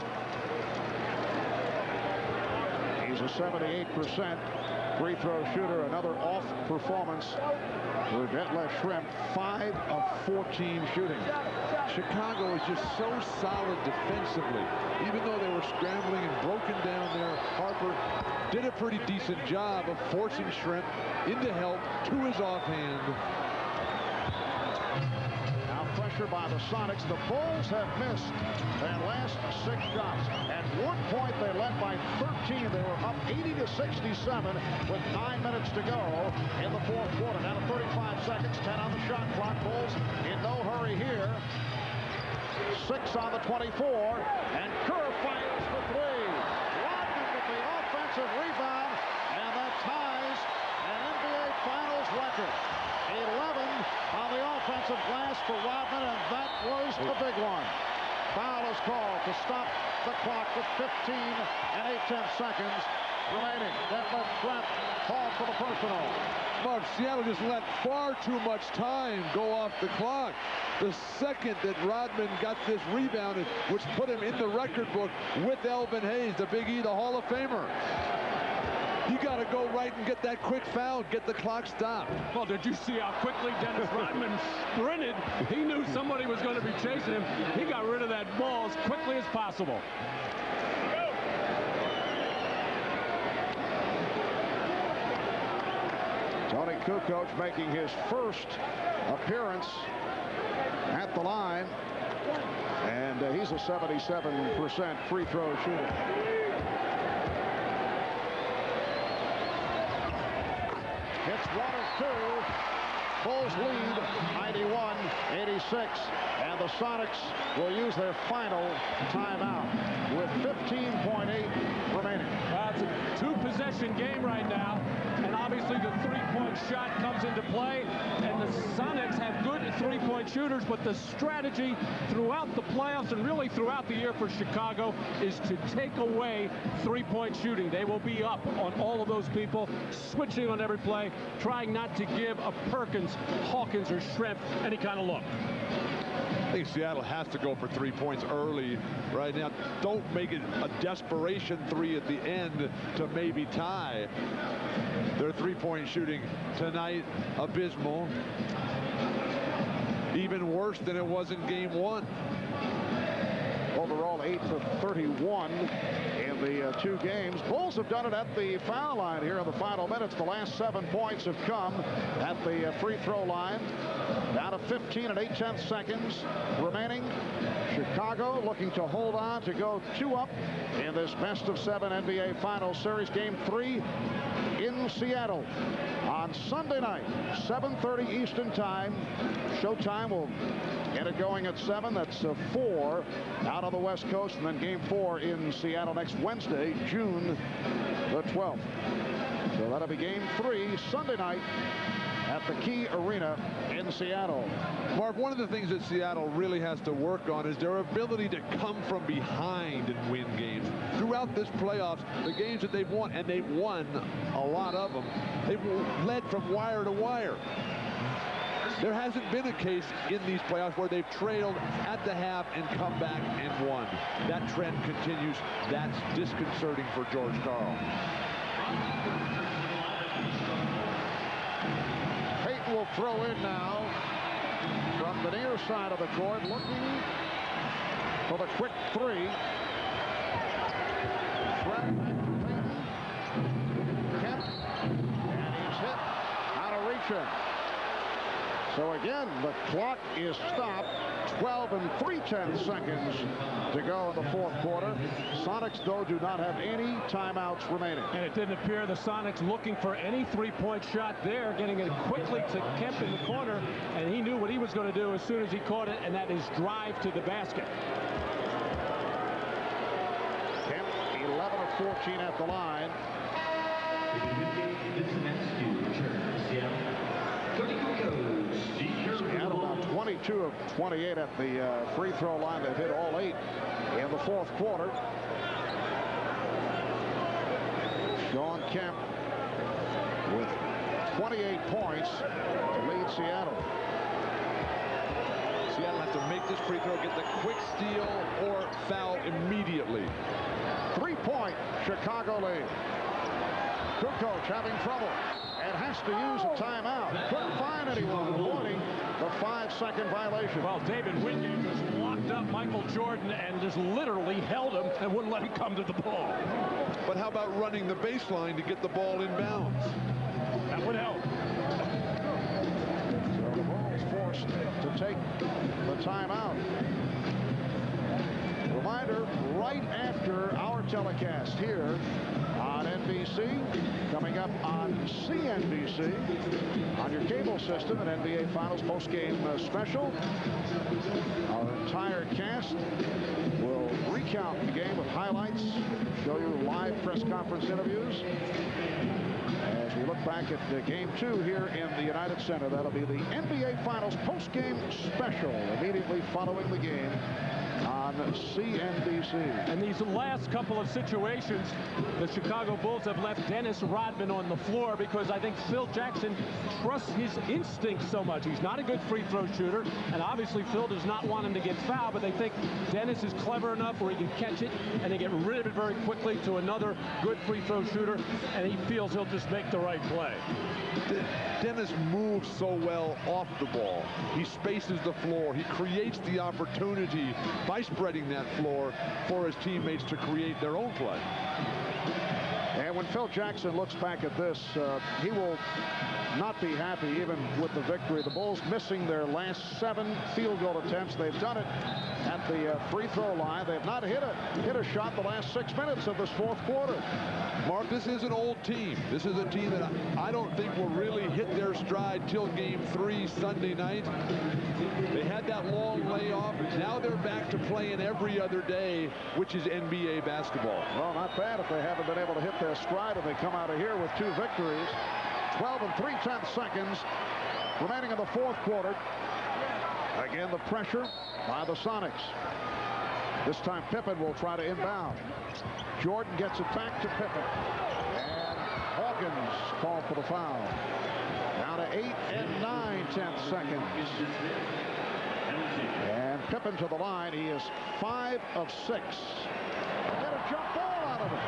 Speaker 2: He's a 78% free throw shooter. Another off performance for Detlef Schrempf. 5 of 14 shooting.
Speaker 4: Chicago is just so solid defensively. Even though they were scrambling and broken down there, Harper did a pretty decent job of forcing Schrempf into help to his offhand.
Speaker 2: Now pressure by the Sonics. The Bulls have missed their last 6 shots. At one point they led by 13. They were up 80-67 with 9 minutes to go in the fourth quarter. Now to 35 seconds, 10 on the shot clock. Bulls in no hurry here. 6 on the 24, and Kerr fires for 3. Rodman with the offensive rebound, and that ties an NBA Finals record. 11 on the offensive glass for Rodman, and that was a big one. Foul is called to stop the clock with 15 and 8/10 seconds remaining. Detlef Schrempf called for the personal.
Speaker 4: Mark, Seattle just let far too much time go off the clock. The second that Rodman got this rebound, which put him in the record book with Elvin Hayes, the Big E, the Hall of Famer. You got to go right and get that quick foul, get the clock stopped.
Speaker 3: Well, did you see how quickly Dennis Rodman sprinted? He knew somebody was going to be chasing him. He got rid of that ball as quickly as possible.
Speaker 2: Tony Kukoc making his first appearance at the line, and he's a 77% free throw shooter. Hits 1 of 2. Bulls lead 91-86, and the Sonics will use their final timeout with 15.8 remaining.
Speaker 3: It's a 2-possession game right now, and and obviously the three-point shot comes into play. And the Sonicks have good three-point shooters, but the strategy throughout the playoffs and really throughout the year for Chicago is to take away three-point shooting. They will be up on all of those people, switching on every play, trying not to give a Perkins, Hawkins, or Schrempf any kind of look.
Speaker 4: I think Seattle has to go for 3 points early right now. Don't make it a desperation three at the end to maybe tie. Their three-point shooting tonight, abysmal. Even worse than it was in game one.
Speaker 2: Overall, 8 for 31 in the two games. Bulls have done it at the foul line here in the final minutes. The last 7 points have come at the free throw line. Down to 15 and 8/10 seconds remaining. Chicago looking to hold on to go 2 up in this best-of-7 NBA Finals Series. Game 3 in Seattle on Sunday night, 7:30 Eastern Time. Showtime will get it going at 7. That's 4 out on the West Coast, and then Game 4 in Seattle next Wednesday, June the 12th. So that'll be Game 3 Sunday night at the Key Arena in Seattle.
Speaker 4: Mark, one of the things that Seattle really has to work on is their ability to come from behind and win games. Throughout this playoffs, the games that they've won, and they've won a lot of them, they've led from wire to wire. There hasn't been a case in these playoffs where they've trailed at the half and come back and won. That trend continues. That's disconcerting for George Karl.
Speaker 2: Will throw in now from the near side of the court, looking for the quick three. Kemp, and he's hit out of reach. So again, the clock is stopped. 12 and 3/10 seconds to go in the fourth quarter. Sonicks, though, do not have any timeouts remaining.
Speaker 3: And it didn't appear the Sonicks looking for any three-point shot there, getting it quickly to Kemp in the corner, and he knew what he was going to do as soon as he caught it, and that is drive to the basket.
Speaker 2: Kemp, 11 of 14 at the line. Seattle about 22 of 28 at the free throw line. They've hit all 8 in the fourth quarter. Shawn Kemp with 28 points to lead Seattle.
Speaker 4: Seattle has to make this free throw, get the quick steal or foul immediately.
Speaker 2: 3-point Chicago lead. Kukoc having trouble and has to use a timeout. Couldn't find anyone, avoiding the 5-second violation.
Speaker 3: Well, David Wingate just locked up Michael Jordan and just literally held him and wouldn't let him come to the ball.
Speaker 4: But how about running the baseline to get the ball in bounds?
Speaker 3: That would help.
Speaker 2: So the Bulls forced to take the timeout. Reminder, right after our telecast here on NBC, coming up on CNBC, on your cable system, an NBA Finals postgame special. Our entire cast will recount the game with highlights, show you live press conference interviews. As we look back at Game 2 here in the United Center, that'll be the NBA Finals postgame special immediately following the game on CNBC.
Speaker 3: And these last couple of situations, the Chicago Bulls have left Dennis Rodman on the floor because I think Phil Jackson trusts his instincts so much. He's not a good free throw shooter, and obviously Phil does not want him to get fouled, but they think Dennis is clever enough where he can catch it and they get rid of it very quickly to another good free throw shooter, and he feels he'll just make the right play.
Speaker 4: Dennis moves so well off the ball. He spaces the floor. He creates the opportunity by spreading that floor for his teammates to create their own play.
Speaker 2: And when Phil Jackson looks back at this, he will not be happy even with the victory. The Bulls missing their last 7 field goal attempts. They've done it at the free throw line. They have not hit a shot the last 6 minutes of this fourth quarter.
Speaker 4: Mark, this is an old team. This is a team that I don't think will really hit their stride till Game 3 Sunday night. They had that long layoff. Now they're back to playing every other day, which is NBA basketball.
Speaker 2: Well, not bad if they haven't been able to hit their stride and they come out of here with 2 victories. 12 3/10 seconds remaining in the fourth quarter. Again, the pressure by the Sonics. This time Pippen will try to inbound. Jordan gets it back to Pippen. And Hawkins called for the foul. Down to 8 9/10 seconds. And Pippen to the line. He is 5 of 6. Get a jump ball out of it.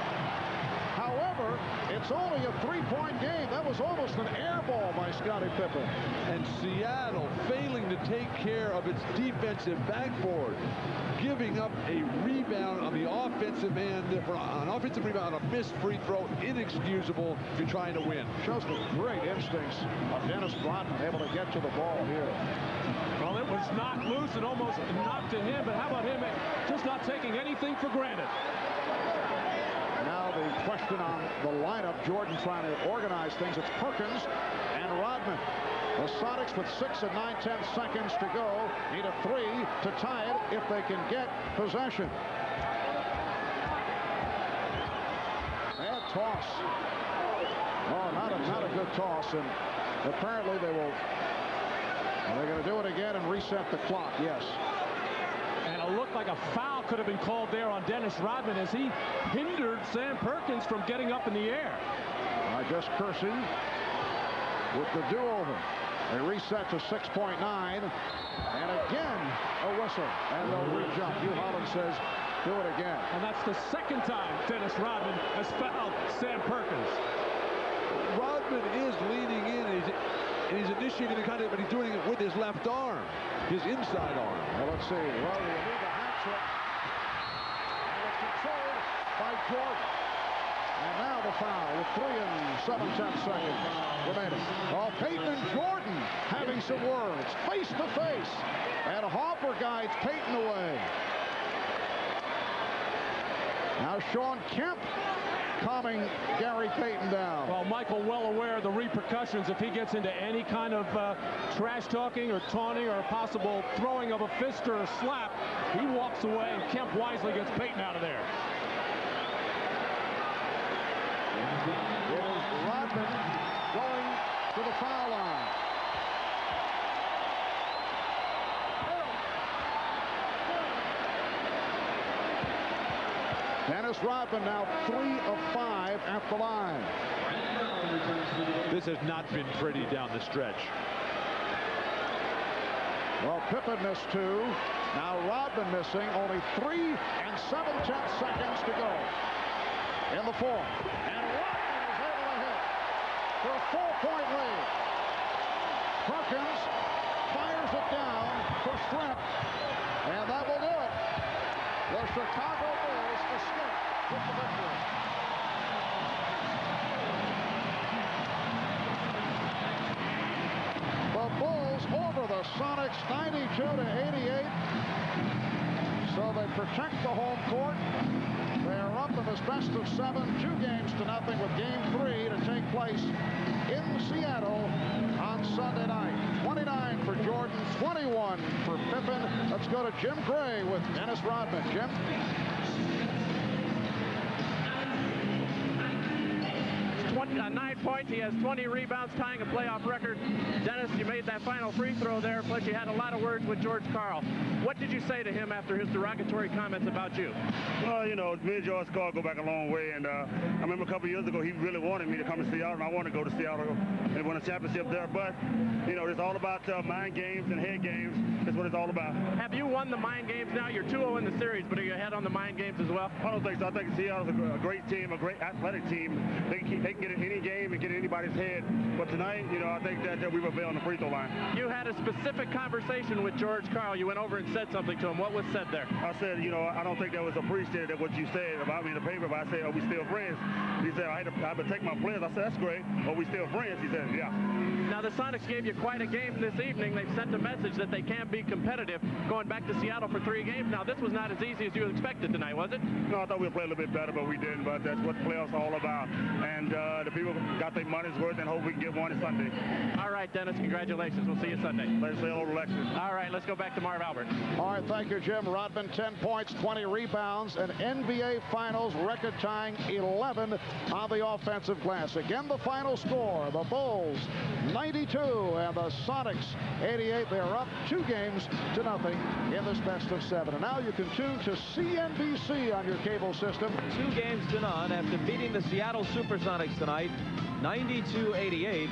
Speaker 2: However, it's only a 3-point game. That was almost an air ball by Scottie Pippen.
Speaker 4: And Seattle failing to take care of its defensive backboard, giving up a rebound on the offensive end, an offensive rebound on a missed free throw, inexcusable if you're trying to win.
Speaker 2: Shows the great instincts of Dennis Rodman, able to get to the ball here.
Speaker 3: Well, it was knocked loose and almost knocked to him, but how about him just not taking anything for granted?
Speaker 2: Now the question on the lineup, Jordan trying to organize things. It's Perkins and Rodman. The Sonics with 6 and 9/10 seconds to go need a 3 to tie it if they can get possession. Bad toss. Oh, not a good toss, and apparently they're going to do it again and reset the clock. Yes.
Speaker 3: And it looked like a foul could have been called there on Dennis Rodman as he hindered Sam Perkins from getting up in the air.
Speaker 2: Just Kersey with the do-over. They reset to 6.9. And again, a whistle. And they'll re-jump. Hugh Holland says, do it again.
Speaker 3: And that's the second time Dennis Rodman has fouled Sam Perkins.
Speaker 4: Rodman is leaning in, and he's initiating the contact, but he's doing it with his left arm, his inside arm.
Speaker 2: Well, let's see. Well, we need the hat trick. And it's controlled by Jordan. And now the foul with 3 and 7/10 seconds remaining. Oh, Peyton and Jordan having some words, face to face. And Harper guides Peyton away. Now Sean Kemp calming Gary Payton down.
Speaker 3: Well, Michael well aware of the repercussions if he gets into any kind of trash talking or taunting or possible throwing of a fist or a slap. He walks away, and Kemp wisely gets Payton out of there.
Speaker 2: It is Rodman going to the foul line. Dennis Rodman now 3 of 5 at the line.
Speaker 4: This has not been pretty down the stretch.
Speaker 2: Well, Pippen missed 2. Now Rodman missing. Only 3 and 7/10 seconds to go in the fourth. And Rodman is able to hit for a 4-point lead. Perkins fires it down for strength. And that will do it. The Chicago Bulls escape with the victory. The Bulls over the Sonics 92-88. So they protect the home court. They are up in this best of 7, 2-0 with game 3 to take place in Seattle on Sunday night. 29 for Jordan, 21 for Pippen. Let's go to Jim Gray with Dennis Rodman. Jim?
Speaker 13: 9 points. He has 20 rebounds, tying a playoff record. Dennis, you made that final free throw there, plus you had a lot of words with George Karl. What did you say to him after his derogatory comments about you?
Speaker 11: Well, you know, me and George Karl go back a long way, and I remember a couple years ago he really wanted me to come to Seattle, and I wanted to go to Seattle and win a championship there. But, you know, it's all about mind games and head games. That's what it's all about.
Speaker 13: Have you won the mind games now? You're 2-0 in the series, but are you ahead on the mind games as well?
Speaker 11: I don't think so. I think Seattle's a great team, a great athletic team. They can get in any game and get in anybody's head. But tonight, you know, I think that we prevail on the free throw line.
Speaker 13: You had a specific conversation with George Karl. You went over and said something to him. What was said there?
Speaker 11: I said, you know, I don't think that was appreciated what you said about me in the paper, but I said, are we still friends? He said, I had to protect my players. I said, that's great. Are we still friends? He said, yeah.
Speaker 13: Now, the Sonics gave you quite a game this evening. They've sent a message that they can be competitive going back to Seattle for 3 games. Now, this was not as easy as you expected tonight, was it?
Speaker 11: No, I thought we would play a little bit better, but we didn't. But that's what playoffs are all about. And the people got their money's worth, and hope we can get one Sunday.
Speaker 13: All right, Dennis, congratulations. We'll see you Sunday.
Speaker 11: Let's say hello to Lexus.
Speaker 13: All right, let's go back to Marv Albert.
Speaker 2: All right, thank you, Jim. Rodman, 10 points, 20 rebounds, and NBA Finals record-tying 11 on the offensive glass. Again, the final score, the Bulls 92 and the Sonicks 88. They're up 2 games to nothing in this best of 7. And now you can tune to CNBC on your cable system.
Speaker 1: 2 games to none after beating the Seattle Supersonics tonight, 92-88.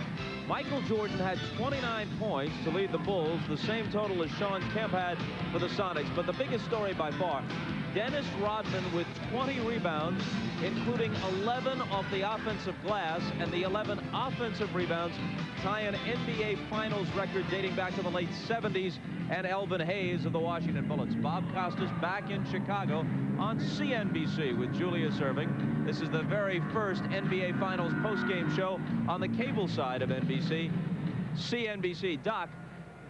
Speaker 1: Michael Jordan had 29 points to lead the Bulls, the same total as Sean Kemp had for the Sonics. But the biggest story by far, Dennis Rodman with 20 rebounds, including 11 off the offensive glass, and the 11 offensive rebounds tie an NBA Finals record dating back to the late 70s and Elvin Hayes of the Washington Bullets. Bob Costas back in Chicago on CNBC with Julius Erving. This is the very first NBA Finals postgame show on the cable side of NBC. CNBC. Doc,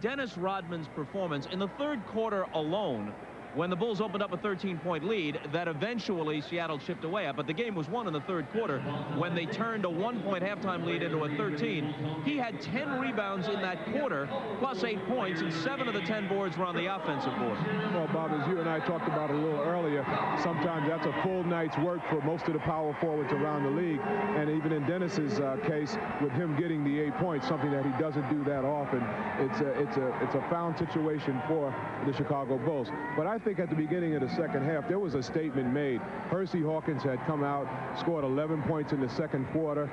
Speaker 1: Dennis Rodman's performance in the third quarter alone, when the Bulls opened up a 13-point lead that eventually Seattle chipped away at, but the game was won in the third quarter when they turned a 1-point halftime lead into a 13. He had 10 rebounds in that quarter, plus 8 points, and 7 of the 10 boards were on the offensive board.
Speaker 12: Well, Bob, as you and I talked about a little earlier, sometimes that's a full night's work for most of the power forwards around the league. And even in Dennis's case, with him getting the 8 points, something that he doesn't do that often, it's a found situation for the Chicago Bulls. But I think at the beginning of the second half, there was a statement made. Hersey Hawkins had come out, scored 11 points in the second quarter,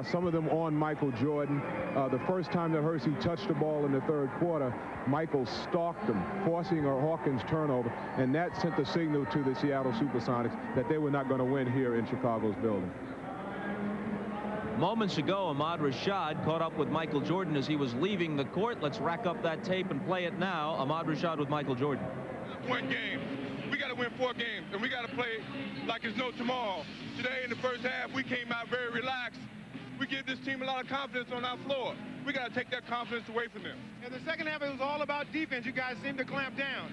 Speaker 12: some of them on Michael Jordan. The first time that Hersey touched the ball in the third quarter, Michael stalked him, forcing a Hawkins turnover, and that sent the signal to the Seattle Supersonics that they were not going to win here in Chicago's building.
Speaker 1: Moments ago, Ahmad Rashad caught up with Michael Jordan as he was leaving the court. Let's rack up that tape and play it now. Ahmad Rashad with Michael Jordan.
Speaker 14: One game. We got to win 4 games, and we got to play like it's no tomorrow. Today, in the first half, we came out very relaxed. We give this team a lot of confidence on our floor. We got to take that confidence away from them.
Speaker 5: In the second half, it was all about defense. You guys seemed to clamp down.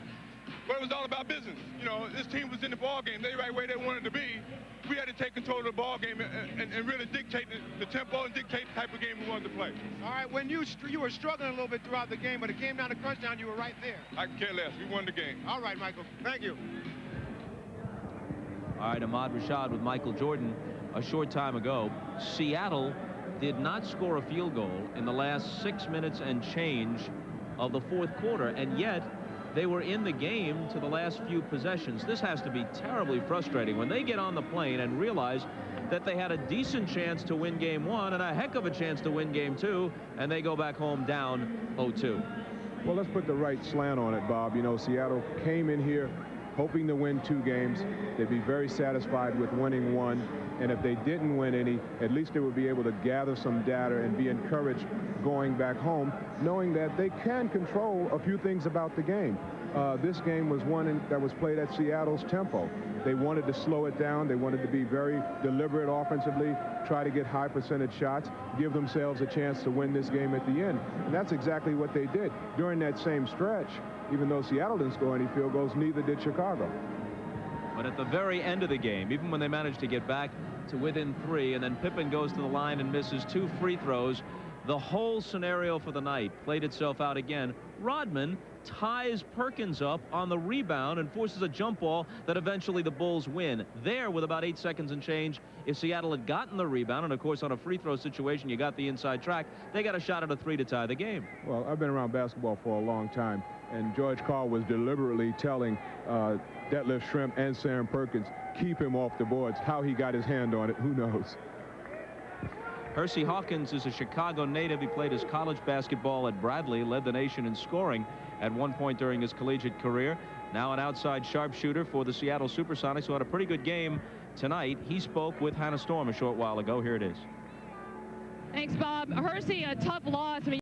Speaker 14: Well, it was all about business. You know, this team was in the ball game. They right where they wanted to be. We had to take control of the ball game and really dictate the tempo and dictate the type of game we wanted to play.
Speaker 5: All right, when you were struggling a little bit throughout the game, but it came down to crunch time, you were right there.
Speaker 14: I can care less. We won the game.
Speaker 5: All right, Michael. Thank you.
Speaker 1: All right, Ahmad Rashad with Michael Jordan. A short time ago, Seattle did not score a field goal in the last 6 minutes and change of the fourth quarter, and yet they were in the game to the last few possessions. This has to be terribly frustrating when they get on the plane and realize that they had a decent chance to win game 1 and a heck of a chance to win game 2, and they go back home down 0-2.
Speaker 12: Well, let's put the right slant on it, Bob. You know, Seattle came in here hoping to win 2 games. They'd be very satisfied with winning 1. And if they didn't win any, at least they would be able to gather some data and be encouraged going back home, knowing that they can control a few things about the game. This game was one that was played at Seattle's tempo. They wanted to slow it down. They wanted to be very deliberate offensively, try to get high percentage shots, give themselves a chance to win this game at the end. And that's exactly what they did. During that same stretch, even though Seattle didn't score any field goals, neither did Chicago.
Speaker 1: But at the very end of the game, even when they managed to get back to within 3, and then Pippen goes to the line and misses 2 free throws, the whole scenario for the night played itself out again. Rodman ties Perkins up on the rebound and forces a jump ball that eventually the Bulls win. There, with about 8 seconds and change, if Seattle had gotten the rebound, and of course on a free throw situation you got the inside track, they got a shot at a 3 to tie the game.
Speaker 12: Well, I've been around basketball for a long time, and George Karl was deliberately telling Detlef Schrempf and Sam Perkins, keep him off the boards. How he got his hand on it, who knows?
Speaker 1: Hersey Hawkins is a Chicago native. He played his college basketball at Bradley, led the nation in scoring at one point during his collegiate career. Now an outside sharpshooter for the Seattle Supersonics, who had a pretty good game tonight. He spoke with Hannah Storm a short while ago. Here it is.
Speaker 6: Thanks, Bob. Hersey, a tough loss. I mean,